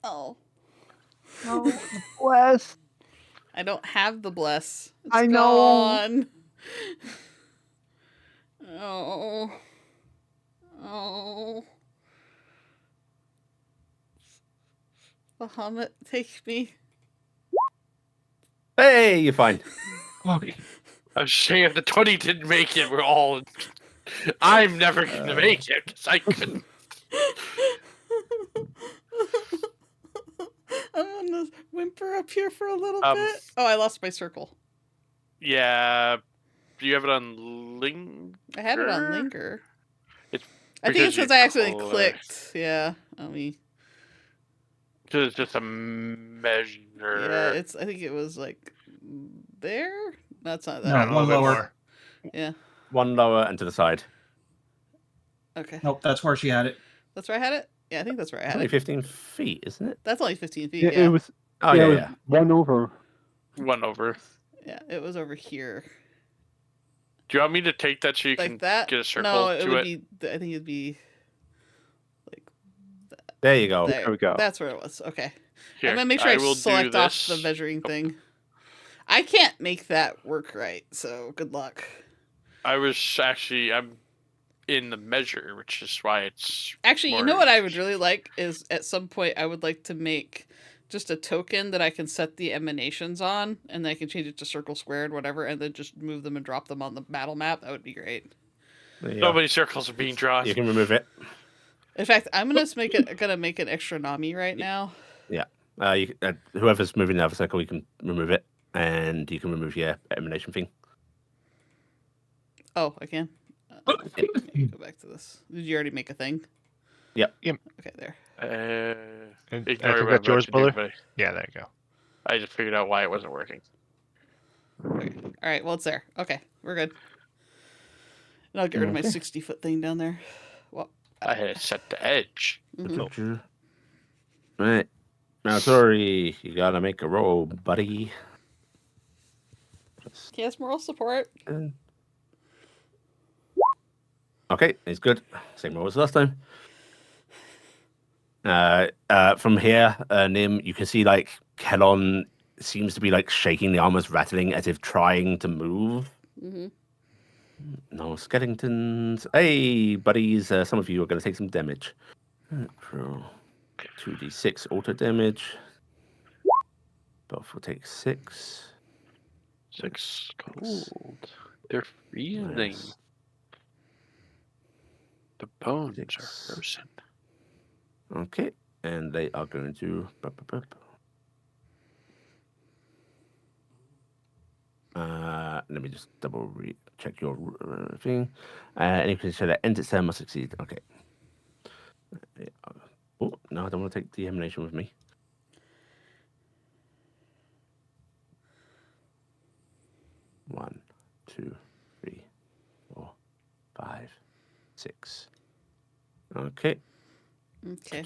Oh. Oh, bless. I don't have the bless. It's I know. gone. Oh. Oh. Bahamut, take me. Hey, you're fine. Okay. I was saying if the 20 didn't make it, we're all. I'm never going to make it because I couldn't. I'm gonna whimper up here for a little Um, bit. Oh, I lost my circle. Yeah. Do you have it on Ling? I had it on Linger. It's I think it's because I accidentally close. clicked. Yeah. Let me. Because it's just a measure. Yeah, I think it was like there. That's not that. No, A little one bit lower. more. Yeah. One lower and to the side. Okay. Nope, that's where she had it. That's where I had it. Yeah, I think that's where I It's had only it. 15 feet, isn't it? That's only 15 feet. It, Yeah. it was. Oh, yeah, yeah, it was yeah. one over. One over. Yeah, it was over here. Do you want me to take that so you Like can that? get a circle No, it to would it? be. I think it'd be There you go. there. There we go. That's where it was. Okay. Here, I'm gonna make sure I will select do off the this. measuring thing. I can't make that work right, so good luck. I'm in the measure, which is why it's. Actually, you more- know what I would really like is at some point I would like to make just a token that I can set the emanations on, and then I can change it to circle, squared, whatever, and then just move them and drop them on the battle map. That would be great. There you So go. many circles are being drawn. You can remove it. In fact, I'm gonna make an extra Nami right now. Yeah. Whoever's moving the other circle, you can remove it. And you can remove your emanation thing. Oh, I can. Let me go back to this. Did you already make a thing? Yep. Okay, there. And I Ignore think what I'm that's yours, about to do, Buller? but Yeah, there you go. I just figured out why it wasn't working. Okay. All right. Well, it's there. Okay, we're good. And I'll get rid of my 60-foot thing down there. Well, I had it set to edge. mhm. Right. Now, sorry, you gotta make a roll, buddy. He has moral support. Okay, it's good. Same roll as last time. From here, Nim, you can see like Kelon seems to be like shaking the armors, rattling as if trying to move. Hmm. No skeletons. Hey, buddies, some of you are going to take some damage. Pro 2d6 auto damage. Both will take 6. 6 cold. They're freezing. Minus The bones 6. are frozen. Okay, and they are going to. Let me just double check your thing. Any creature that ends its turn must succeed. Okay. Oh, no, I don't want to take the emanation with me. One, 2, 3, 4, 5, 6. Okay. Okay.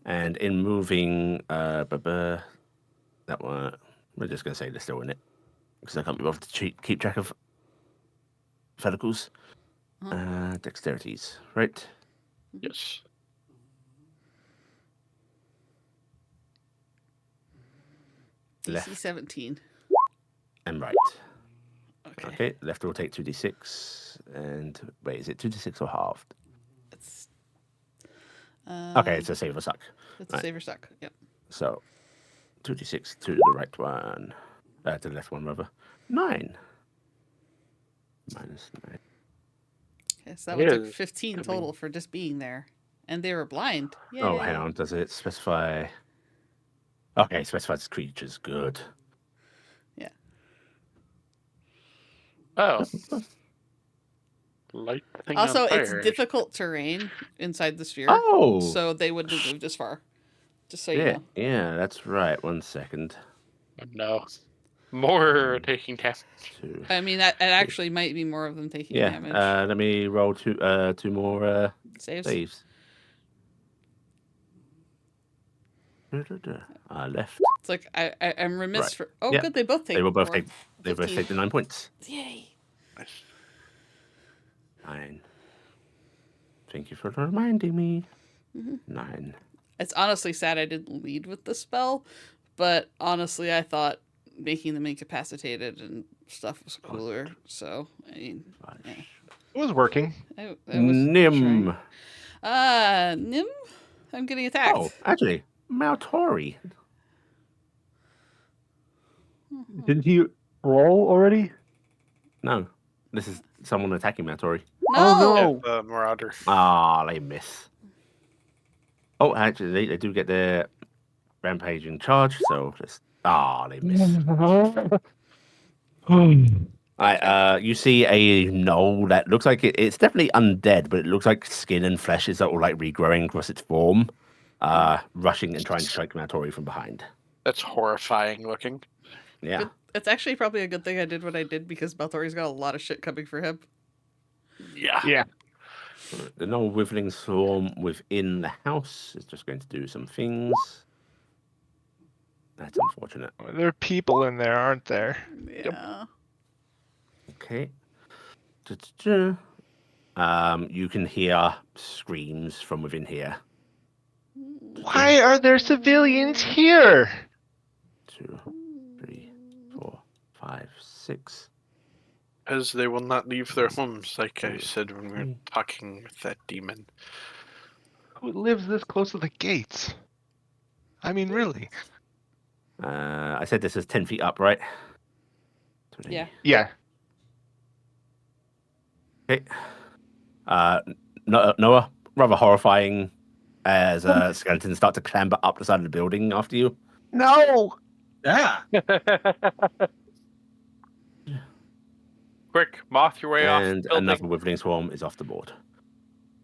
And in moving, that one, we're just going to say they're still in it because I can't be bothered to keep track of follicles. Dexterities, right? Yes. DC Left 17. and right. Okay, left will take 2d6. And wait, is it 2d6 or halved? It's, Okay, it's a save or suck. It's a save or suck. Yep. So 2d6 to the right one. To the left one, rather. 9. Minus 9. Okay, so that would take 15 total for just being there. And they were blind. Yay. Oh, hang on. Does it specify? Okay, specifies creatures. Good. Yeah. Oh. Light thing Also, on fire. it's difficult terrain inside the sphere. Oh! So they wouldn't have moved as far. Just so you Yeah, know. yeah, that's right. 1 second. Oh, no. More taking damage. 2. I mean, it actually might be more of them taking damage. Let me roll two more Saves. Left. It's like I'm remiss Right. for. Oh, Yeah. good. They both take. They will both more. take. They both 15. take the 9 points. Yay. 9. Thank you for reminding me. Mm-hmm. 9. It's honestly sad I didn't lead with the spell, but honestly, I thought making them incapacitated and stuff was cooler. So I mean, yeah. It was working. I was Nim. trying. Nim, I'm getting attacked. Oh, actually, Maltori. Didn't he roll already? No, this is someone attacking Maltori. No. Oh no! Marauder. Ah, they miss. Oh, actually, they do get their rampaging charge, so just they miss. You see a knoll that looks like it's definitely undead, but it looks like skin and flesh is all like regrowing across its form, rushing and trying to strike Maltori from behind. That's horrifying looking. Yeah. It's actually probably a good thing I did what I did because Baltori's got a lot of shit coming for him. Yeah. Yeah. The knoll whiffling swarm within the house is just going to do some things. That's unfortunate. There are people in there, aren't there? Yeah. Okay. You can hear screams from within here. Why are there civilians here? 2, 3, 4, 5, 6. As they will not leave their homes, like I said when we were talking with that demon. Who lives this close to the gates? I mean, really? I said this is 10 feet up, right? 20. Yeah. Yeah. Okay. Noah, rather horrifying as skeletons start to clamber up the side of the building after you. No! Yeah. Quick, moth your way off. And another whiffling swarm is off the board.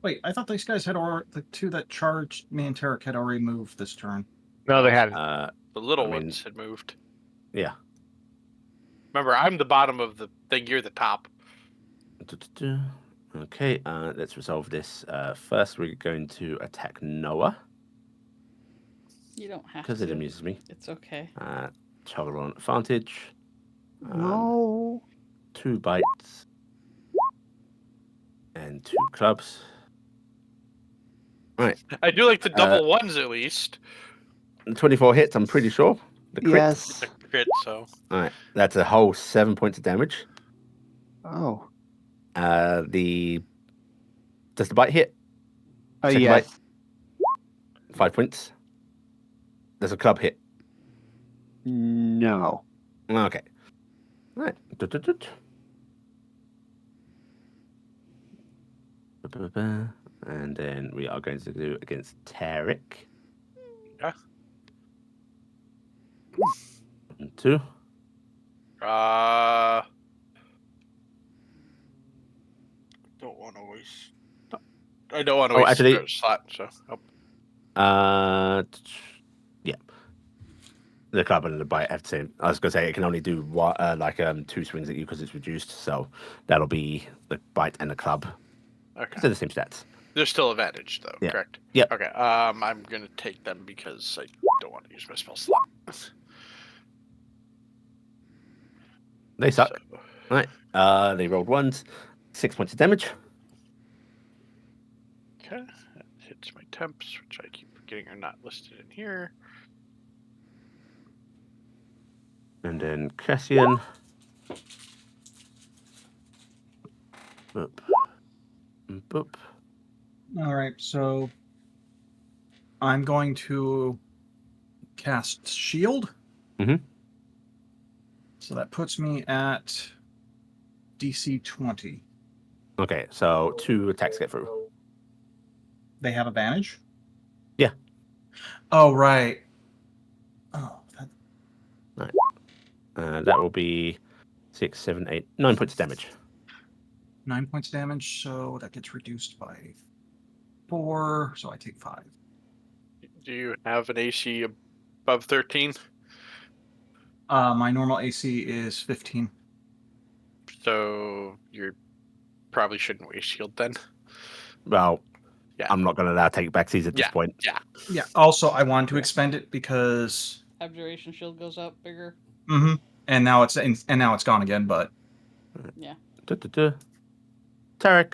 Wait, I thought these guys had the two that charged me and Taryc had already moved this turn. No, they hadn't. The little ones had moved. Yeah. Remember, I'm the bottom of the thing. You're the top. Okay, let's resolve this. First, we're going to attack Noah You don't have because it to. amuses me. It's okay. Toggle on advantage. No. 2 bites and 2 clubs. Right, I do like the double ones at least. 24 hits. I'm pretty sure. The crit. Yes. The crit, so All right, that's a whole 7 points of damage. Oh. Does the bite hit? Second Yes. bite. 5 points. There's a club hit. No. Okay. Right. And then we are going to do against Taryc. Yeah. 2. Don't want to waste. I don't want to Oh, waste actually- the slot. So Yeah. The club and the bite have to say. I was going to say it can only do 2 swings at you because it's reduced. So that'll be the bite and the club. okay. They're the same stats. There's still advantage though, Yeah. correct? Yep. Okay. I'm gonna take them because I don't want to use my spell slot. They suck. So, Right. They rolled 1s. 6 points of damage. okay. That hits my temps, which I keep forgetting are not listed in here. And then Cassian. Boop. Boop. All right, so I'm going to cast Shield. Mhm. So that puts me at DC 20. Okay, so 2 attacks get through. They have advantage? Yeah. Oh, right. Oh, That will be 6, 7, 8, 9 points of damage. 9 points damage, so that gets reduced by 4, so I take 5. Do you have an AC above 13? My normal AC is 15. So you probably shouldn't waste shield then. Well, Yeah. I'm not going to allow take backsies at this Yeah. point. Yeah. Yeah, also, I wanted to expend it because... Abjuration shield goes up bigger. Mm-hmm. And now it's gone again, but... Taryc.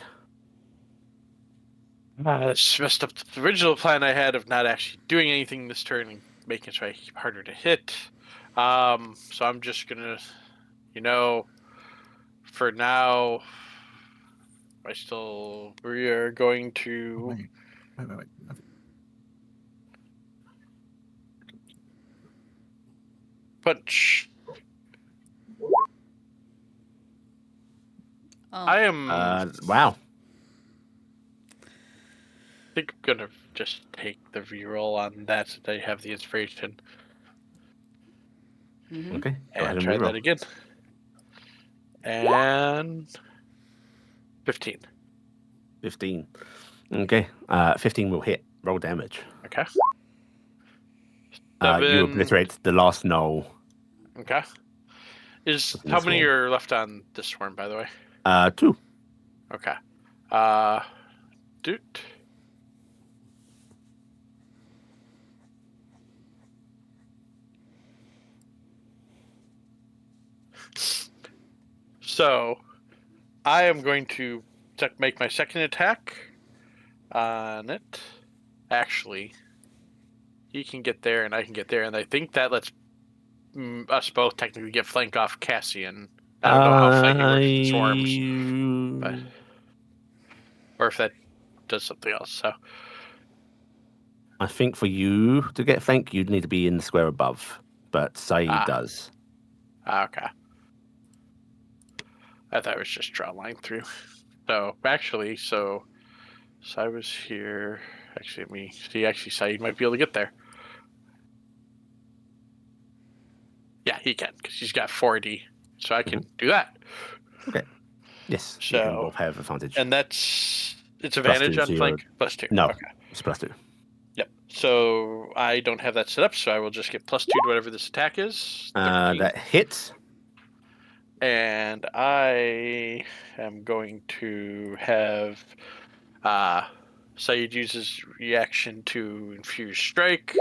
This messed up the original plan I had of not actually doing anything this turn and making it so I keep harder to hit. So I'm just gonna, for now, we are going to. Wait. Punch. Oh. I am. Wow. I think I'm gonna just take the reroll on that so they have the inspiration Mhm. Okay. Go ahead and and try reroll. that again. And 15. 15. Okay. 15 will hit. Roll damage. Okay. You 7. obliterate the last null. Okay. Within How this many wall. are left on this swarm, by the way? 2. Okay. Doot. So, I am going to make my second attack on it. Actually, he can get there and I can get there, and I think that lets us both technically get flank off Cassian. I don't know how flanking works in swarms, or if that does something else. So, I think for you to get flank, you'd need to be in the square above. But Saeed does. okay. I thought it was just draw a line through. So actually, so I was here. Actually, Saeed might be able to get there. Yeah, he can because he's got 40, so I can do that. Okay. Yes. So, you can both have advantage. And it's advantage +2 on to flank +2. No. Okay. It's +2. Yep. So I don't have that set up, so I will just get +2 to whatever this attack is. 13. That hits. And I am going to have Saeed use his reaction to infuse strike.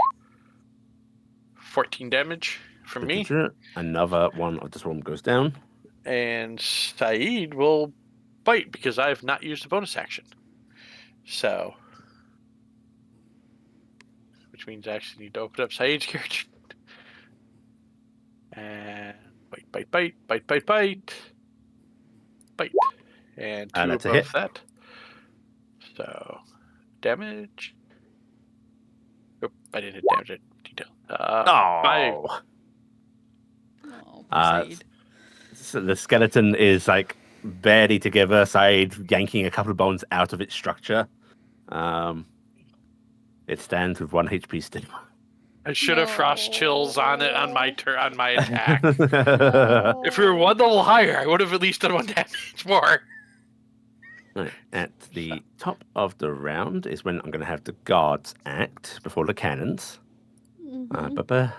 14 damage from me. Another one of the swarm goes down. And Saeed will bite because I have not used a bonus action. So, which means I actually need to open up Saeed's character. And bite. And 2 that's a above hit. that. So, damage. Oop, I didn't hit damage in detail. 5. Oh, Uh, Saeed. So the skeleton is like barely together, side yanking a couple of bones out of its structure. It stands with 1 HP still. I should have frost chills on it on my on my attack. No. If we were 1 level higher, I would have at least done 1 damage more. Right, at the top of the round is when I'm going to have the guards act before the cannons. Mhm.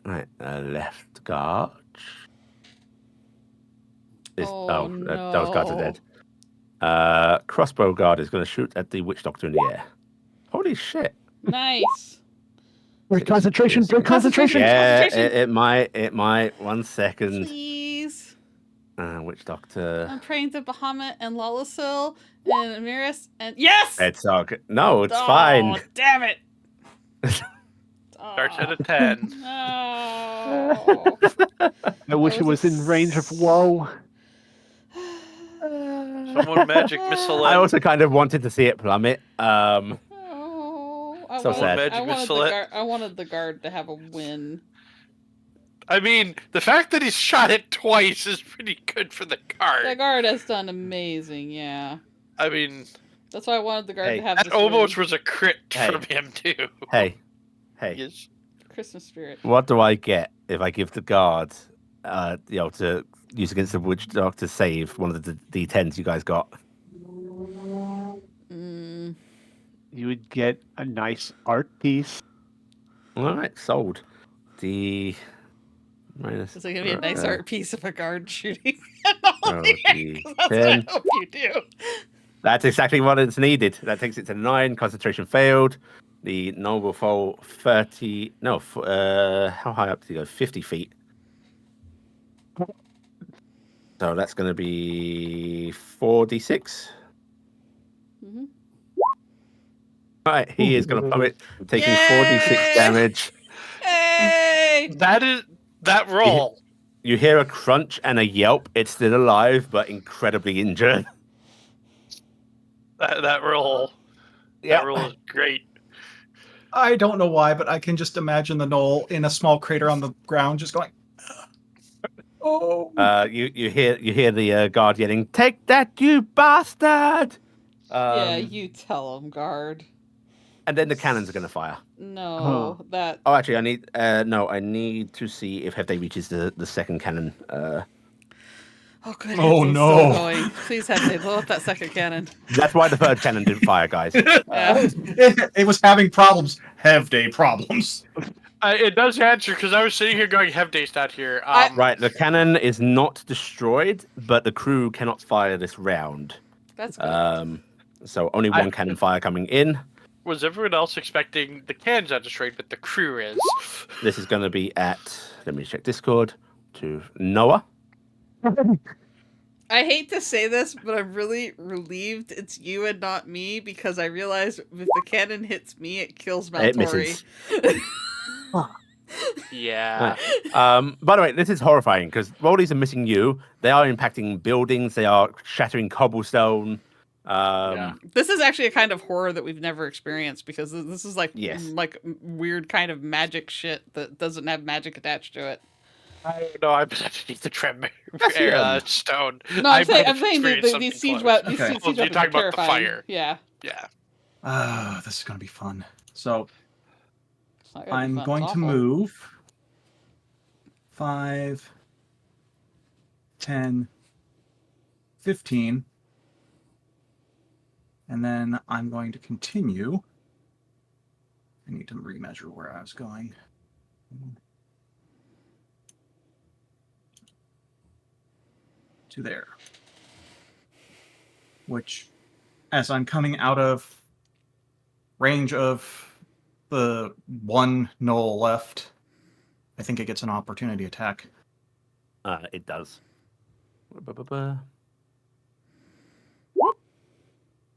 Right, left guard. Oh, Those guards are dead. Crossbow guard is going to shoot at the witch doctor in the air. Holy shit! Nice. Break concentration. Break concentration. Yeah, Concentration. it might. 1 second. Please. Witch doctor. I'm praying to Bahamut and Lalasil and Amiris and yes. It's no, it's fine. Damn it. Starts at a 10. No. I wish it was in range of woe. Someone magic missile. I also kind of wanted to see it plummet. Oh, So sad. I wanted the guard to have a win. I mean, the fact that he's shot it twice is pretty good for the guard. The guard has done amazing, yeah. I mean, that's why I wanted the guard to have that this almost win. was a crit from him too. Hey. Yes. Christmas spirit. What do I get if I give the guard, to use against the witch doctor save one of the D10s you guys got? You would get a nice art piece. All right, sold. D minus. Is it gonna be a nice art piece of a guard shooting? That's what I hope you do. That's exactly what it's needed. That takes it to 9. Concentration failed. The gnome will fall 30. No, how high up did he go? 50 feet. So that's going to be 4d6. Mm-hmm. Right, he is going to plummet, taking 4d6 damage. Hey! That roll. You hear a crunch and a yelp. It's still alive, but incredibly injured. That roll. Yeah. That roll is great. I don't know why, but I can just imagine the knoll in a small crater on the ground, just going. Oh. You hear the guard yelling, "Take that, you bastard!" Yeah, you tell him, guard. And then the cannons are going to fire. No, that. Oh, actually, I need to see if Hefde reaches the second cannon. Oh, good. Oh, Hefde's no. still going. Please, Hefde, blow up that second cannon. That's why the third cannon didn't fire, guys. It was having problems. Have day problems. It does answer because I was sitting here going, Hefde's not here. Right, the cannon is not destroyed, but the crew cannot fire this round. That's good. So only one cannon fire coming in. Was everyone else expecting the cannons not destroyed, but the crew is? This is going to be at, let me check Discord, to Noah. I hate to say this, but I'm really relieved it's you and not me because I realize if the cannon hits me, it kills Maltori. It misses. Yeah. By the way, this is horrifying because rollies are missing you. They are impacting buildings. They are shattering cobblestone. This is actually a kind of horror that we've never experienced because this is like weird kind of magic shit that doesn't have magic attached to it. I don't know. I'm underneath the tremor stone. No, I'm saying these siege weapons. Okay. You're talking about the fire. Yeah. This is gonna be fun. So I'm fun. going It's to awful. move 5, 10, 15, and then I'm going to continue. I need to remeasure where I was going. to there. Which, as I'm coming out of range of the one knoll left, I think it gets an opportunity attack. It does. Ba-ba-ba.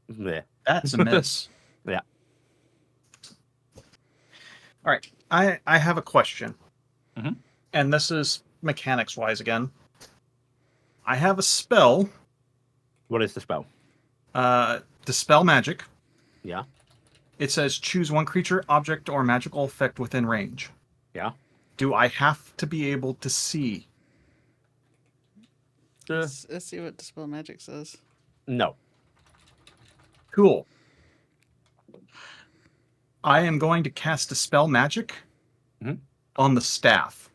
There. That's a miss. Yeah. All right. I have a question. Mhm. And this is mechanics-wise again. I have a spell, What is the spell? Dispel Magic. Yeah. It says choose one creature, object, or magical effect within range. Yeah. Do I have to be able to see? Let's see what Dispel Magic says. No. Cool. I am going to cast Dispel Magic Mhm. on the staff.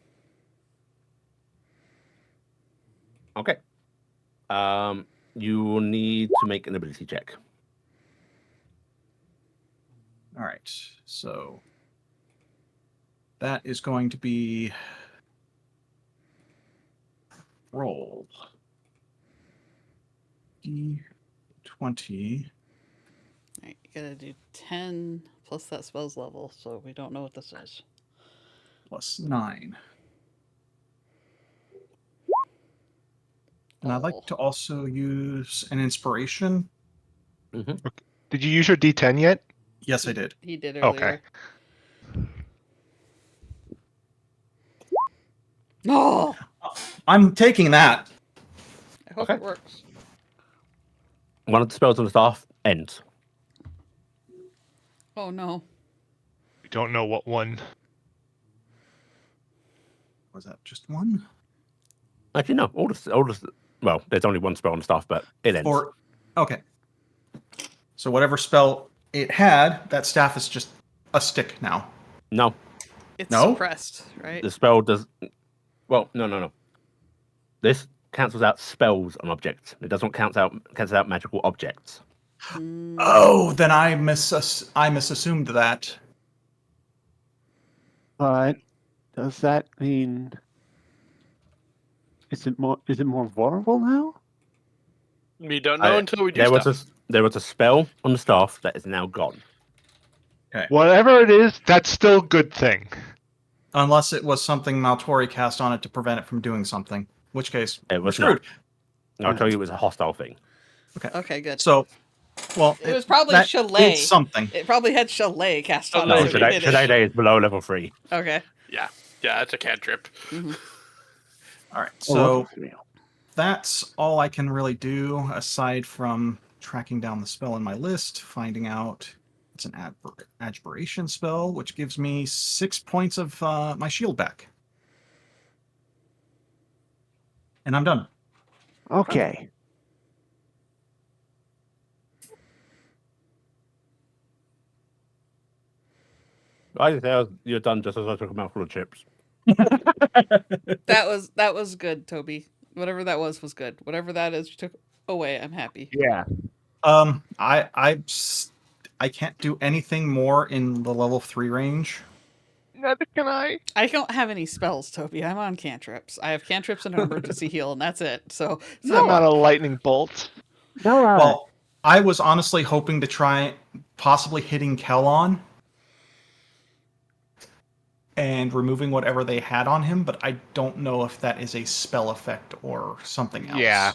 Okay. You will need to make an ability check. All right. So that is going to be roll D20 Alright, you gotta do 10 plus that spell's level, so we don't know what this is. plus 9. And I'd like to also use an inspiration. Did you use your D10 yet? Yes, I did. He did Okay. earlier. No! I'm taking that. I hope Okay. it works. One of the spells on the staff ends. Oh no. We don't know what one. Was that just one? Actually, no. Well, there's only one spell on the staff, but it ends. Okay. So whatever spell it had, that staff is just a stick now. No, It's No? suppressed, right? the spell does. Well, no. This cancels out spells on objects. It doesn't cancel out magical objects. Oh, then I misassumed that. But does that mean is it more vulnerable now? We don't know until we do There stuff. there was a spell on the staff that is now gone. Whatever it is, that's still a good thing. Unless it was something Maltori cast on it to prevent it from doing something. In which case, It we're was screwed. I'll tell you, it was a hostile thing. Okay, good. So, well, It was probably that Chalet. did something. It probably had Chalet cast on No, it. so we did it. Today is below level 3. Okay. Yeah, that's a cantrip. All right, Oh, so okay, for real. that's all I can really do aside from tracking down the spell in my list, finding out it's an adjuration spell, which gives me 6 points of my shield back. And I'm done. Okay. I just say you're done just as I took a mouthful of chips. That was good, Toby. Whatever that was good. Whatever that is you took away, I'm happy. Yeah. I can't do anything more in the level 3 range. Neither can I. I don't have any spells, Toby. I'm on cantrips. I have cantrips and an emergency heal, and that's it. So I'm not a lightning bolt. No, Well, I was honestly hoping to try possibly hitting Kellon and removing whatever they had on him, but I don't know if that is a spell effect or something else. Yeah.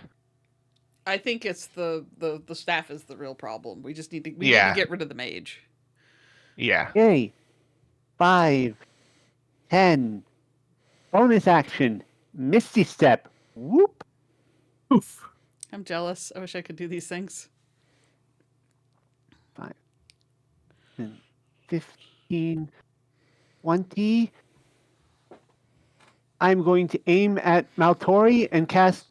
I think it's the staff is the real problem. We just need to need to get rid of the mage. Yeah. okay. 5, 10. Bonus action. Misty Step. Whoop. Oof. I'm jealous. I wish I could do these things. 5, 10, 15, 20. I'm going to aim at Maltori and cast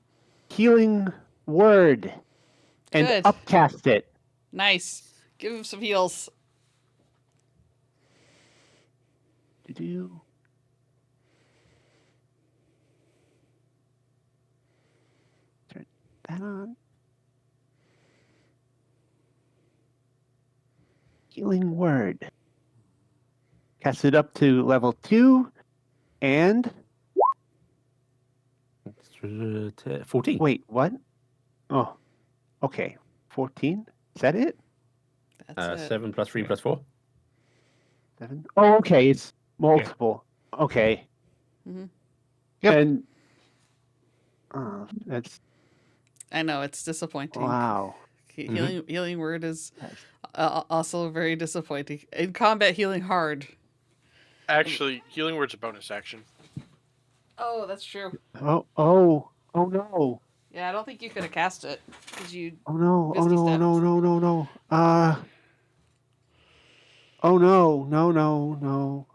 Healing Word and Good. upcast it. Nice. Give him some heals. Do turn that on. Healing Word. Cast it up to level 2 and 14. Wait, what? Oh, okay. 14? Is that it? That's it. 7 plus 3 plus 4. 7? Oh, okay. It's multiple. Okay. Mm-hmm. Yep. And that's I know it's disappointing. wow. Healing word is That's- also very disappointing. In combat, healing hard. Actually, healing word's a bonus action. Oh, that's true. Oh no. Yeah, I don't think you could have cast it because you. Oh no. Oh Misty no. stepped. No. Oh no.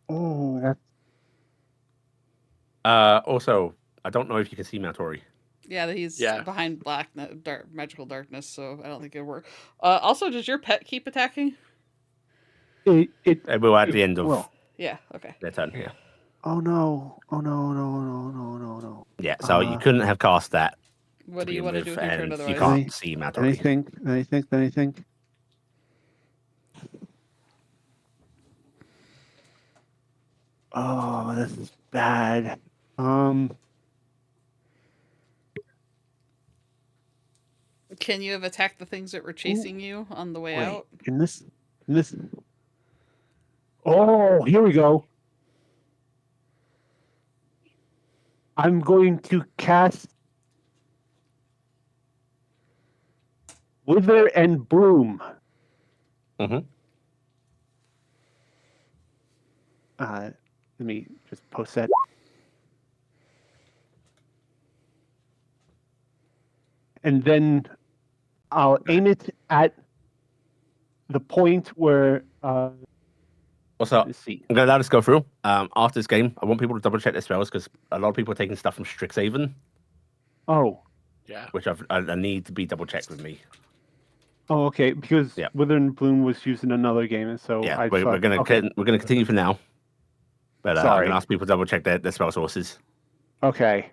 Oh, that's Also, I don't know if you can see Maltori. Yeah, he's Yeah. behind magical darkness, so I don't think it'll work. Also, does your pet keep attacking? it. It will at the end of Well, Yeah. Okay. their turn. Yeah. oh no. No. Yeah. So you couldn't have cast that. What do you want to do with your turn and otherwise? you can't see Maltori. Anything. Oh, this is bad. Can you have attacked the things that were chasing you on the way Wait, out? in this. Oh, here we go. I'm going to cast Wither and Bloom. Mm-hmm. Let me just post that. And then I'll aim it at the point where. Also, Let's see. I'm going to let us go through. After this game, I want people to double check their spells because a lot of people are taking stuff from Strixhaven, Oh, Yeah. which I need to be double checked with me. okay. Because Yeah. Wither and Bloom was used in another game, and so Yeah, I we're thought, gonna okay. we're gonna continue for now. But I'm Sorry. gonna ask people to double check their spell sources. Okay.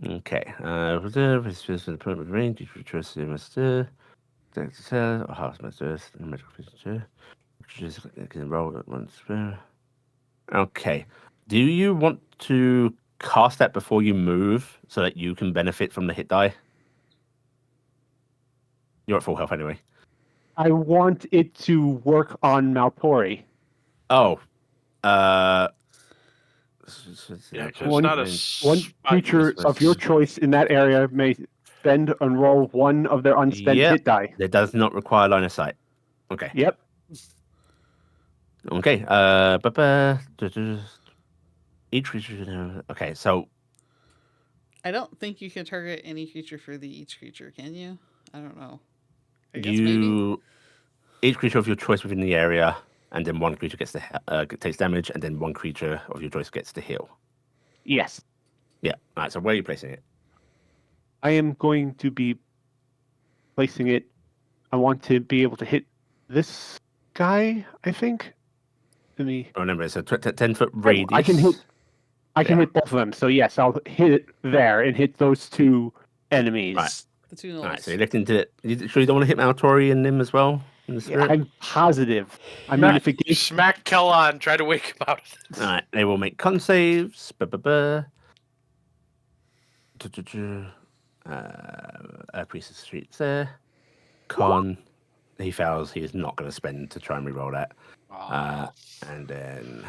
Okay. Reserve is just an opponent with range. You trust the master. Or house master. Magical creature. Just can roll at once. Okay. Do you want to cast that before you move so that you can benefit from the hit die? You're at full health anyway. I want it to work on Maltori. Oh. Yeah, 'cause One- not a One spot creature use. of your choice in that area may spend and roll one of their unspent Yep. hit die. That does not require line of sight. Okay. Yep. Okay. Each creature. Okay. So I don't think you can target any creature for each creature, can you? I don't know. I guess maybe. Each creature of your choice within the area, and then one creature gets takes damage, and then one creature of your choice gets to heal. Yes. Yeah. All right. So where are you placing it? I am going to be placing it. I want to be able to hit this guy, I think. Let me. Remember, it's a 10-foot radius. I can hit. I can Yeah. hit both of them. So yes, I'll hit it there and hit those two enemies. Right. The two All right. nulls. So you looked into it. You sure you don't want to hit Maltori and them as well in the Yeah, spirit? I'm positive. I mean, if it gets Smack Kellon, try to wake him out of this. All right. They will make con saves. Priest of the Streets there. Con. He fails. He is not going to spend to try and reroll that. And then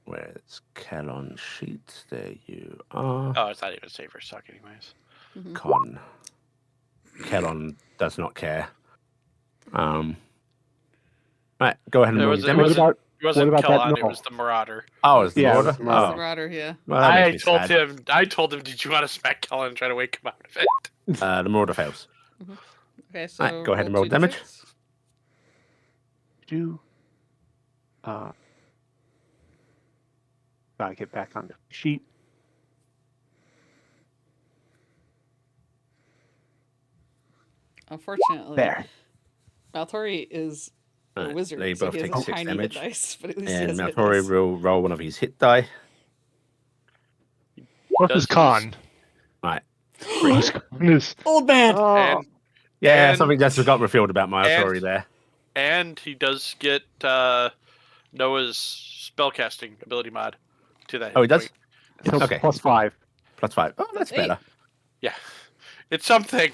where's Kellon sheet? There you are. Oh, it's not even a save or suck, anyways. Mhm. Con. Kellon does not care. Right, go ahead and roll your It damage. wasn't, it wasn't what about that Kellon, it null? was the Marauder. Oh, it's the Yeah, order. it's the That's the Oh, Marauder, yeah. well, that I makes me sad. told him, did you want to smack Kellon and try to wake him out of it? The Marauder fails. Okay, so Alright, go ahead and roll 2d6. damage. Gotta get back on the sheet. Unfortunately, There. Maltori is a Alright, wizard, they so both he has take a 6 tiny hit damage. dice, but at least he And has a hit Maltori dice. will roll one of his hit die. What is Does con? Right. Con is Old man! Oh, And Yeah, And- something just got revealed about Maltori and- there. and he does get Noah's spellcasting ability mod to that. Oh, he hit does? point. So Okay. +5. +5. Oh, that's That's 8. better. Yeah, it's something.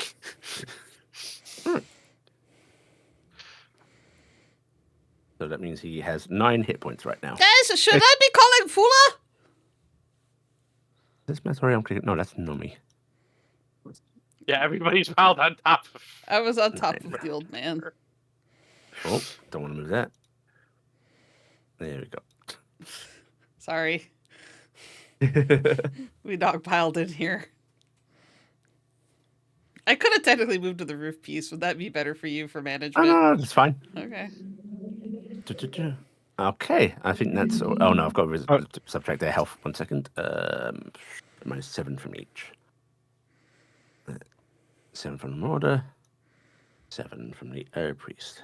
So that means he has 9 hit points right now. Guys, should I be calling Fula? This Matori I'm clicking. No, that's Nomi. Yeah, everybody's piled on top of. I was on top 9. of the old man. Oh, don't want to move that. There we go. Sorry. We dogpiled in here. I could have technically moved to the roof piece. Would that be better for you for management? no, that's fine. Okay. Okay, I think that's. Oh no, I've got to subtract their health. 1 second. -7 from each. 7 from the Marauder. 7 from the Air Priest.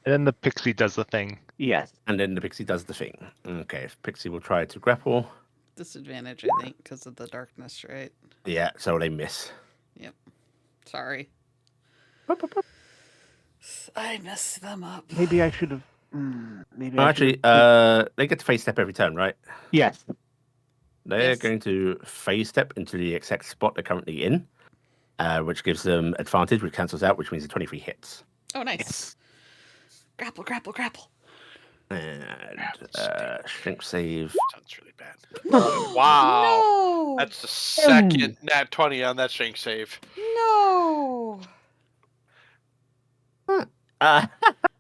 And then the pixie does the thing. Yes. And then the Pixie does the thing. Okay, Pixie will try to grapple. Disadvantage, I think, because of the darkness, right? Yeah, so they miss. Yep. Sorry. I messed them up. Maybe I should have. Maybe. Oh, I actually, should've- they get to phase step every turn, right? Yes. They're Yes. going to phase step into the exact spot they're currently in, which gives them advantage, which cancels out, which means the 23 hits. Oh, nice. Grapple, grapple, grapple. And strength save. Sounds really bad. Wow. No. That's the second nat 20 on that strength save. No. Uh,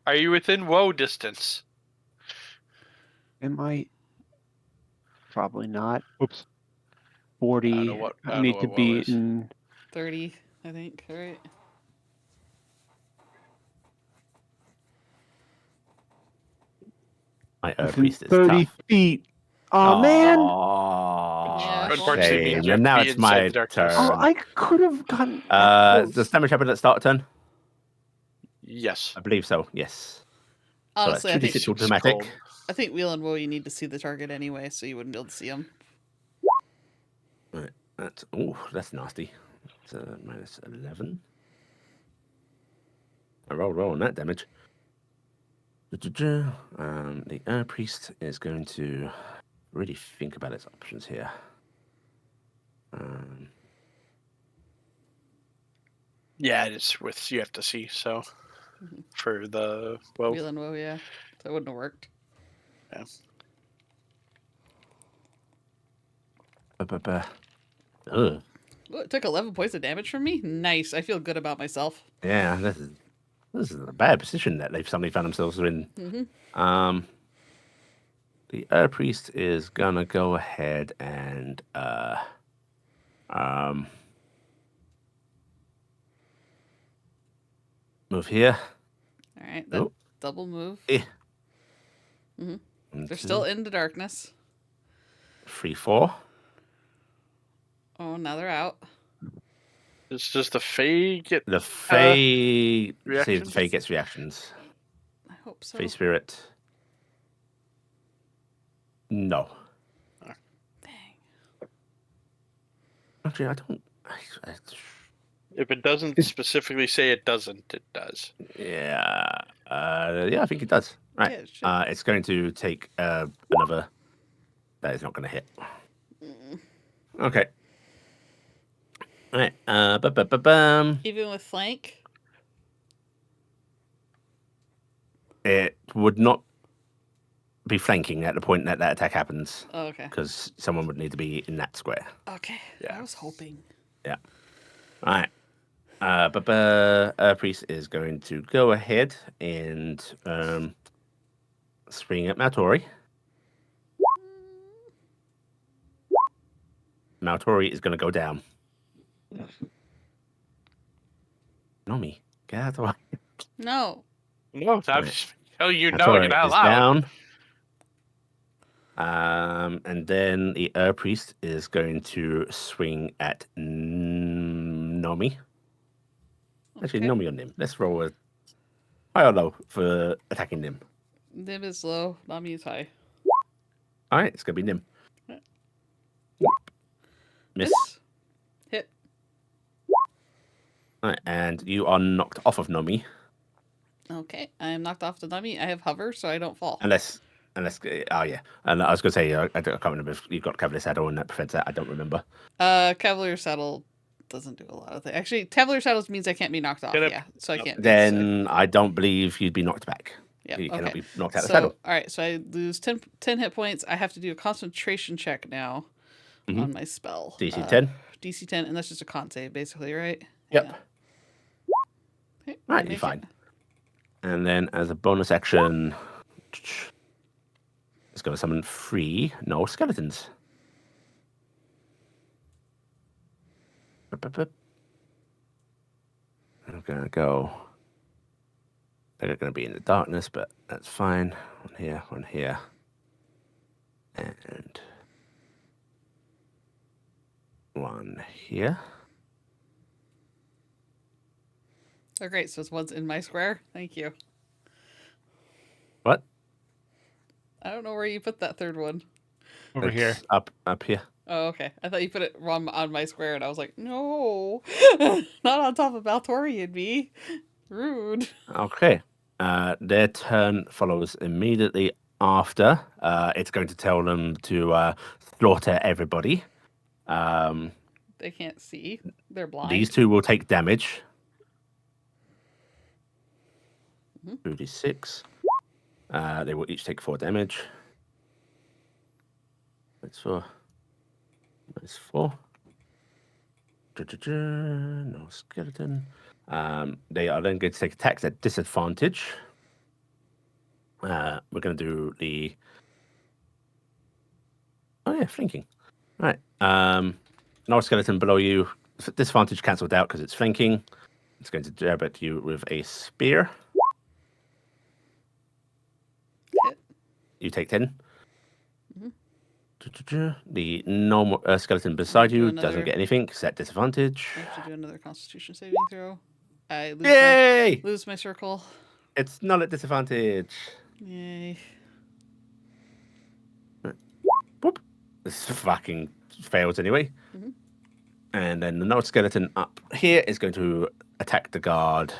Are you within woe distance? Am I? Probably not. Oops. 40. I don't know what- I I don't need know to what be woe is. in. 30, I think, right? my within priest is 30 tough. feet. Oh man! Yeah, Unfortunately, shame. means you have And to now be it's inside my the darkness. Oh, turn. I could have gotten. that Does close. damage happen at the start of turn? Yes. I believe so, yes. Honestly, so I that's think 2d6 automatic. cold. I think Wheel and Woe you need to see the target anyway, so you wouldn't be able to see them. Right, that's nasty. It's -11. I roll on that damage. The Air Priest is going to really think about its options here. Yeah, it's with you have to see. So for the Wheel and Woe, yeah. That wouldn't have worked. Yeah. Ugh. Oh, it took 11 points of damage from me? Nice. I feel good about myself. Yeah, this is a bad position that they've suddenly found themselves in. The Air Priest is gonna go ahead and move here. All right, then double move. One, They're 2, still in the darkness. 3, 4. Oh, now they're out. Does the Fae get The Fae. See if the reactions? Fae gets reactions. I hope so. Fae Spirit. No. Dang. Actually, I don't. If it doesn't specifically say it doesn't, it does. Yeah. Yeah, I think it does. Right. Yeah, it should. It's going to take another. That is not going to hit. Okay. All right. Even with flank? It would not be flanking at the point that that attack happens Oh, okay. because someone would need to be in that square. Okay. Yeah. I was hoping. Yeah. All right. Priest is going to go ahead and swing at Maltori. Maltori is going to go down. Nomi, get out of the way. No. No, I'm Right. just telling you, Maltori knowing it out is loud. down. And then the Priest is going to swing at Nomi. Actually, Okay. Nomi on Nim. Let's roll a high or low for attacking Nim. Nim is low. Nami is high. All right, it's going to be Nim. Miss. Hit. All right, and you are knocked off of Nomi. Okay. I'm I'm knocked off the dummy, I have hover, so I don't fall. Unless, oh yeah. And I was going to say, I can't remember if you've got Cavalier Saddle and that prevents that. I don't remember. Cavalier Saddle doesn't do a lot of things. Actually, Cavalier Saddle means I can't be knocked off. Get up. Yeah, so I can't. Then I don't believe you'd be knocked back. Yeah, You cannot okay. be knocked out of So, the saddle. all right, so I lose 10 hit points. I have to do a concentration check now on my spell. DC 10. DC 10, and that's just a con save, basically, right? Yep. Yeah. Okay, Right, I you're make fine. it. And then as a bonus action, it's going to summon 3 no skeletons. I'm going to go. They're going to be in the darkness, but that's fine. One here. And one here. Oh, great. So it's one's in my square. Thank you. What? I don't know where you put that third one. Over here. It's up here. Oh, okay. I thought you put it on my square, and I was like, no, not on top of Valtori and me. Rude. Okay. Their turn follows immediately after. It's going to tell them to slaughter everybody. They can't see. They're blind. These 2 will take damage. 2d6. They will each take 4 damage. That's 4. That's 4. No skeleton. They are then going to take attacks at disadvantage. We're going to do the. Oh yeah, flanking. Right. No skeleton below you. Disadvantage cancelled out because it's flanking. It's going to jab at you with a spear. Hit. You take 10. The normal skeleton beside Do you another- doesn't get anything. Set disadvantage. I have to do another Constitution saving throw. I Yay! lose my circle. It's not at disadvantage. Yay. Whoop. This fucking fails anyway. And then the no skeleton up here is going to attack the guard.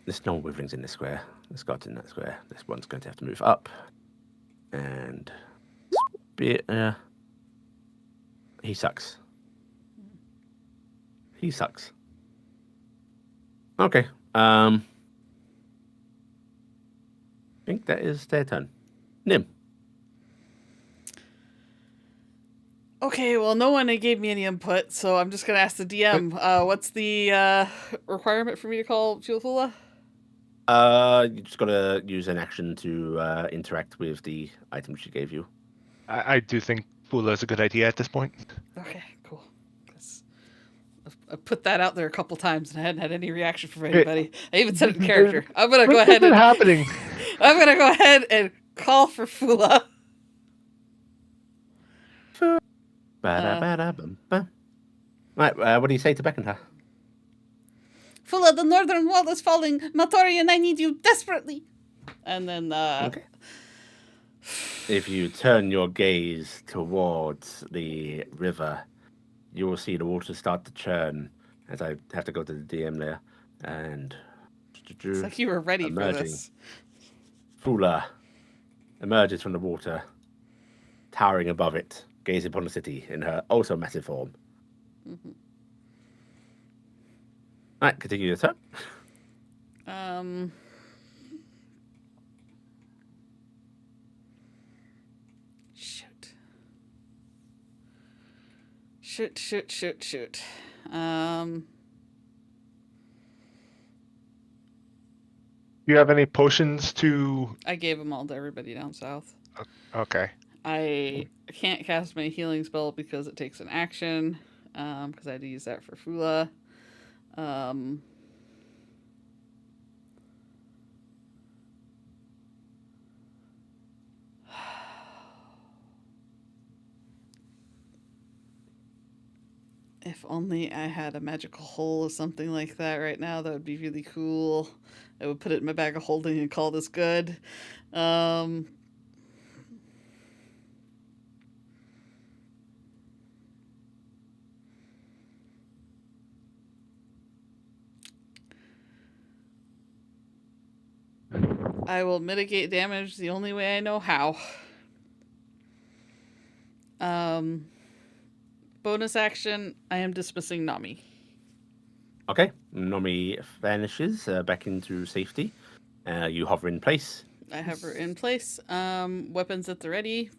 There's no witherings in this square. There's guards in that square. This one's going to have to move up. And he sucks. He sucks. Okay. I think that is their turn. Nim. Okay, well, no one gave me any input, so I'm just going to ask the DM. What's the requirement for me to call Fuelfula? You just gotta use an action to interact with the item she gave you. I do think Fula is a good idea at this point. Okay, cool. 'Cause I've put that out there a couple times and I hadn't had any reaction from anybody. I even said it in character. I'm gonna go ahead and happening. I'm gonna go ahead and call for Fula. Ba-da-ba-da-bum-bum. Right, what do you say to beckon her? Fula, the northern wall is falling. Matori and I need you desperately. And then Okay. If you turn your gaze towards the river, you will see the water start to churn. As I have to go to the DM there, and it's like you were ready for this. Fula emerges from the water, towering above it, gazing upon the city in her also massive form. Right, continue your turn. Shoot. Do you have any potions to? I gave them all to everybody down south. Okay. I can't cast my healing spell because it takes an action. Because I had to use that for Fula. If only I had a magical hole or something like that right now, that would be really cool. I would put it in my bag of holding and call this good. I will mitigate damage the only way I know how. Bonus action, I am dismissing Nami. Okay, Nomi vanishes back into safety. You hover in place. I have her in place. Weapons at the ready,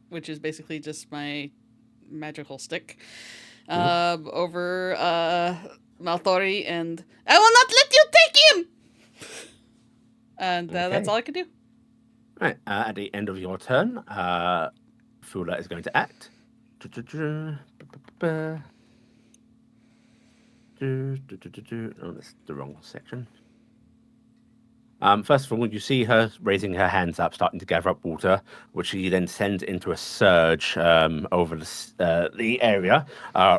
which is basically just my magical stick. Over Maltori, and I will not let you take him! And that's Okay. all I can do. Right, at the end of your turn, Fula is going to act. Oh, that's the wrong section. First of all, you see her raising her hands up, starting to gather up water, which she then sends into a surge over the area.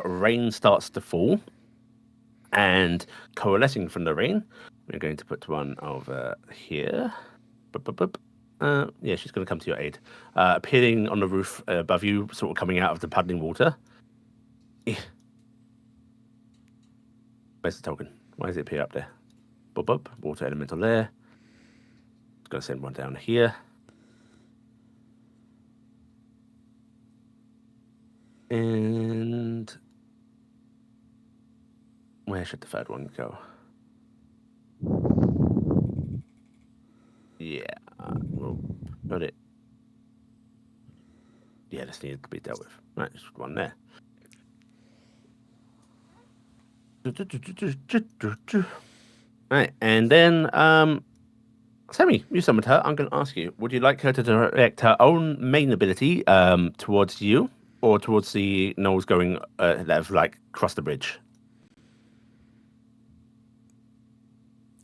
Rain starts to fall, and coalescing from the rain, we're going to put one over here. Boop, boop, boop. Yeah, she's going to come to your aid. Appearing on the roof above you, sort of coming out of the puddling water. Where's the token? Why does it appear up there? Boop, boop. Water elemental there. Just going to send one down here. And where should the third one go? Yeah, we'll put it. Yeah, this needs to be dealt with. Right, just one there. Right, and then Sammi, you summoned her. I'm going to ask you: would you like her to direct her own main ability towards you, or towards the gnolls going that have like crossed the bridge?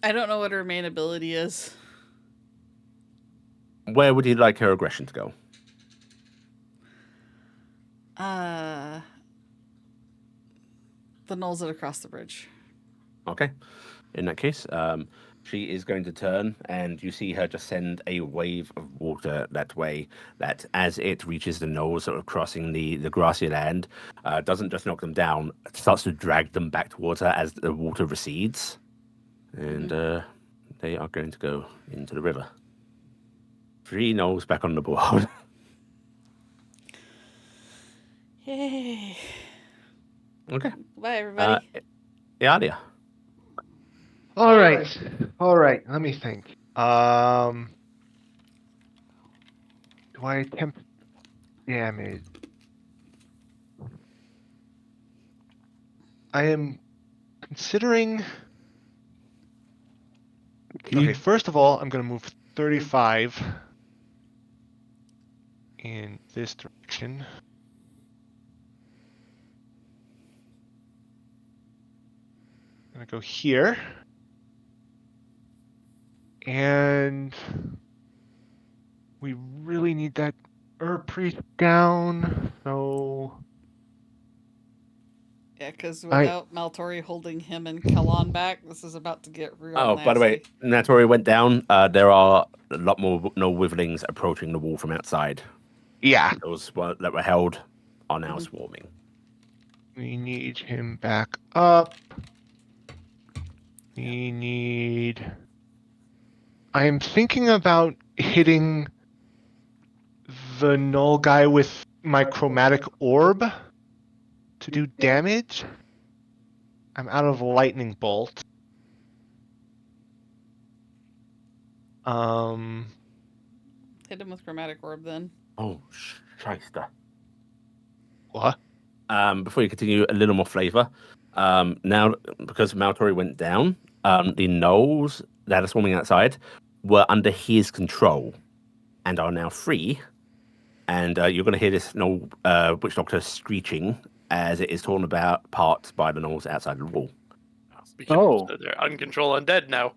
I don't know what her main ability is. Where would you like her aggression to go? The gnolls that across the bridge. Okay. In that case, she is going to turn, and you see her just send a wave of water that way. That as it reaches the gnolls, sort of crossing the grassy land, doesn't just knock them down, it starts to drag them back towards her as the water recedes, and they are going to go into the river. 3 gnolls back on the board. Yay! Okay. Bye, everybody. Iala. All right. Let me think. Do I attempt damage? I am considering. Okay, first of all, I'm going to move 35 in this direction. I'm going to go here. And we really need that Priest down, so... Yeah, because without Maltori holding him and Kellon back, this is about to get real nasty. By the way, Natori went down. There are a lot more no witherlings approaching the wall from outside. Yeah. Those that were held are now swarming. We need him back up. We need... I'm thinking about hitting the null guy with my chromatic orb to do damage. I'm out of lightning bolt. Hit him with chromatic orb then. Oh, shyster. What? Before you continue, a little more flavor. Now, because Maltori went down, the gnolls that are swarming outside were under his control and are now free. And you're going to hear this gnoll witch doctor screeching as it is torn apart by the gnolls outside the wall. Oh. So they're uncontrolled undead now.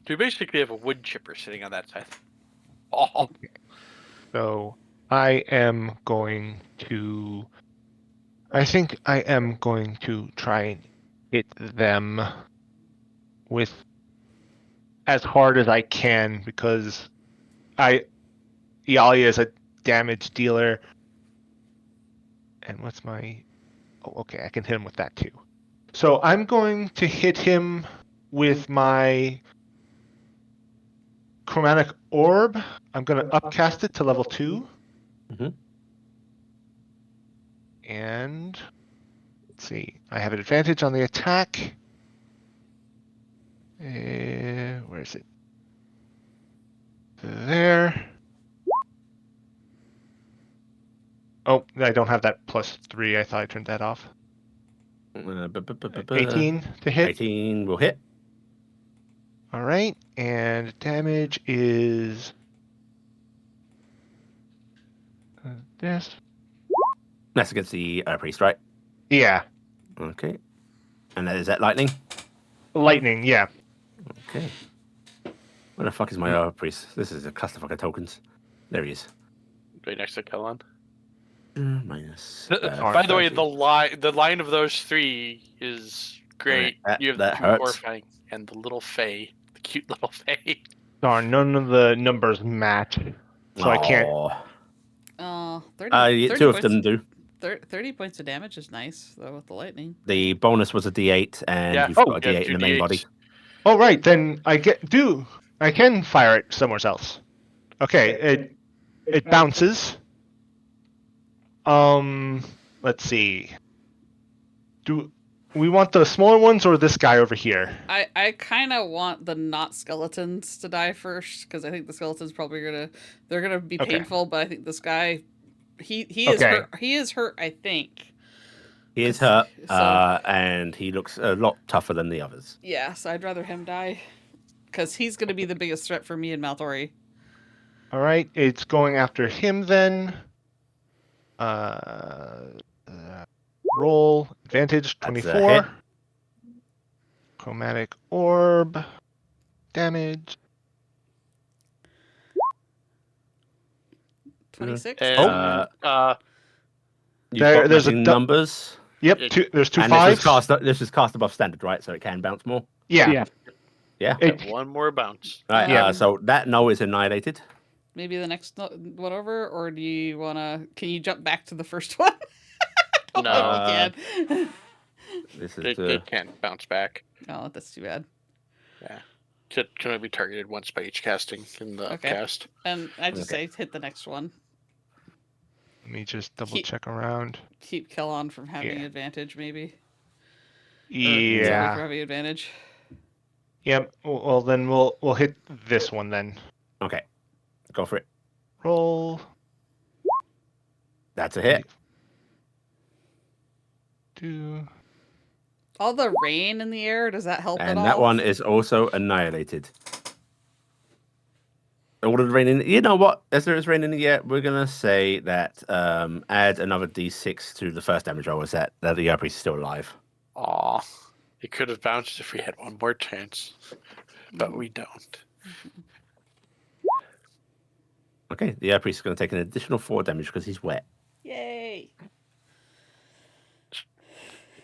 We basically have a wood chipper sitting on that side. Oh. So I am going to... I think I am going to try and hit them with as hard as I can because Iala is a damage dealer. And what's my... Oh, okay, I can hit him with that too. So I'm going to hit him with my chromatic orb. I'm going to upcast it to level 2. Mhm. And let's see. I have an advantage on the attack. Where is it? There. Oh, I don't have that +3. I thought I turned that off. 18 to hit. 18 will hit. All right, and damage is this. That's against the priest, right? Yeah, Okay. And is that lightning? lightning. Yeah. Okay. Where the fuck is my priest? This is a clusterfuck of tokens. There he is. Right next to Kellan. Minus. By the way, the line of those 3 is great. That- You have that the 2 hurts. horrifying and the little Fae, the cute little Fae. Darn, none of the numbers match, so I can't. Aw. 30 2 of points, them do. 30 points of damage is nice, though, with the lightning. The bonus was a D8, and Yeah. you've Oh, got a D8 in the main body. Oh, right. Then I can fire it somewhere else. Okay, it bounces. Let's see. Do we want the smaller ones or this guy over here? I kind of want the not skeletons to die first, because I think the skeletons probably they're gonna be Okay. painful, but I think this guy, he is Okay. hurt. He is hurt, I think. He is hurt, So- and he looks a lot tougher than the others. Yeah, so I'd rather him die, because he's gonna be the biggest threat for me and Malthori. All right, it's going after him then. Roll advantage That's a 24. hit. Chromatic orb damage. 26. And You've There- got there's a matching du- numbers. Yep, It- there's 2 And fives. this is cast above standard, right? So it can bounce more. Yeah. Yeah. Yeah. It- one more bounce. Right. Yeah. So that no is annihilated. Maybe the next one over, or do you wanna? Can you jump back to the first one? I don't No. think you can. This is It can't bounce back. Oh, that's too bad. Can only be targeted once by each casting in the Okay. cast. And I just Okay. say hit the next one. Let me just double Keep- check around. Keep Kellon from having Yeah. advantage, maybe. Or Yeah. Zoe from having advantage. Yep. Well, then we'll hit this one then. okay. Go for it. Roll. That's a hit. 2. All the rain in the air, does that help at And all? that one is also annihilated. All of the rain in. You know what? As there is rain in the air, we're gonna say that add another D6 to the first damage roll. Is that the priest is still alive? Aw. It could have bounced if we had one more chance. But we don't. Okay. The priest is gonna take an additional 4 damage because he's wet. Yay!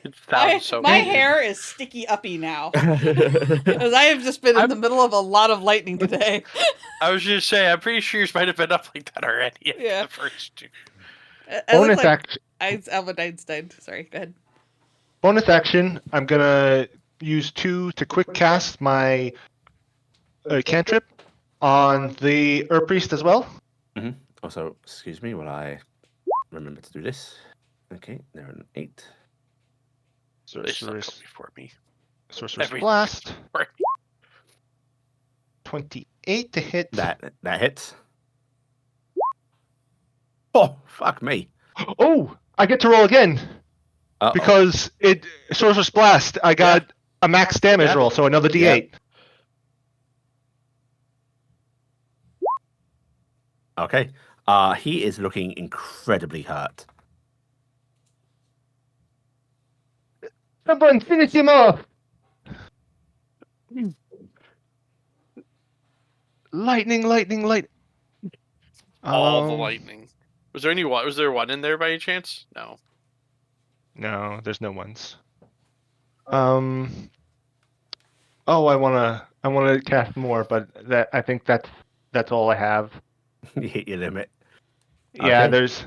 It My, sounds so my weird. hair is sticky uppy now. Because I have just been in the middle of a lot of lightning today. I was just saying, I'm pretty sure yours might have been up like that already. Yeah. The first 2. I look Bonus like action. Albert Einstein. Sorry, go ahead. Bonus action. I'm gonna use 2 to quick cast my cantrip on the Herb Priest as well. Also, excuse me while I remember to do this. Okay, they're an 8. It's not Sorcerer's, coming for me. Sorcerer's Every- Blast. 28 to hit. That hits. Oh, fuck me. Oh, I get to roll again Uh-oh. because Sorcerer's Blast. I got a max damage Yeah. roll, so another D8. Okay. He is looking incredibly hurt. Someone finish him off. Lightning. All the lightning. Was there one in there by any chance? No. No, there's no ones. Oh, I wanna cast more, but I think that's all I have. You hit your limit. Yeah, Okay. there's.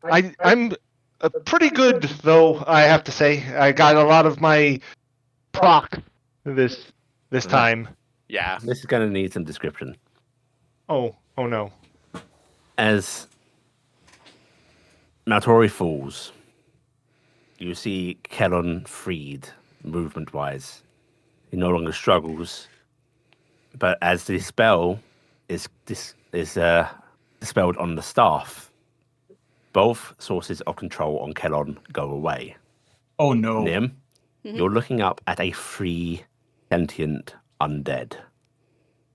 I'm Pretty good, though, I have to say. I got a lot of my proc this time. Yeah. This is going to need some description. Oh no. As Maltori falls, you see Kellon freed, movement-wise. He no longer struggles, but as the spell is dispelled on the staff, both sources of control on Kellon go away. Oh no. Nim, you're looking up at a free, sentient undead.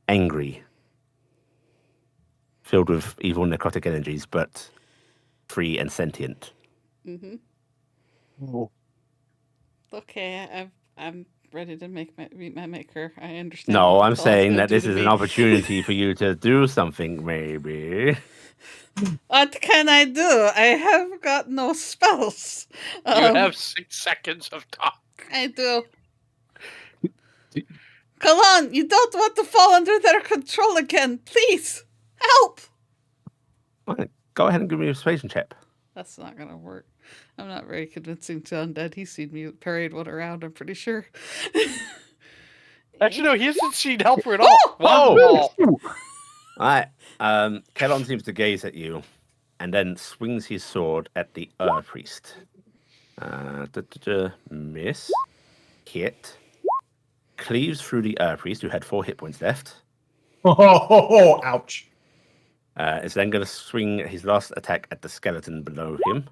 Angry. Filled with evil necrotic energies, but free and sentient. Oh. Okay, I'm ready to meet my maker. I understand. No, what I'm Claw's saying gonna that do this to is an me. opportunity for you to do something, maybe. What can I do? I have got no spells. You have 6 seconds of talk. I do. Come on, you don't want to fall under their control again. Please, help. Right, go ahead and give me a persuasion check. That's not gonna work. I'm not very convincing to Undead. He's seen me parade one around, I'm pretty sure. Actually, no, he hasn't seen helper at all. Oh! Wow. Alright, Kellon seems to gaze at you and then swings his sword at the Priest. Miss. Hit. Cleaves through the Priest, who had 4 hit points left. Oh, ouch. Is then going to swing his last attack at the skeleton below him.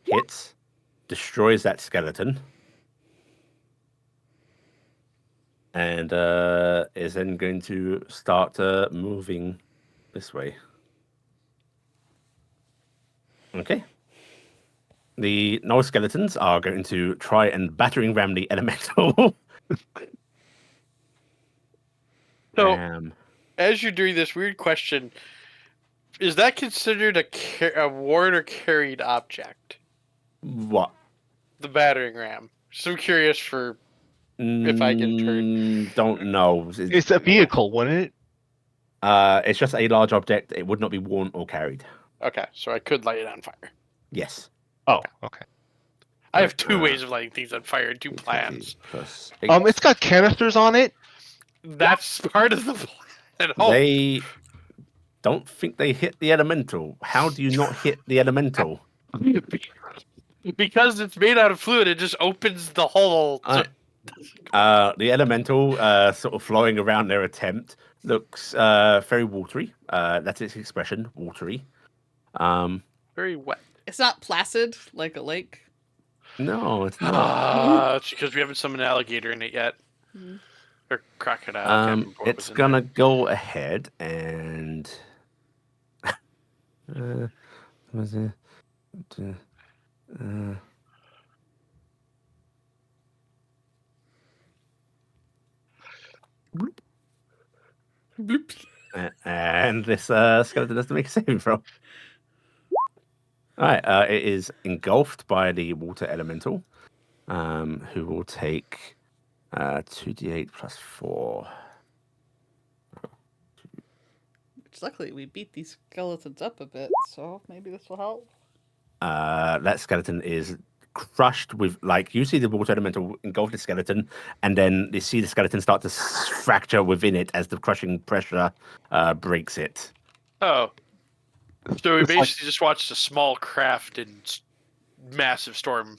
Hits. Destroys that skeleton. And is then going to start moving this way. Okay. The Null skeletons are going to try and battering ram the elemental. So, as you're doing this, weird question: is that considered a ward or carried object? What? The battering ram. So I'm curious for if I get turned. Don't know. It's a vehicle, wouldn't it? It's just a large object. It would not be worn or carried. Okay, so I could light it on fire. Yes. Oh, okay. I have 2 ways of lighting things on fire, 2 plans. Plus It's got canisters on it. That's part of the plan. Oh, They don't think they hit the elemental. How do you not hit the elemental? because it's made out of fluid, it just opens the hole. The elemental, sort of flowing around their attempt, looks very watery. That's its expression, watery. Very wet. It's not placid like a lake. No, it's not. It's because we haven't summoned an alligator in it yet. Or crocodile. I can't remember what It's was in gonna there. go ahead and. Was it? Bloop. And this skeleton has to make a saving throw. Alright, it is engulfed by the water elemental, who will take 2d8 plus 4. Which luckily we beat these skeletons up a bit, so maybe this will help. That skeleton is crushed with, like, you see the water elemental engulf the skeleton, and then you see the skeleton start to fracture within it as the crushing pressure breaks it. Oh. So we It's basically just watched a small craft in massive storm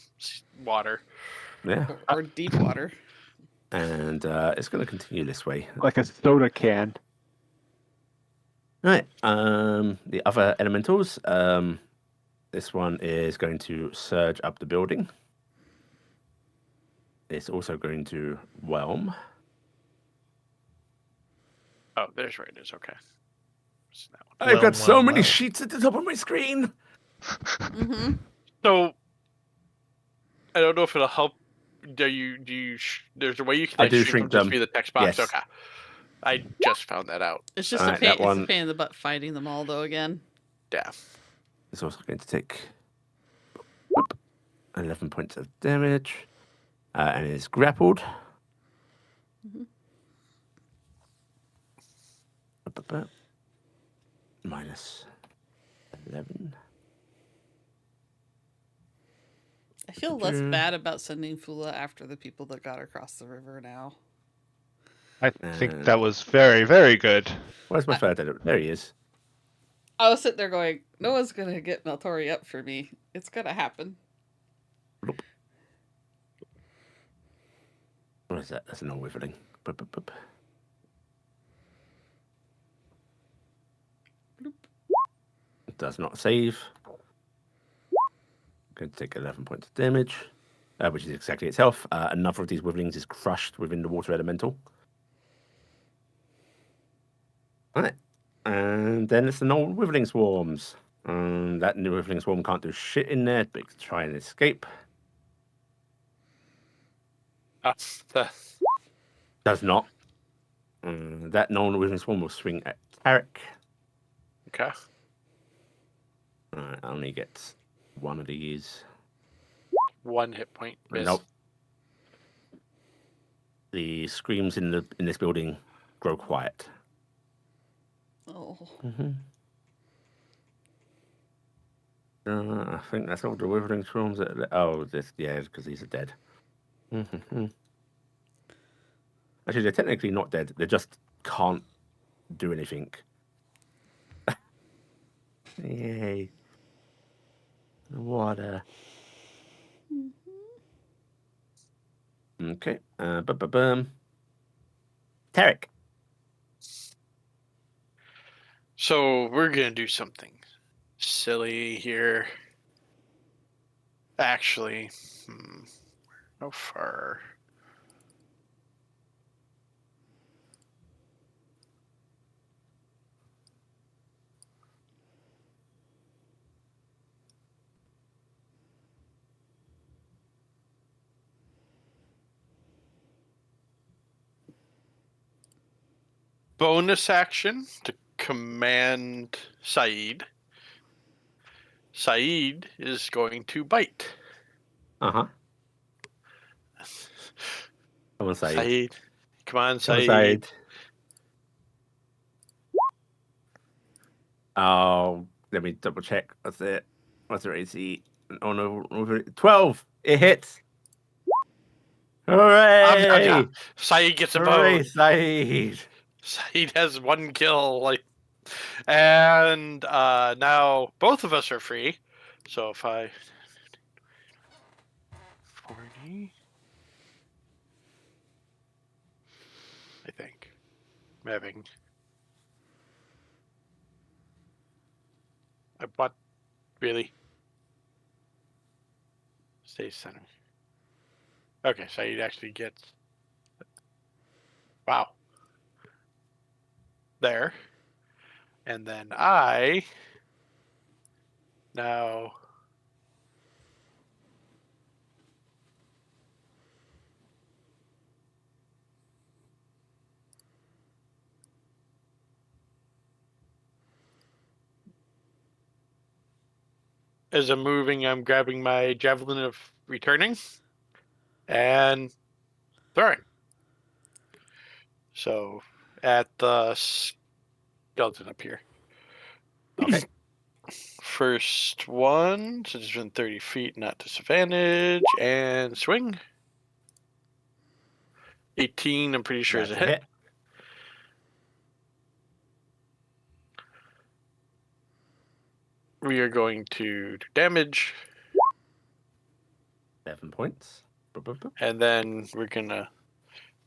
water. Yeah. Or deep water. And it's going to continue this way. Like a soda can. Right. The other elementals. This one is going to surge up the building. It's also going to whelm. Oh, there's where it is. Okay. It's that one. I've got so Well, many well. sheets at the top of my screen. So I don't know if it'll help. There's a way you can I like, do shrink shrink them just them. via the text box. Yes. Okay. I just found that out. It's just Alright, that it's a one- pain in the butt fighting them all though again. Yeah. It's also going to take 11 points of damage. And is grappled. Minus 11. I feel less bad about sending Fula after the people that got across the river now. I think that was very, very good. Where's my third edit? There he is. I was sitting there going, no one's going to get Meltori up for me. It's going to happen. What is that? That's an old whiffling. Boop, boop, boop. It does not save. Going to take 11 points of damage, which is exactly its health. Another of these witherings is crushed within the water elemental. Right. And then it's the normal withering swarms. That new withering swarm can't do shit in there, but it can try and escape. Does not. That normal withering swarm will swing at Taryc. Okay. Only gets one of these. 1 hit point. Miss. Nope. The screams in this building grow quiet. Oh. I think that's all the withering swarms. Because these are dead. Actually, they're technically not dead. They just can't do anything. Yay. Water. Okay. Taryc. So we're gonna do something silly here. Actually, how far? Bonus action to command Saeed. Saeed is going to bite. Come on, Saeed. Saeed. Come on, Come on, Saeed. Saeed. Oh, let me double check. What's it? What's their AC? Oh no, 12. It hits. Hooray! Saeed gets a Hooray, bone. Saeed. Saeed has 1 kill. And now both of us are free. So if I 40, I think. Having. I bought really. Stay center. Okay, Saeed actually gets. Wow. There. And then I now as I'm moving, I'm grabbing my javelin of returning and throwing. So at the skeleton up here. Okay. First one, since it's been 30 feet, not disadvantage, and swing. 18, I'm pretty sure is a hit. We are going to do damage. 7 points. And then we're going to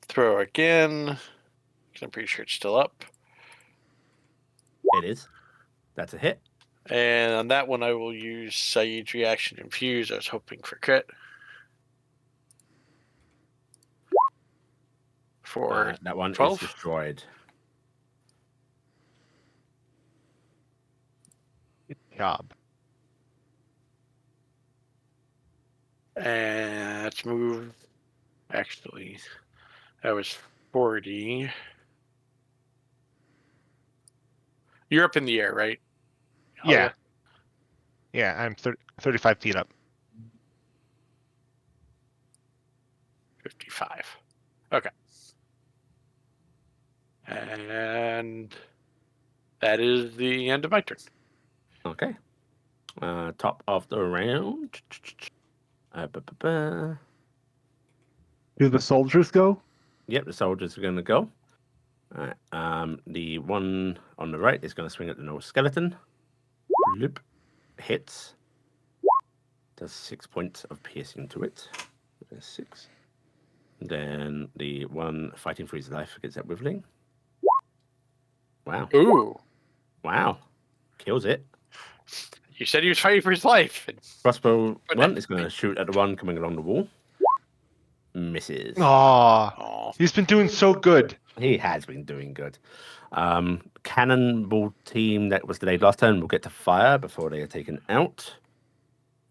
throw again, because I'm pretty sure it's still up. It is. That's a hit. And on that one, I will use Saeed's reaction infuse. I was hoping for crit. For that one 12? is destroyed. Good job. And let's move. Actually, that was 40. You're up in the air, right? Yeah. Yeah, I'm 35 feet up. 55. Okay. And that is the end of my turn. Okay. Top of the round. Do the soldiers go? Yep, the soldiers are going to go. All right. The one on the right is going to swing at the North skeleton. Loop. Hits. Does 6 points of piercing to it. There's 6. Then the one fighting for his life gets that whiffling. Wow. Ooh. Wow. Kills it. You said he was fighting for his life. Crossbow But one is going to shoot at the one coming along the wall. Misses. Aw, Oh. he's been doing so good. He has been doing good. Cannonball team that was delayed last turn will get to fire before they are taken out.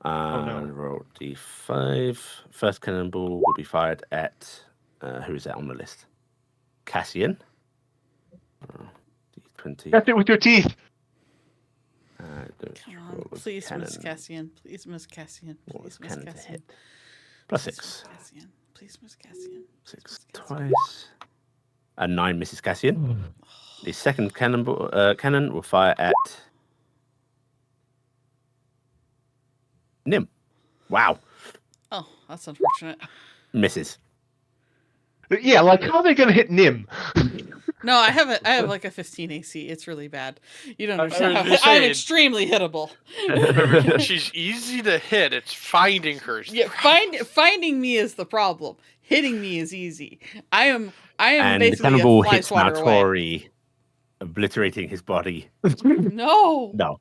No. Roll d5. First cannonball will be fired at who is that on the list? Cassian. D20. Catch it with your teeth. Come on, please, Miss Cassian. Please, Miss Cassian. Please, Miss Cassian. Plus Please, 6. Miss Cassian. Please, Miss Cassian. 6 Miss Cassian. twice. And 9 misses Cassian. The second cannon will fire at Nim. Wow. Oh, that's unfortunate. Misses. Yeah, like how are they gonna hit Nim? No, I have like a 15 AC. It's really bad. You don't I was understand. just I'm saying. extremely hittable. She's easy to hit. It's finding her. Yeah, finding me is the problem. Hitting me is easy. I am And the basically a cannonball fly hits swatter away. Maltori, obliterating his body. No. No.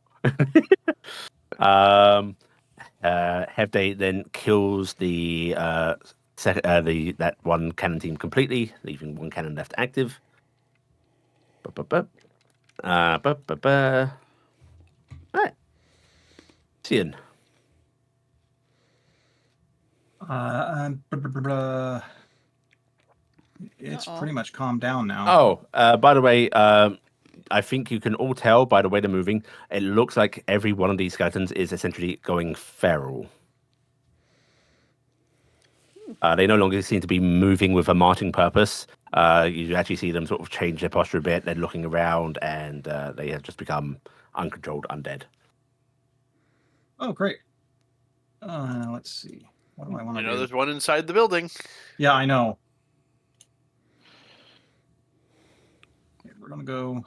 Hevde then kills the that one cannon team completely, leaving one cannon left active. Right. Cian. It's Uh-oh. pretty much calmed down now. Oh, by the way, I think you can all tell by the way they're moving. It looks like every one of these skeletons is essentially going feral. They no longer seem to be moving with a marching purpose. You actually see them sort of change their posture a bit. They're looking around, and they have just become uncontrolled undead. Oh, great. Let's see. What do I want I to know do? there's one inside the building. Yeah, I know. Okay, we're gonna go.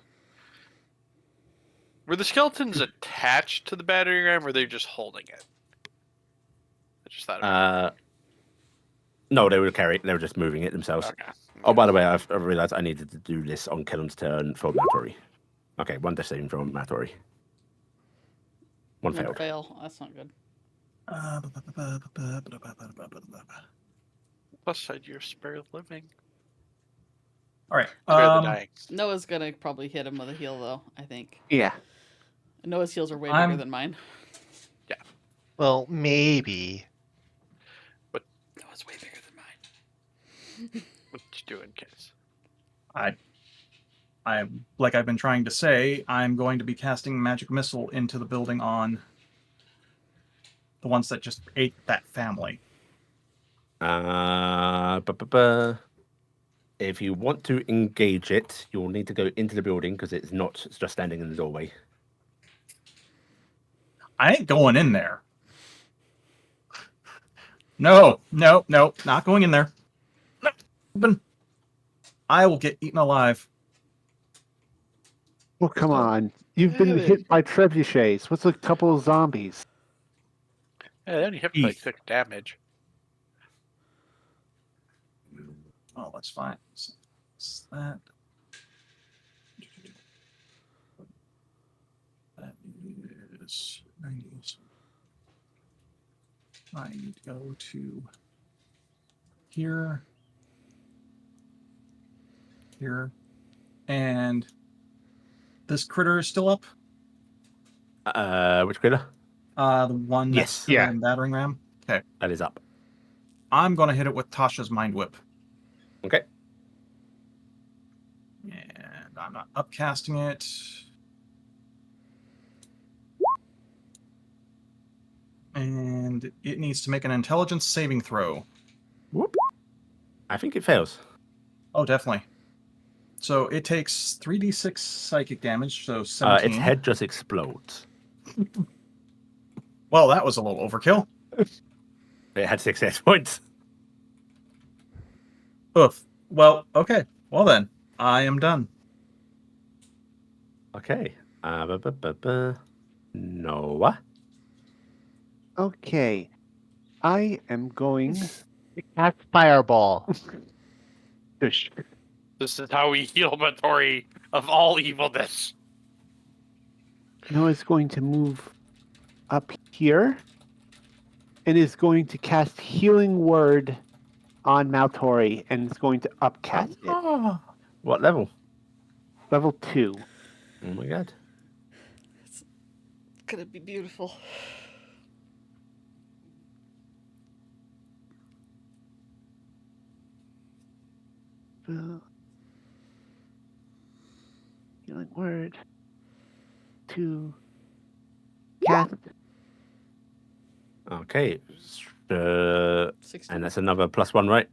Were the skeletons attached to the battering ram, or were they just holding it? I just thought. No, they were just moving it themselves. Okay. Oh, by the way, I've realized I needed to do this on Kellen's turn for Maltori. Okay, one death saving from Maltori. One I'm gonna failed. fail. That's not good. Plus side, you're spare living. All right. Spare the dying. Noah's gonna probably hit him with a heal, though. I think Yeah. Noah's heals are way I'm- bigger than mine. Well, maybe. Noah's way bigger than mine. What you doing, Cass? I'm like I've been trying to say, I'm going to be casting magic missile into the building on the ones that just ate that family. If you want to engage it, you'll need to go into the building because it's not just standing in the doorway. I ain't going in there. No, not going in there. No. I will get eaten alive. Well, come on. You've been Damn it. hit by trebuchets. What's a couple of zombies? Yeah, they only hit for like 6 damage. Oh, that's fine. What's that? That is 90s. I need to go to here, and this critter is still up. Which critter? The one Yes. next to Yeah. the battering ram. Okay, That is up. I'm gonna hit it with Tasha's Mind Whip, Okay. and I'm not upcasting it. And it needs to make an intelligence saving throw. Whoop. I think it fails. Oh, definitely. So it takes 3d6 psychic damage, so 17. Its head just explodes. Well, that was a little overkill. It had 6 hit points. Oof. Well, okay. Well then, I am done. Okay. Noah. Okay. I am going. Cast fireball. Shush. This is how we heal Matori of all evilness. Noah's going to move up here and is going to cast Healing Word on Maltori and is going to upcast it. Oh, what level? Level 2. Oh my god. It's gonna be beautiful. Healing Word. 2. Cast. Okay. 16. And that's another +1, right?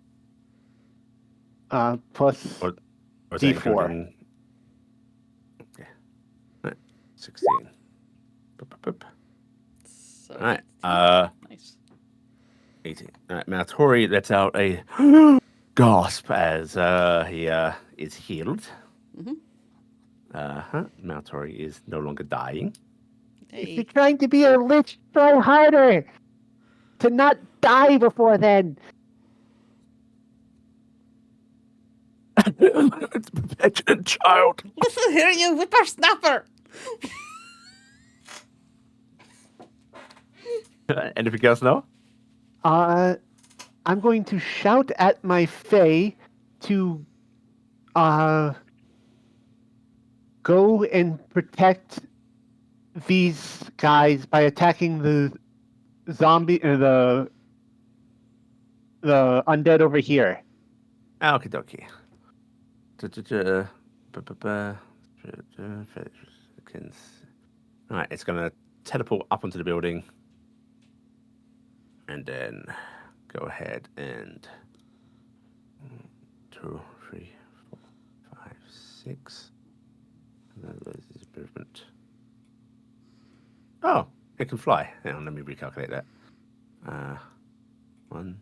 Plus Or is that D4. including- Okay. Right. 16. Boop, boop, boop. So All right. 18. Nice. 18. All right. Maltori lets out a gasp as he is healed. Mhm. Maltori is no longer dying. If Hey. you're trying to be a lich, try harder to not die before then. It's a petulant child. Listen here, you whippersnapper! Anything else now? I'm going to shout at my Fae to go and protect these guys by attacking the zombie the undead over here. Okie dokie. Alright, it's gonna teleport up onto the building. And then go ahead and 2, 3, 4, 5, 6. There's movement. Oh, it can fly. Hang on, let me recalculate that. 1,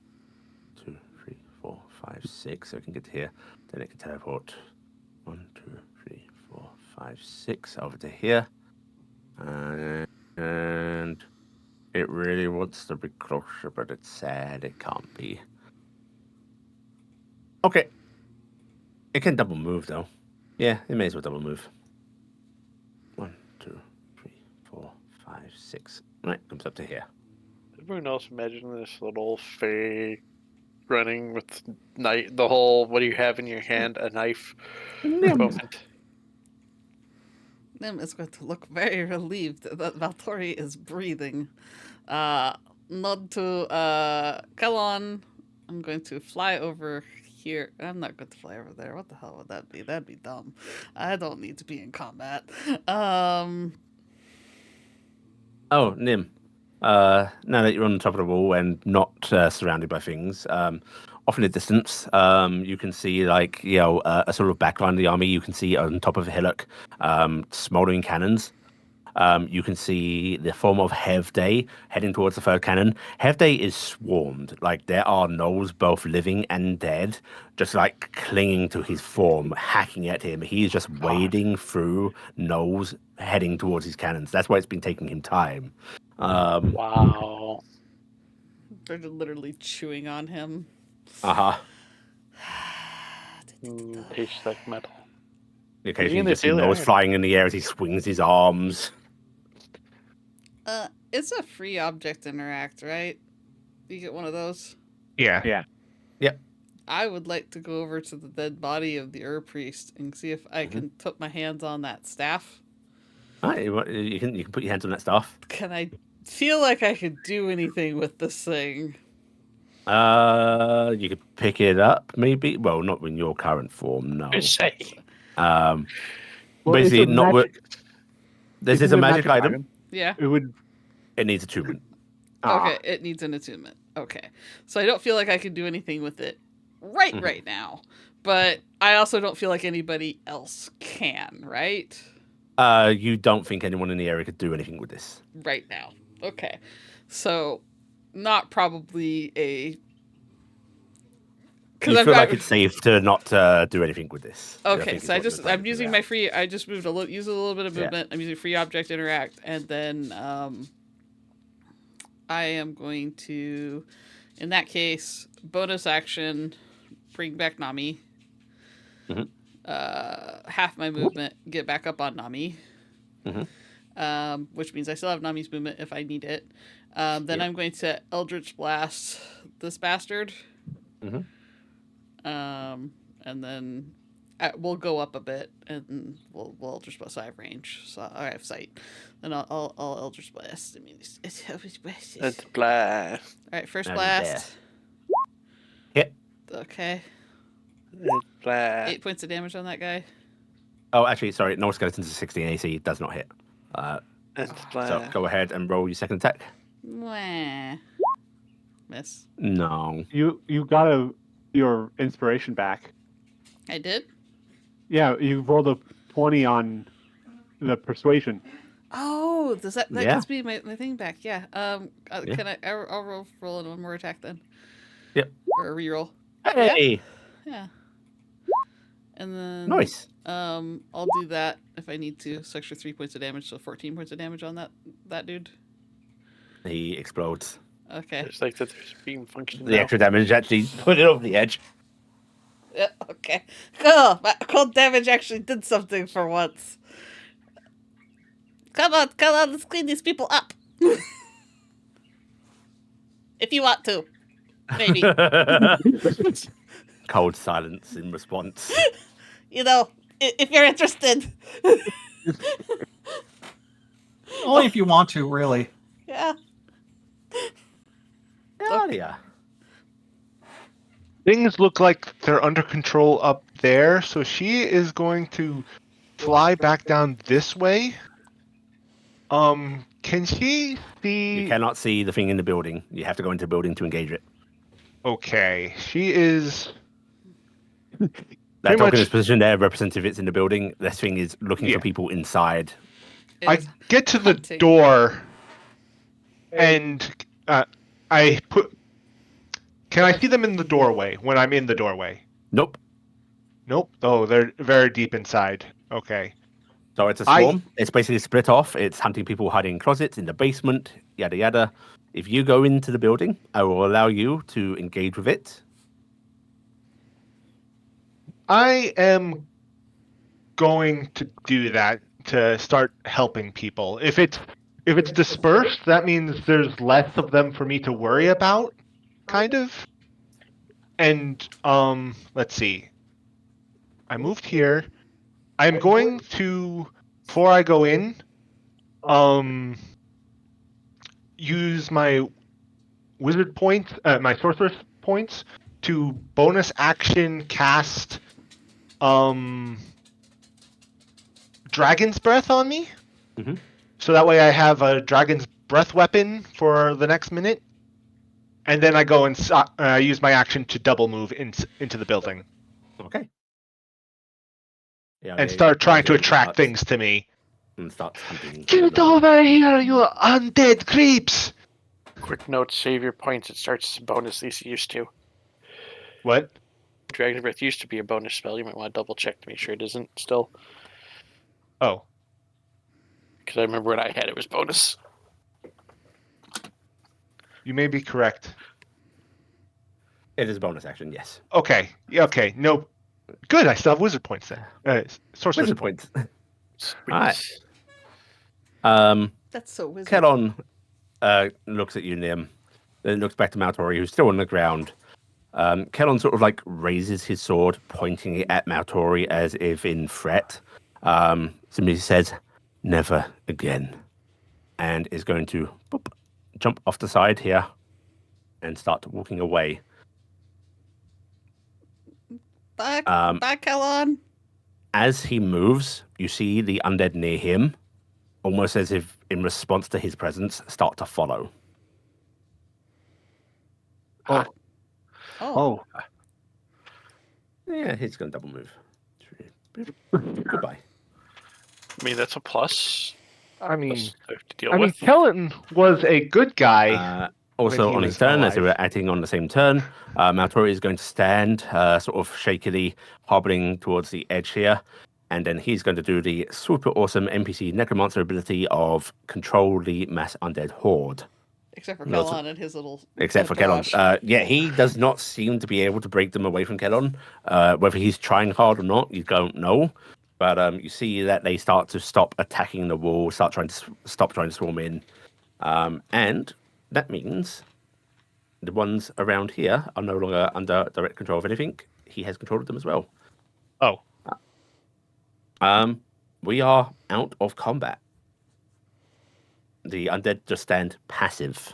2, 3, 4, 5, 6. So it can get to here. Then it can teleport 1, 2, 3, 4, 5, 6 over to here. And it really wants to be closer, but it's sad it can't be. Okay. It can double move though. Yeah, it may as well double move. 1, 2, 3, 4, 5, 6. Right, comes up to here. Everyone else imagine this little Fae running with the whole "what do you have in your hand?" a knife moment. Nim is going to look very relieved that Valtori is breathing. Nod to Kellon. I'm going to fly over here. I'm not going to fly over there. What the hell would that be? That'd be dumb. I don't need to be in combat. Oh, Nim. Now that you're on the top of the wall and not surrounded by things, off in the distance, you can see like a sort of backline of the army. You can see on top of a hillock, smoldering cannons. You can see the form of Hevday heading towards the third cannon. Hevday is swarmed. Like there are gnolls, both living and dead, just like clinging to his form, hacking at him. He's just wading through gnolls, heading towards his cannons. That's why it's been taking him time. Wow. They're literally chewing on him. Tastes like metal. Occasionally, Even you just see the gnolls iron. flying in the air as he swings his arms. It's a free object interact, right? You get one of those. Yeah. I would like to go over to the dead body of the Priest and see if I can put my hands on that staff. Right, you can put your hands on that staff. Can I feel like I could do anything with this thing? You could pick it up, maybe. Well, not in your current form, no. Say. Well, Basically, it's a not. magic, This is isn't a it magic item. Yeah. It would. It needs attunement. Okay, it needs an attunement. Okay. So I don't feel like I can do anything with it right now. But I also don't feel like anybody else can, right? You don't think anyone in the area could do anything with this? Right now. Okay. So not probably a. You feel like it's safe to not do anything with this. Okay, so I'm using my free. I just moved use a little bit of movement. Yeah. I'm using free object interact, and then I am going to, in that case, bonus action, bring back Nami. Mm-hmm. Half my movement, get back up on Nami. Mm-hmm. Which means I still have Nami's movement if I need it. Then I'm going to Eldritch Blast this bastard. Mm-hmm. And then we'll go up a bit, and we'll Eldritch Blast. I have range, so I have sight. Then I'll Eldritch Blast. I mean, it's blast. All right, first blast. Hit. Okay. Blast. 8 points of damage on that guy. Oh, actually, sorry. No Skeletons is 16 AC. Does not hit. So go ahead and roll your second attack. Mwah. Miss. No. You got your inspiration back. I did? Yeah, you rolled a 20 on the persuasion. Oh, does that gets me my thing back? Yeah. Yeah. Can I'll roll in one more attack then? Yep. Or a reroll. Hey. Yeah. And then Nice. I'll do that if I need to. So extra 3 points of damage, so 14 points of damage on that dude. He explodes. Okay. It's like that there's beam function. The extra damage actually put it over the edge. Yeah, okay. Cool. My cold damage actually did something for once. Come on, let's clean these people up. If you want to. Maybe. Cold silence in response. You know, if you're interested. Only if you want to, really. Yeah. Talia. Things look like they're under control up there, so she is going to fly back down this way. Can she see? You cannot see the thing in the building. You have to go into the building to engage it. Okay, she is. That token much- is positioned there, representative it's in the building. This thing is looking for people inside. I get to the door, and I put. Can I see them in the doorway when I'm in the doorway? Nope. Nope. Oh, they're very deep inside. Okay. So it's a swarm. It's basically split off. It's hunting people hiding in closets, in the basement, yada yada. If you go into the building, I will allow you to engage with it. I am going to do that to start helping people. If it's dispersed, that means there's less of them for me to worry about, kind of. And let's see. I moved here. I'm going to, before I go in, use my wizard points, my sorceress points, to bonus action cast Dragon's Breath on me. Mm-hmm. So that way I have a Dragon's Breath weapon for the next minute. And then I go and use my action to double move into the building. Okay. Yeah, And start trying to attract things to me. And start hunting. Get over here, you undead creeps! Quick note, save your points. It starts as a bonus, at least it used to. What? Dragon's Breath used to be a bonus spell. You might want to double check to make sure it isn't still. Oh. Because I remember when I had it was bonus. You may be correct. It is a bonus action, yes. Okay. Yeah, okay. No. Good, I still have wizard points then. Sorcerer's Wizard points. Alright. That's so wizard. Kelon looks at you, Nim. Then looks back to Maltori, who's still on the ground. Kelon sort of like raises his sword, pointing it at Maltori as if in threat. Simply says, "Never again," and is going to jump off the side here and start walking away. Back, Kelon. As he moves, you see the undead near him, almost as if in response to his presence, start to follow. Oh. Yeah, he's going to double move. Goodbye. I mean, that's a plus. I mean, Plus I have to deal with. Kelton was a good guy. also he on was his turn, as they alive. were acting on the same turn, Maltori is going to stand, sort of shakily hobbling towards the edge here. And then he's going to do the super awesome NPC Necromancer ability of control the mass undead horde. Except for No, Kellon and his little Except for Kellon. entourage. Yeah, he does not seem to be able to break them away from Kellon. Whether he's trying hard or not, you don't know. But you see that they start to stop attacking the wall, stop trying to swarm in. And that means the ones around here are no longer under direct control of anything. He has control of them as well. Oh. We are out of combat. The undead just stand passive.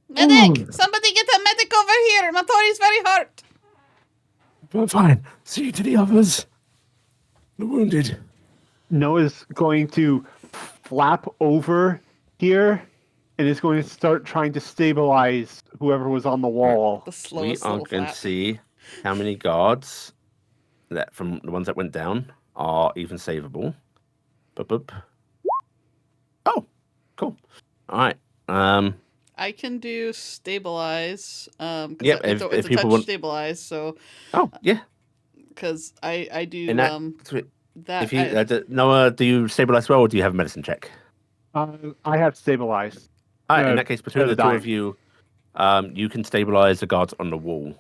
Medic! Somebody get a medic over here! Matori's very hurt! Fine. See you to the others. The wounded. Noah's going to flap over here and is going to start trying to stabilize whoever was on the wall. The We slowest are little going flap. to see how many guards that from the ones that went down are even savable. Boop, boop. Oh, cool. All right. I can do stabilize. Yeah, it's if a people touch want- stabilize, so Oh, yeah. because I do And that, that. if you Noah, do you stabilize well, or do you have a medicine check? I have stabilized. All right. In that case, between the the two dying. of you, you can stabilize the guards on the wall.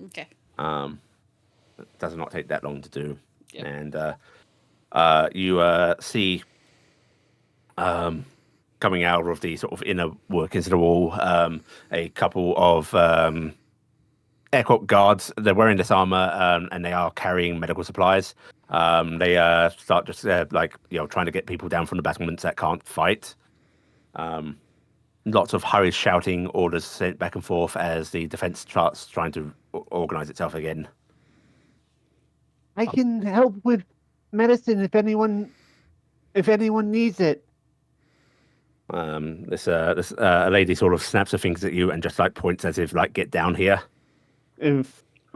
Okay. It does not take that long to do. Yep. And you see coming out of the sort of inner workings of the wall, a couple of air quote guards. They're wearing this armor and they are carrying medical supplies. They start just trying to get people down from the battlements that can't fight. Lots of hurried shouting, orders sent back and forth as the defense starts trying to organize itself again. I can help with medicine if anyone needs it. This lady sort of snaps her fingers at you and just like points as if like get down here. And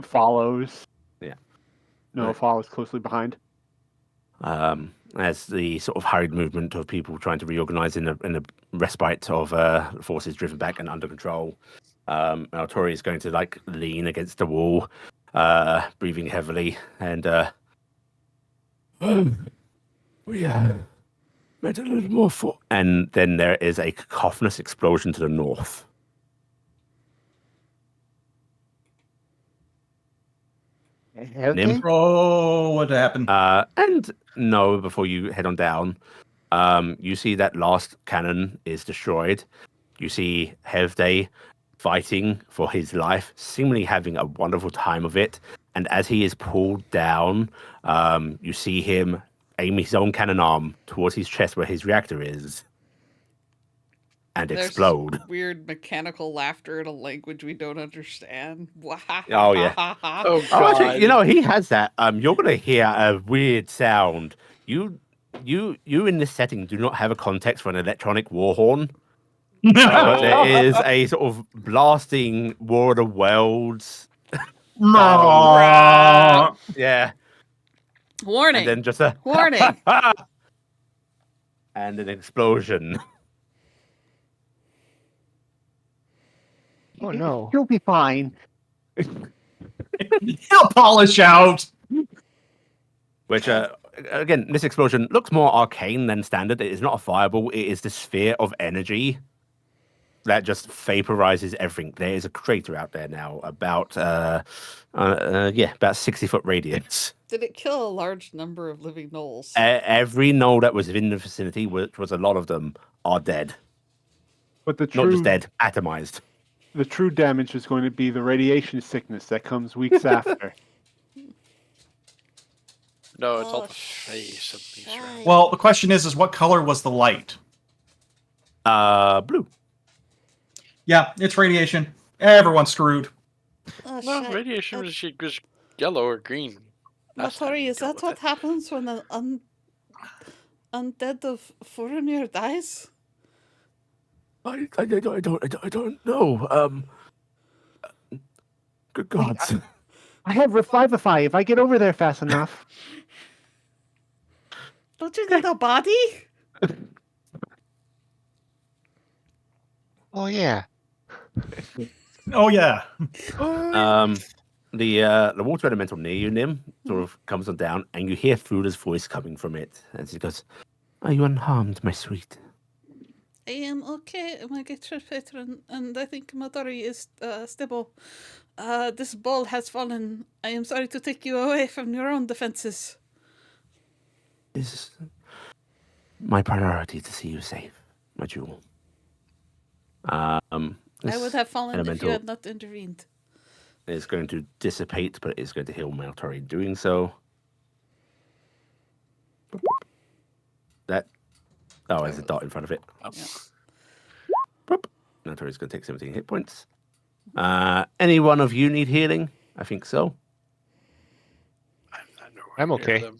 follows. Yeah. No, Right. follows closely behind. As the sort of hurried movement of people trying to reorganize in a respite of forces driven back and under control. Tori is going to like lean against the wall, breathing heavily, and we made a little more for. And then there is a cacophonous explosion to the north. Okay. Oh, what happened? And no, before you head on down, you see that last cannon is destroyed. You see Hevday fighting for his life, seemingly having a wonderful time of it. And as he is pulled down, you see him aim his own cannon arm towards his chest where his reactor is and There's explode. weird mechanical laughter in a language we don't understand. Oh, yeah. Oh, Oh, God. actually, he has that. You're going to hear a weird sound. You in this setting do not have a context for an electronic war horn. But there is a sort of blasting War of the Worlds. Yeah. Warning. And then just a Warning. and an explosion. Oh no. You'll be fine. He'll polish out. Which, again, this explosion looks more arcane than standard. It is not a fireball. It is the sphere of energy that just vaporizes everything. There is a crater out there now, about 60-foot radius. Did it kill a large number of living gnolls? Every gnoll that was in the vicinity, which was a lot of them, are dead. But the Not true just dead, atomized. the true damage is going to be the radiation sickness that comes weeks after. No, it's all Oh, the face of these shite. rats. Well, the question is what color was the light? Blue. Yeah, it's radiation. Everyone's screwed. Oh, No, shite. radiation was yellow or green. last time Matori, you is dealt that with what it. happens when an undead of Furumir dies? I don't know. Good gods. I have Revivify if I get over there fast enough. Don't you need a body? Oh yeah. Oh yeah. The water elemental near you, Nim, sort of comes on down, and you hear Fruda's voice coming from it, and she goes, "Are you unharmed, my sweet?" I am okay, my good patron, and I think Madori is stable. This ball has fallen. I am sorry to take you away from your own defenses. It's my priority to see you safe, my jewel. I would have fallen if you elemental had not intervened. is going to dissipate, but it's going to heal Maltori in doing so. That there's a dot in front of it. Maltori's going to take 17 hit points. Any one of you need healing? I think so. I'm okay. Them.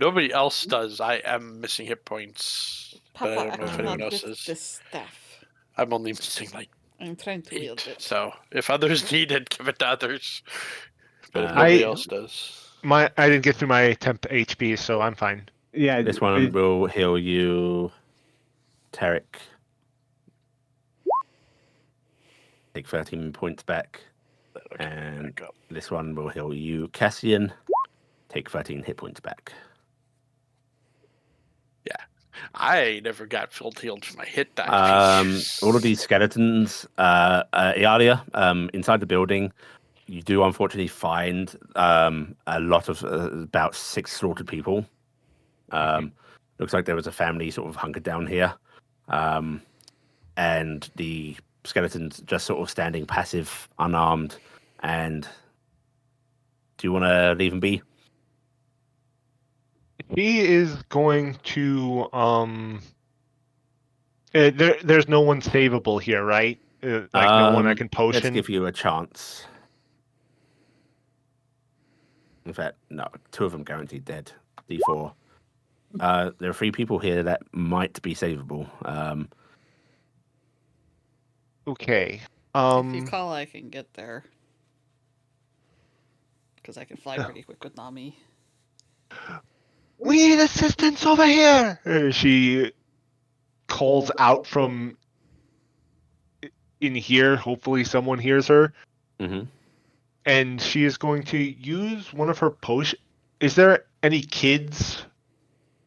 Nobody else does. I am missing hit points, but I don't know if anyone else is. This staff. I'm only missing I'm trying to wield 8. it. So if others need it, give it to others. But if nobody else does, I didn't get through my temp HP, so I'm fine. Yeah, This one will heal you, Taryc. Take 13 points back. And this one will heal you, Cassian. Take 13 hit points back. yeah, I never got full healed for my hit die. All of these skeletons, Iala, inside the building, you do unfortunately find a lot of about 6 slaughtered people. Looks like there was a family sort of hunkered down here, and the skeletons just sort of standing passive, unarmed. And do you want to leave them be? He is going to there's no one savable here, right? No one I can potion. Let's give you a chance. In fact, no, 2 of them guaranteed dead. D4. There are 3 people here that might be savable. Okay. If you call, I can get there. Because I can fly pretty quick with Nami. We need assistance over here! She calls out from in here. Hopefully someone hears her. Mm-hmm. And she is going to use one of her potions. Is there any kids?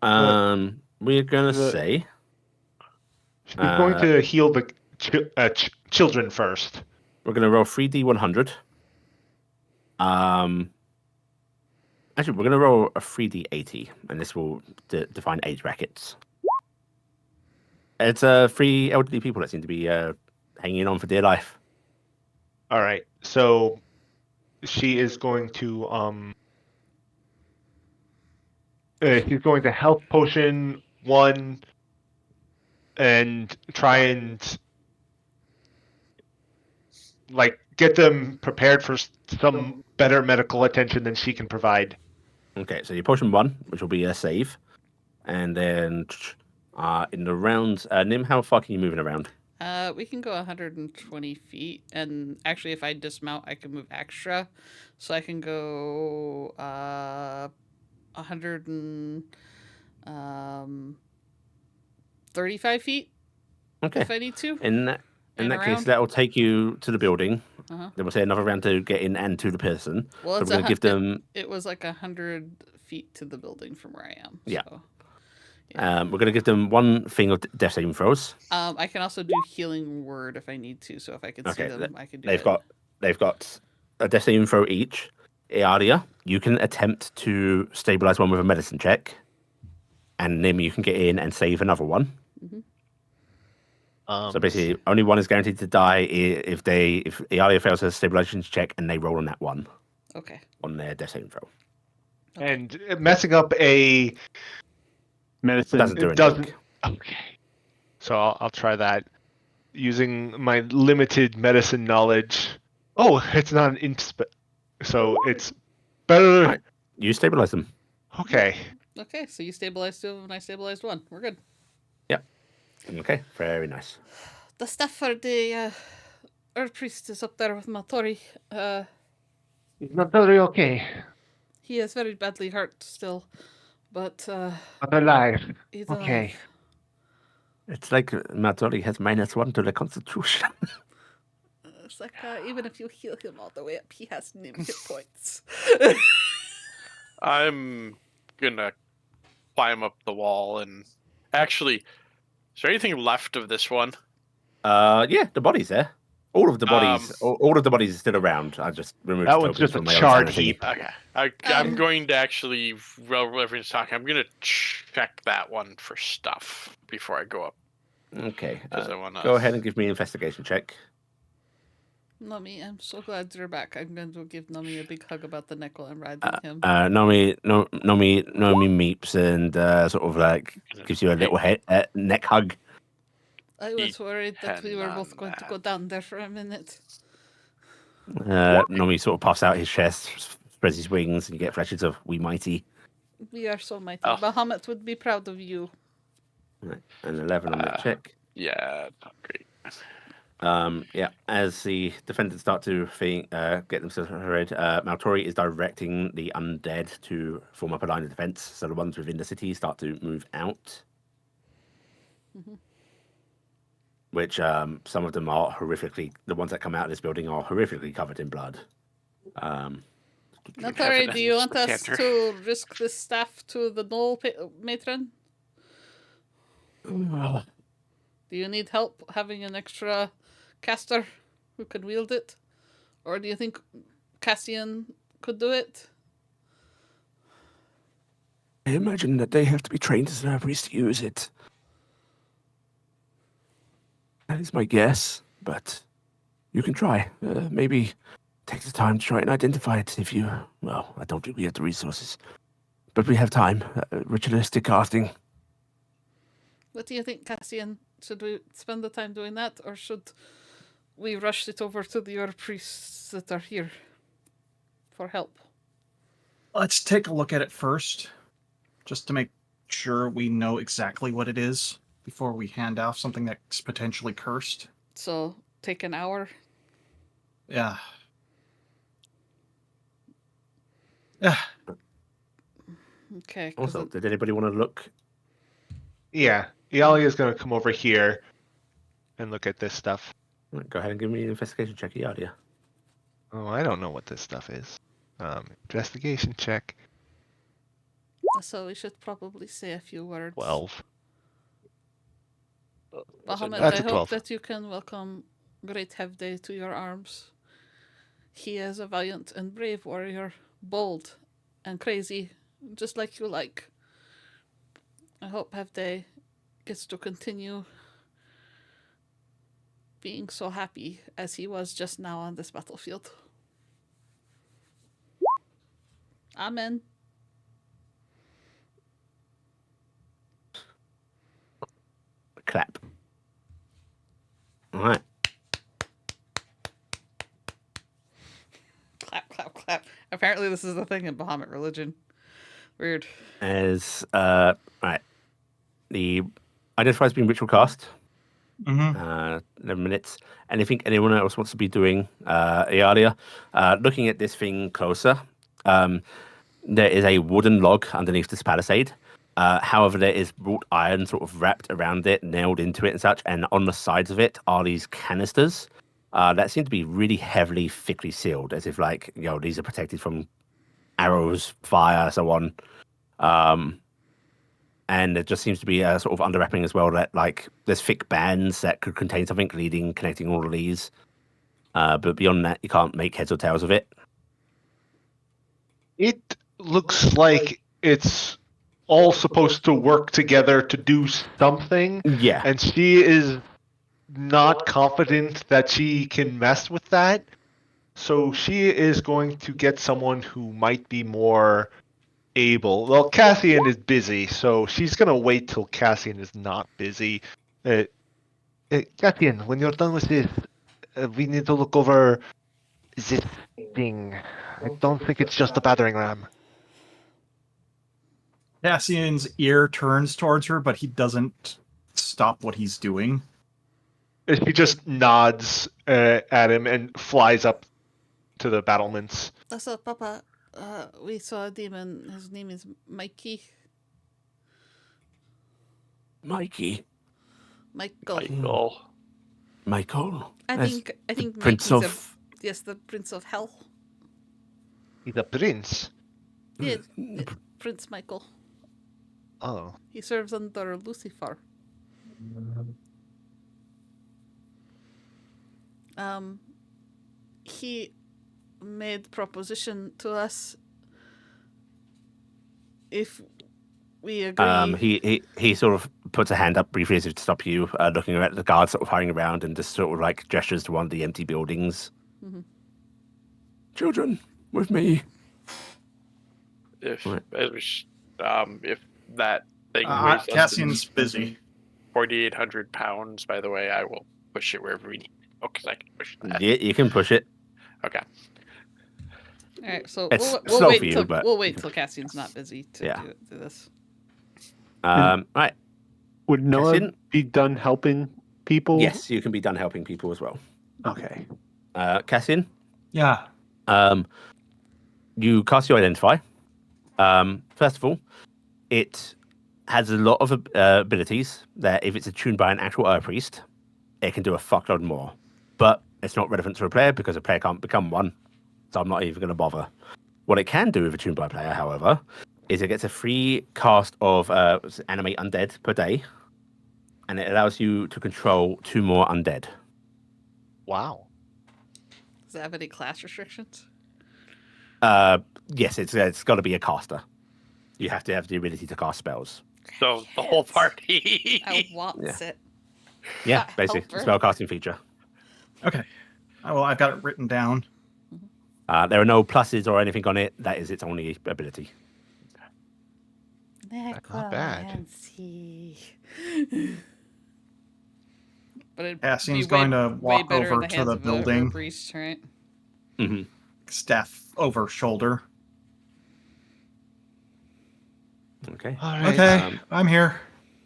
We're going to say... She's going to heal the children first. We're going to roll 3d100. Actually, we're going to roll a 3d80, and this will define age brackets. It's 3 elderly people that seem to be hanging on for dear life. All right, so she is going to she's going to health potion 1 and try and get them prepared for some better medical attention than she can provide. Okay, so your potion 1, which will be a save, and then in the rounds, Nim, how far can you move around? We can go 120 feet, and actually, if I dismount, I can move extra, so I can go 135 feet. Okay. If I need to. In that case, that will take you to the building. Uh-huh. Then we'll say another round to get in and to the person. Well, so we're going to give them. It was like 100 feet to the building from where I am. Yeah. So, yeah. We're going to give them 1 thing of death saving throws. I can also do healing word if I need to. So if I can see them, I can do it. They've got a death saving throw each. Iala, you can attempt to stabilize one with a medicine check, and Nim, you can get in and save another one. Mm-hmm. So basically, only one is guaranteed to die if Iala fails a stabilization check and they roll on that one. Okay. On their death saving throw. Okay. And messing up a medicine doesn't. Okay. So I'll try that using my limited medicine knowledge. Oh, it's not an insp. So it's better. Right. You stabilize them. Okay. Okay, so you stabilized 2 of them and I stabilized 1. We're good. Yep. Okay, very nice. The stuff for the Earth Priest is up there with Matori. Is Matori okay? He is very badly hurt still, but alive. he's okay. alive. It's like Matori has -1 to the Constitution. It's like even if you heal him all the way up, he has no hit points. I'm gonna climb up the wall and actually, is there anything left of this one? Yeah, the body's there. All of the bodies, all of the bodies are still around. I just removed That the one's tokens just a from my own charred sanity. heap. Okay, I'm going to actually, while everyone's talking, I'm gonna check that one for stuff before I go up. Okay, Because I wanna go ahead and give me an investigation check. Nomi, I'm so glad you're back. I'm going to give Nomi a big hug about the neck while I'm riding him. Nomi meeps and sort of like gives you a little neck hug. I was worried that we were on both going to that. go down there for a minute. Nomi sort of puffs out his chest, spreads his wings, and you get flashes of "We mighty." We are so mighty. Oh. Bahamut would be proud of you. Right, an 11 on that check. Yeah, not great. Yeah, as the defendants start to get themselves ready, Maltori is directing the undead to form up a line of defense. So the ones within the city start to move out. Which some of them are horrifically, the ones that come out of this building are horrifically covered in blood. Natari, do you want us Canter. to risk this staff to the Knoll matron? Do you need help having an extra caster who can wield it? Or do you think Cassian could do it? I imagine that they have to be trained as an priest to use it. That is my guess, but you can try. Maybe take the time to try and identify it if you... Well, I don't think we have the resources. But we have time. Ritualistic casting. What do you think, Cassian? Should we spend the time doing that, or should we rush it over to your priests that are here for help? Let's take a look at it first, just to make sure we know exactly what it is before we hand off something that's potentially cursed. So, take an hour? Yeah. Yeah. Okay. Also, did anybody want to look? Yeah, Iala is going to come over here and look at this stuff. Go ahead and give me an investigation check, Iala. Oh, I don't know what this stuff is. Investigation check. So we should probably say a few words. 12. Bahamut, That's I a hope 12. that you can welcome Great Hevday to your arms. He is a valiant and brave warrior, bold and crazy, just like you like. I hope Hevday gets to continue being so happy as he was just now on this battlefield. Amen. Clap. All right. Clap, clap, clap. Apparently this is the thing in Bahamut religion. Weird. As right, the identifies being ritual cast. 11 minutes. Anything anyone else wants to be doing? Iala, looking at this thing closer. There is a wooden log underneath this palisade. However, there is wrought iron sort of wrapped around it, nailed into it and such. And on the sides of it are these canisters that seem to be really heavily, thickly sealed, as if like, these are protected from arrows, fire, so on. And there just seems to be a sort of underwrapping as well that like there's thick bands that could contain something connecting all of these. But beyond that, you can't make heads or tails of it. It looks like it's all supposed to work together to do something. Yeah. And she is not confident that she can mess with that. So she is going to get someone who might be more able. Well, Cassian is busy, so she's going to wait till Cassian is not busy. Cassian, when you're done with this, we need to look over this thing. I don't think it's just a battering ram. Cassian's ear turns towards her, but he doesn't stop what he's doing. He just nods at him and flies up to the battlements. So, Papa, we saw a demon. His name is Mikey. Mikey. Michael. Michael. I as think Mike Prince is of. yes, the Prince of Hell. He's a prince. Yeah, Prince Michael. Oh. He serves under Lucifer. He made proposition to us if we agree. He sort of puts a hand up briefly as if to stop you, looking at the guards sort of hurrying around and just sort of like gestures to one of the empty buildings. Mm-hmm. Children, with me. If Right. if that thing weighs less than Cassian's busy. 4,800 pounds, by the way, I will push it wherever we need. Oh, because I can push that. Yeah, you can push it. Okay. All right, so It's we'll slow wait for you, till but we'll wait till Cassian's not busy to Yeah. do this. Right. Would Noah Cassian? be done helping people? Yes, you can be done helping people as well. Okay. Cassian? Yeah. You cast your identify. First of all, it has a lot of abilities that if it's attuned by an actual Earth Priest, it can do a fuckload more. But it's not relevant to a player because a player can't become one. So I'm not even going to bother. What it can do if attuned by a player, however, is it gets a free cast of animate undead per day. And it allows you to control 2 more undead. Wow. Does that have any class restrictions? Yes, it's got to be a caster. You have to have the ability to cast spells. So the whole party. I want Yeah. it. Yeah, basically, spell casting feature. Okay. Well, I've got it written down. There are no pluses or anything on it. That is its only ability. Not bad. But it'd Cassian's be way, going to way walk better in over the to hands the of building. a priest, right? Mm-hmm. Staff over shoulder. Okay. All right. Okay, I'm here.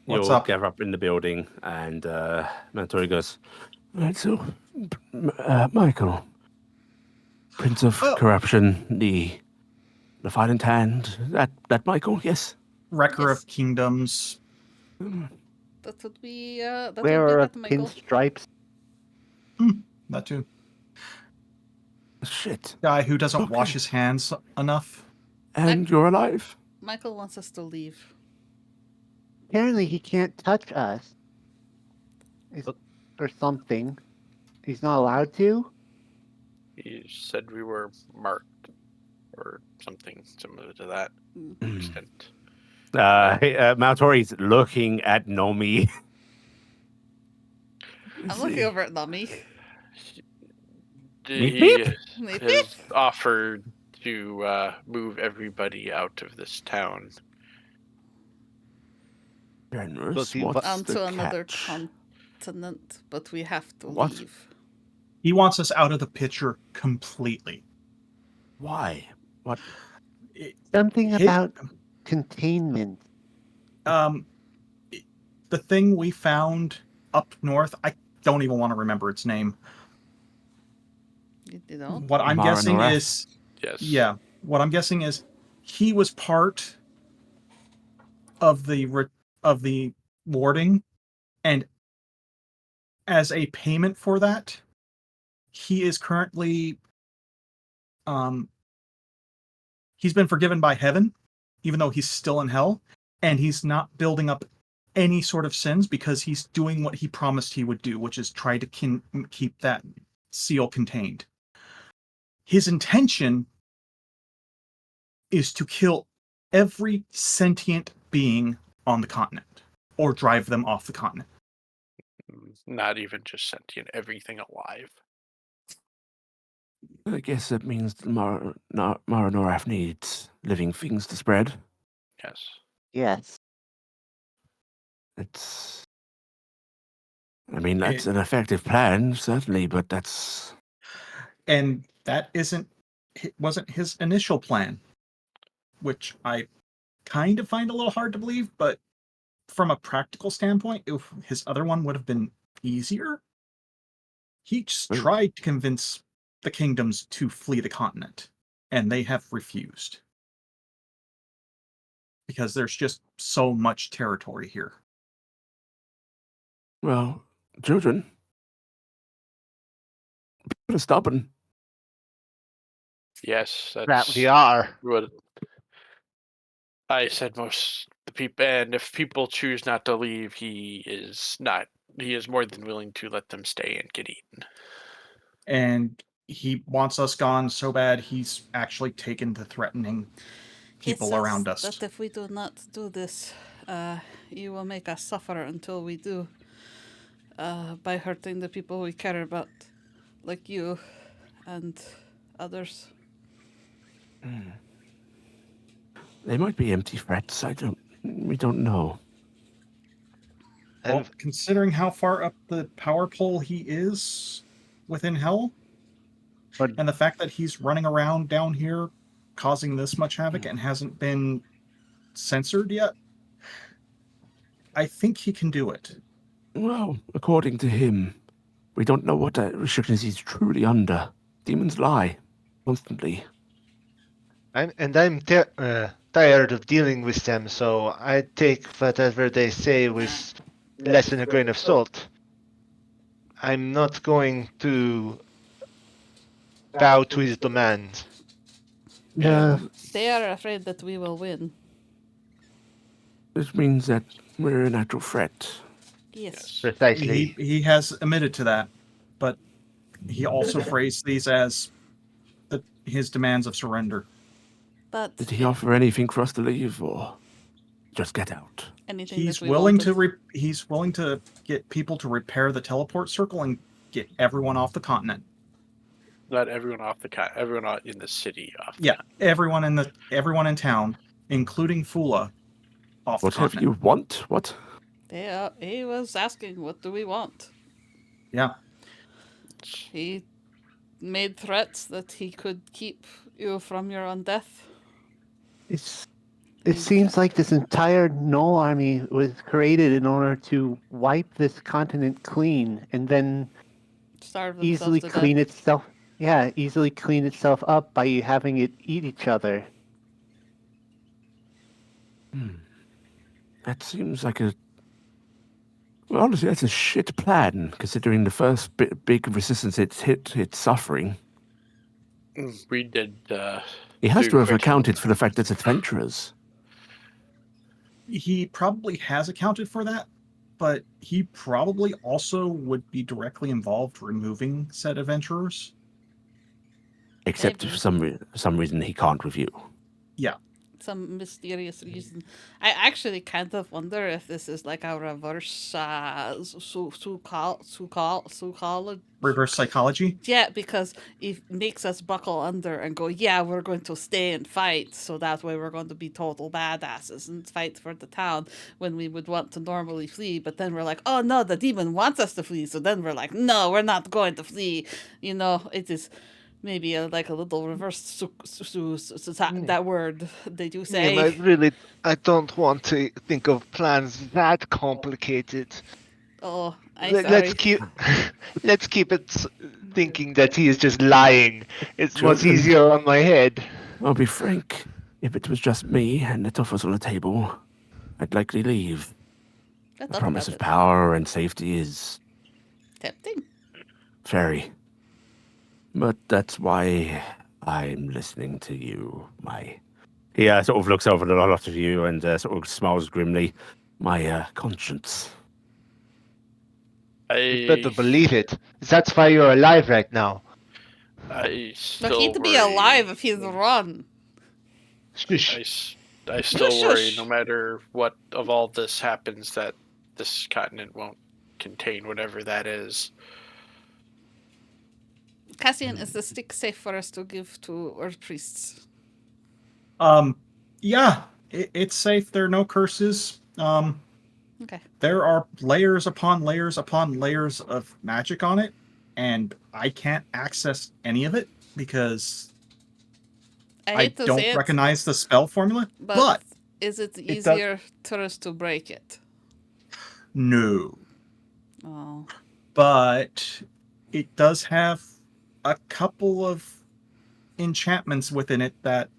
What's You'll up? gather up in the building, and Mantori goes, right, so, Michael, Prince of Oh. Corruption, the Violent Hand, that Michael, yes? Wrecker Yes. of Kingdoms. That would be that would Wearer be of that, Michael. pinstripes. That too. Shit. Guy who doesn't Okay. wash his hands enough. And you're alive? Michael wants us to leave. Apparently he can't touch us. Or something. He's not allowed to? He said we were marked or something similar to that extent. Maltori's looking at Nomi. I'm looking over at Nami. He Meep, has offered to move everybody out of this town. Generous. Well, see, What's onto the another catch? continent, but we have to What? leave. He wants us out of the picture completely. Why? What? Something Hit- about containment. The thing we found up north, I don't even want to remember its name. You know? What I'm Mara guessing Noreth? is, Yes. yeah, what I'm guessing is he was part of the warding, and as a payment for that, he is currently he's been forgiven by heaven, even though he's still in hell, and he's not building up any sort of sins because he's doing what he promised he would do, which is try to keep that seal contained. His intention is to kill every sentient being on the continent or drive them off the continent. Not even just sentient, everything alive. I guess that means that Mara Noraf needs living things to spread. Yes. Yes. It's. I mean, that's an effective plan, certainly, but that's. And that wasn't his initial plan, which I kind of find a little hard to believe, but from a practical standpoint, if his other one would have been easier, he just tried to convince the kingdoms to flee the continent, and they have refused. Because there's just so much territory here. Well, children, people are stubborn. Yes, That that's we are. what I said. Most the people, and if people choose not to leave, he is not. He is more than willing to let them stay and get eaten. And he wants us gone so bad he's actually taken to threatening people around us. That if we do not do this, you will make us suffer until we do, by hurting the people we care about, like you and others. They might be empty threats. We don't know. Well, And considering how far up the power pole he is within hell, But and the fact that he's running around down here causing this much havoc and hasn't been censored yet, I think he can do it. Well, according to him, we don't know what restrictions he's truly under. Demons lie constantly. I'm tired of dealing with them, so I take whatever they say with less than a grain of salt. I'm not going to bow to his demand. They are afraid that we will win. This means that we're an actual threat. Yes. Precisely. He has admitted to that, but he also phrased these as his demands of surrender. But Did he offer anything for us to leave, or just get out? anything He's that we willing wanted. he's willing to get people to repair the teleport circle and get everyone off the continent. Not everyone off the everyone in the city off. Yeah, everyone in town, including Fula, off the Whatever continent. you want. What? He was asking, what do we want? Yeah. He made threats that he could keep you from your own death. it seems like this entire Null army was created in order to wipe this continent clean and then Starve easily themselves to clean death. itself. Yeah, easily clean itself up by having it eat each other. That seems like a... Well, honestly, that's a shit plan, considering the first big resistance it's hit, it's suffering. We did. He has do to have quite- accounted for the fact that it's adventurers. He probably has accounted for that, but he probably also would be directly involved removing said adventurers. Except Maybe. for some reason he can't with you. Yeah. Some mysterious reason. I actually kind of wonder if this is like a reverse Reverse psychology. Yeah, because it makes us buckle under and go, yeah, we're going to stay and fight, so that way we're going to be total badasses and fight for the town when we would want to normally flee. But then we're like, oh no, the demon wants us to flee, so then we're like, no, we're not going to flee. You know, it is maybe like a little reverse that word they do say. I don't want to think of plans that complicated. Oh, I'm sorry. Let's keep it thinking that he is just lying. It's much Children. easier on my head. I'll be frank. If it was just me and the offers on the table, I'd likely leave. I The thought promise about of it. power and safety is Tempting. very. But that's why I'm listening to you, He sort of looks over at a lot of you and sort of smiles grimly. My conscience. You better believe it. That's why you're alive right now. I But still he'd be worry. alive if he'd run. Shush. I still Shush, worry, shush. no matter what of all this happens, that this continent won't contain whatever that is. Cassian, is the stick safe for us to give to Earth priests? Yeah, it's safe. There are no curses. Okay. There are layers upon layers upon layers of magic on it, and I can't access any of it because I hate to don't say it, recognize the spell formula. but is it does- easier for us to break it? No, Oh. but it does have a couple of enchantments within it that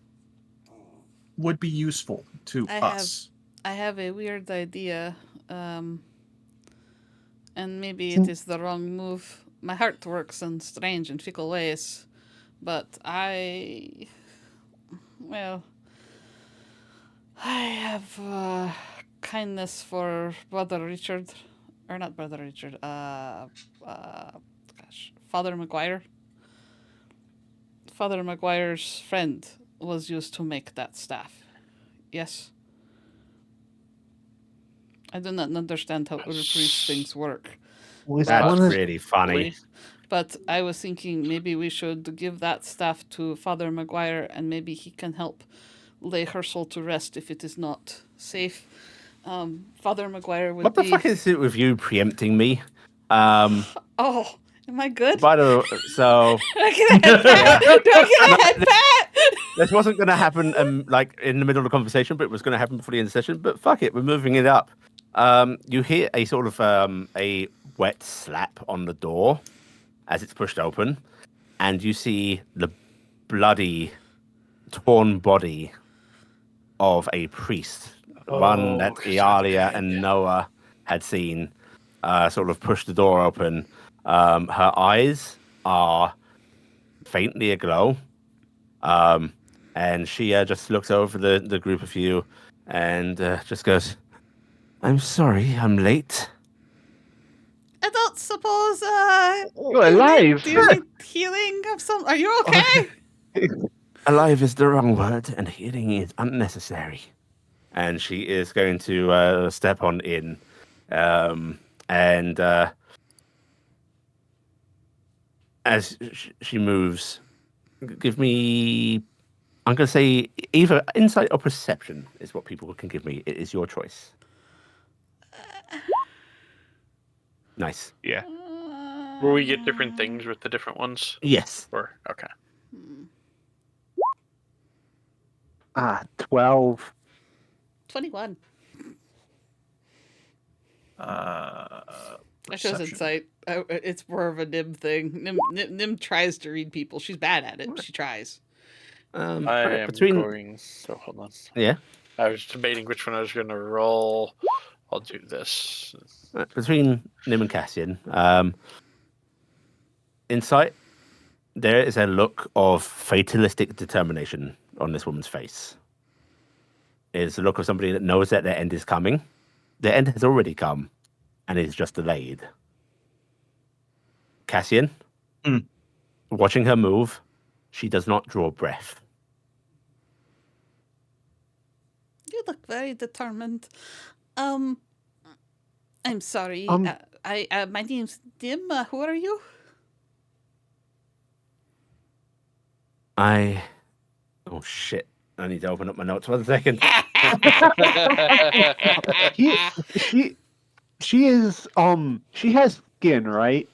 would be useful to us. I have a weird idea, and And maybe it is the wrong move. My heart works in strange and fickle ways. But I have kindness for Brother Richard. Or not Brother Richard. Father Maguire. Father Maguire's friend was used to make that staff. Yes. I do not understand how priest things work. That's really funny. But I was thinking maybe we should give that staff to Father Maguire and maybe he can help lay her soul to rest if it is not safe. Father Maguire would What the fuck is it with you preempting me? Oh, am I good? By the so Do I get a head pat? Do I get a head pat? this wasn't going to happen like in the middle of the conversation, but it was going to happen before the end of the session. But fuck it, we're moving it up. You hear a sort of a wet slap on the door as it's pushed open, and you see the bloody, torn body of a priest, one that Iala and Noah had seen, sort of push the door open. Her eyes are faintly aglow, and she just looks over the group of you and just goes, "I'm sorry, I'm late." I don't suppose You're alive. do you need healing of some? Are you okay? Alive is the wrong word, and healing is unnecessary. And she is going to step on in, and as she moves, give me. I'm going to say either insight or perception is what people can give me. It is your choice. Nice. Yeah. Will we get different things with the different ones? Yes. Or okay. 12. 21. I chose Perception. insight. It's more of a Nim thing. Nim tries to read people. She's bad at it. But she tries. I am between. going. So hold on. Yeah. I was debating which one I was going to roll. I'll do this. Between Nim and Cassian, insight, there is a look of fatalistic determination on this woman's face. It is the look of somebody that knows that their end is coming. Their end has already come, and it is just delayed. Cassian, watching her move, she does not draw breath. You look very determined. I'm sorry. My name's Nim. Who are you? Oh shit! I need to open up my notes 1 second. She is she has skin, right?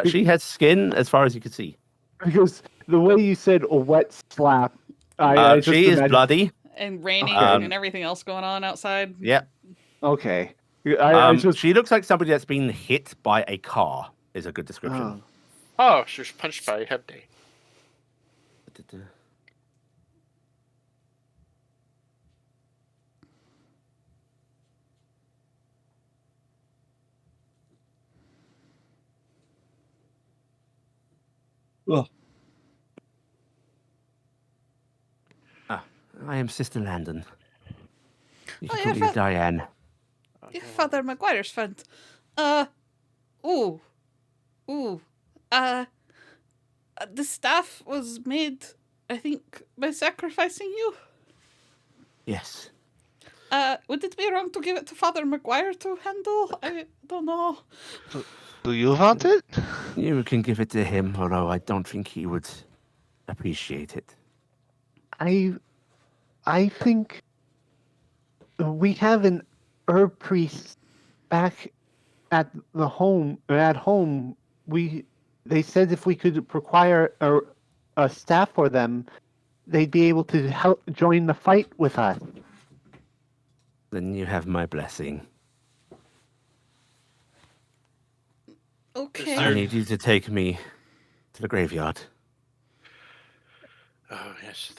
She has skin as far as you can see. Because the way you said a wet slap, I just she is imagine... bloody and raining Okay. and everything else going on outside. Yep. Okay. She looks like somebody that's been hit by a car. Is a good description. Oh, she was punched by a head day. I am Sister Landon. You Oh, can call me Diane. You're Father Maguire's friend. The staff was made, I think, by sacrificing you. Yes. Would it be wrong to give it to Father Maguire to handle? I don't know. Do you want it? You can give it to him, although I don't think he would appreciate it. I think we have an herb priest back at the home. At home, they said if we could require a staff for them, they'd be able to help join the fight with us. Then you have my blessing. Okay. I need you to take me to the graveyard. Oh yes,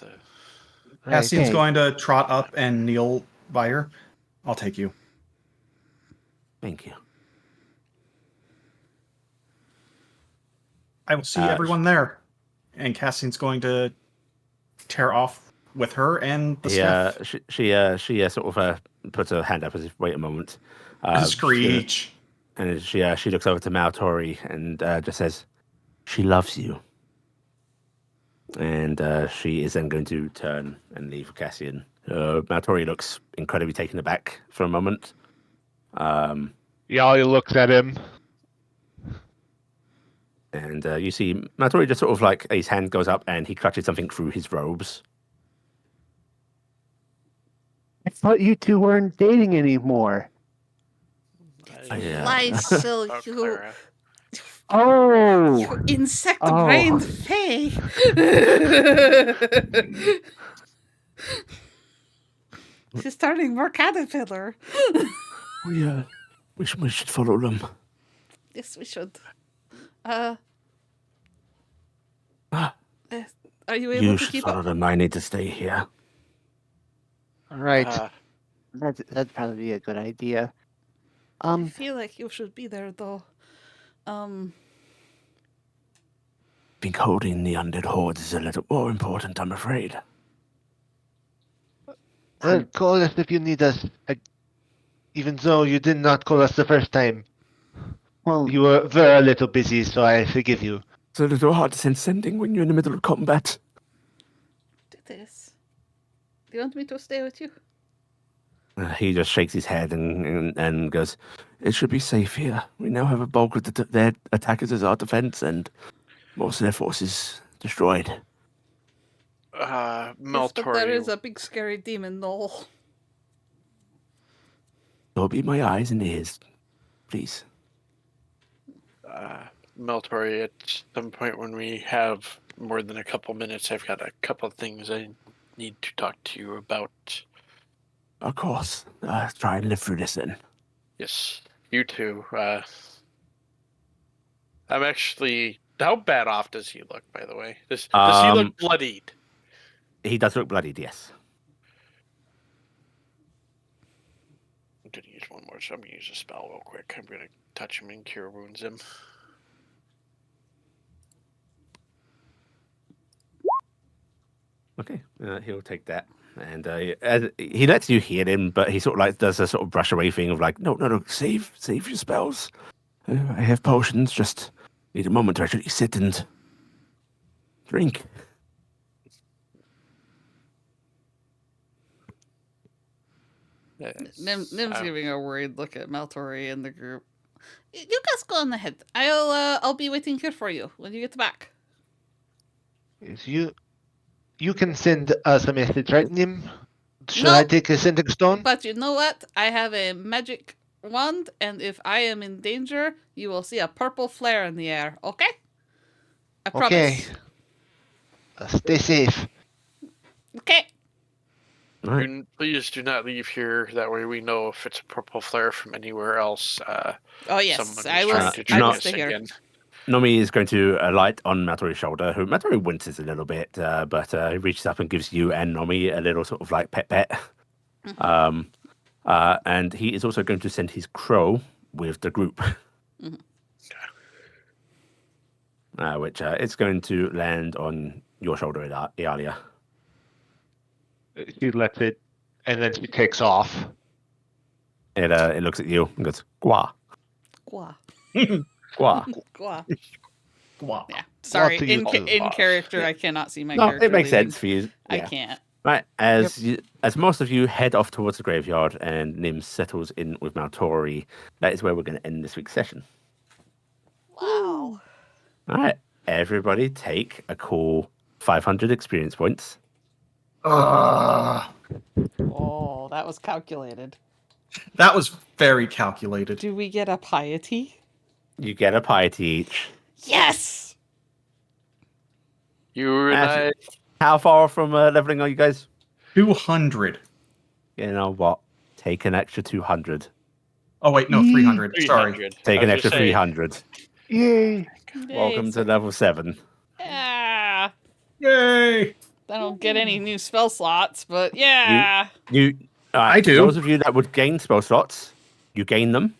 Cassian's going to trot up and kneel by her. I'll take you. Thank you. I will see everyone there. And Cassian's going to tear off with her and the sniff. She sort of puts her hand up as if, wait a moment. Screech. And she looks over to Maltori and just says, she loves you. And she is then going to turn and leave Cassian. Maltori looks incredibly taken aback for a moment. Yali looks at him. And you see Maltori just sort of like his hand goes up and he clutches something through his robes. I thought you two weren't dating anymore. Lie, Sil, you Clara. Oh, insect-brained fae. She's turning more caterpillar. We should follow them. Yes, we should. Are you able You to should keep follow up? them. I need to stay here. all right. That'd probably be a good idea. I feel like you should be there, though. I think holding the undead hordes is a little more important, I'm afraid. Well, call us if you need us. Even though you did not call us the first time. Well, You were a little busy, so I forgive you. It's a little hard to send sending when you're in the middle of combat. Do this. Do you want me to stay with you? He just shakes his head and goes, it should be safe here. We now have a bulk of their attackers as our defense, and most of their forces destroyed. Yes, but Maltori. there is a big scary demon knoll. You'll be my eyes and ears, please. Maltori, at some point when we have more than a couple minutes, I've got a couple of things I need to talk to you about. Of course. Try and live through this then. Yes, you too. I'm actually... How bad off does he look, by the way? Does he look bloodied? He does look bloodied, yes. I'm going to use one more, so I'm going to use a spell real quick. I'm going to touch him and cure wounds him. Okay, he'll take that. And he lets you heal him, but he sort of like does a sort of brush away thing of like, no, save your spells. I have potions, just need a moment to actually sit and drink. Nim's giving a worried look at Maltori and the group. You guys go on ahead. I'll be waiting here for you when you get back. Yes, you can send us a message, right, Nim? Should No. I take a sending stone? But you know what? I have a magic wand, and if I am in danger, you will see a purple flare in the air. Okay? I promise. Okay. Stay safe. Okay. All right. Please do not leave here. That way we know if it's a purple flare from anywhere else. Oh yes, Someone I is will. trying to I join will us stay here. again. Nomi is going to alight on Matori's shoulder, who Matori winces a little bit, but he reaches up and gives you and Nomi a little sort of like pet. Mhm. And he is also going to send his crow with the group. Mhm. Which it's going to land on your shoulder, Iala. She lets it, and then she takes off. It looks at you and goes, Gwa. Gwa. Gwa. Gwa. Wow. Yeah. Sorry. to you In, too. in character, Yeah. I cannot see my No, character. it makes leaving. sense for you. I Yeah. can't. Right, as most of you head off towards the graveyard and Nim settles in with Maltori, that is where we're going to end this week's session. Wow. All right, everybody take a cool 500 experience points. Ugh. Oh, that was calculated. That was very calculated. Do we get a piety? You get a piety each. Yes. You and I... How far from leveling are you guys? 200. You know what? Take an extra 200. Oh, wait, no, 300. Sorry. 300. Take I an was extra gonna say, 300. yay! Welcome to level 7. Yeah. Yay! I don't get any new spell slots, but yeah. I do. Those of you that would gain spell slots, you gain them.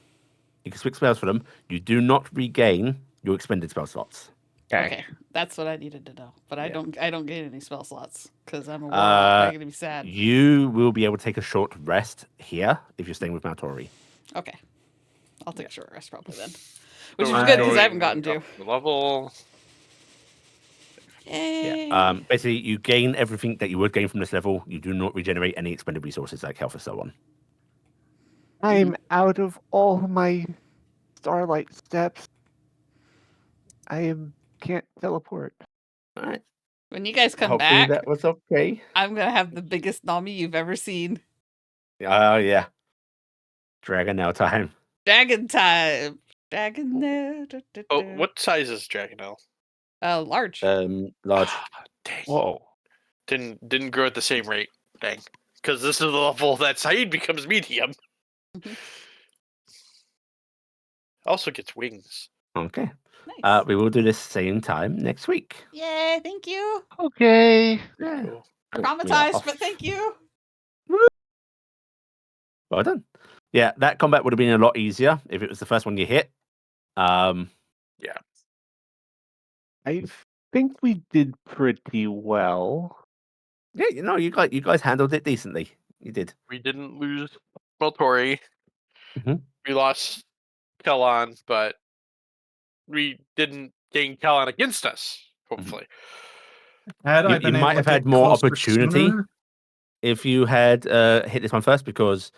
You can switch spells for them. You do not regain your expended spell slots. Okay, that's what I needed to know. But I Yeah. don't gain any spell slots because I'm a warlock. I'm gonna be sad. You will be able to take a short rest here if you're staying with Maltori. Okay, I'll take a short rest probably then, which So is good because I haven't going gotten to. up the level. Yay! Yeah. Basically, you gain everything that you would gain from this level. You do not regenerate any expended resources like health or so on. I'm out of all my starlight steps. Can't teleport. All right. When you guys come Hopefully back, that was okay. I'm gonna have the biggest Nami you've ever seen. Oh yeah. Dragon now time. Dragon time. Dragon now. Oh, what size is Dragonel? Large. Large. Dang. Whoa. Didn't grow at the same rate. Dang. Because this is the level that Saeed becomes medium. Mhm. Also gets wings. Okay. Nice. We will do this same time next week. Yay! Thank you. Okay. Yeah. Cool. We are Traumatized, off. but thank you. Well done. Yeah, that combat would have been a lot easier if it was the first one you hit. Yeah. I think we did pretty well. Yeah, you guys handled it decently. You did. We didn't lose Maltori. Mhm. We lost Kellon, but we didn't gain Kellon against us, hopefully. Had I You been might able have to had get more closer opportunity sooner, if you had hit this one first, because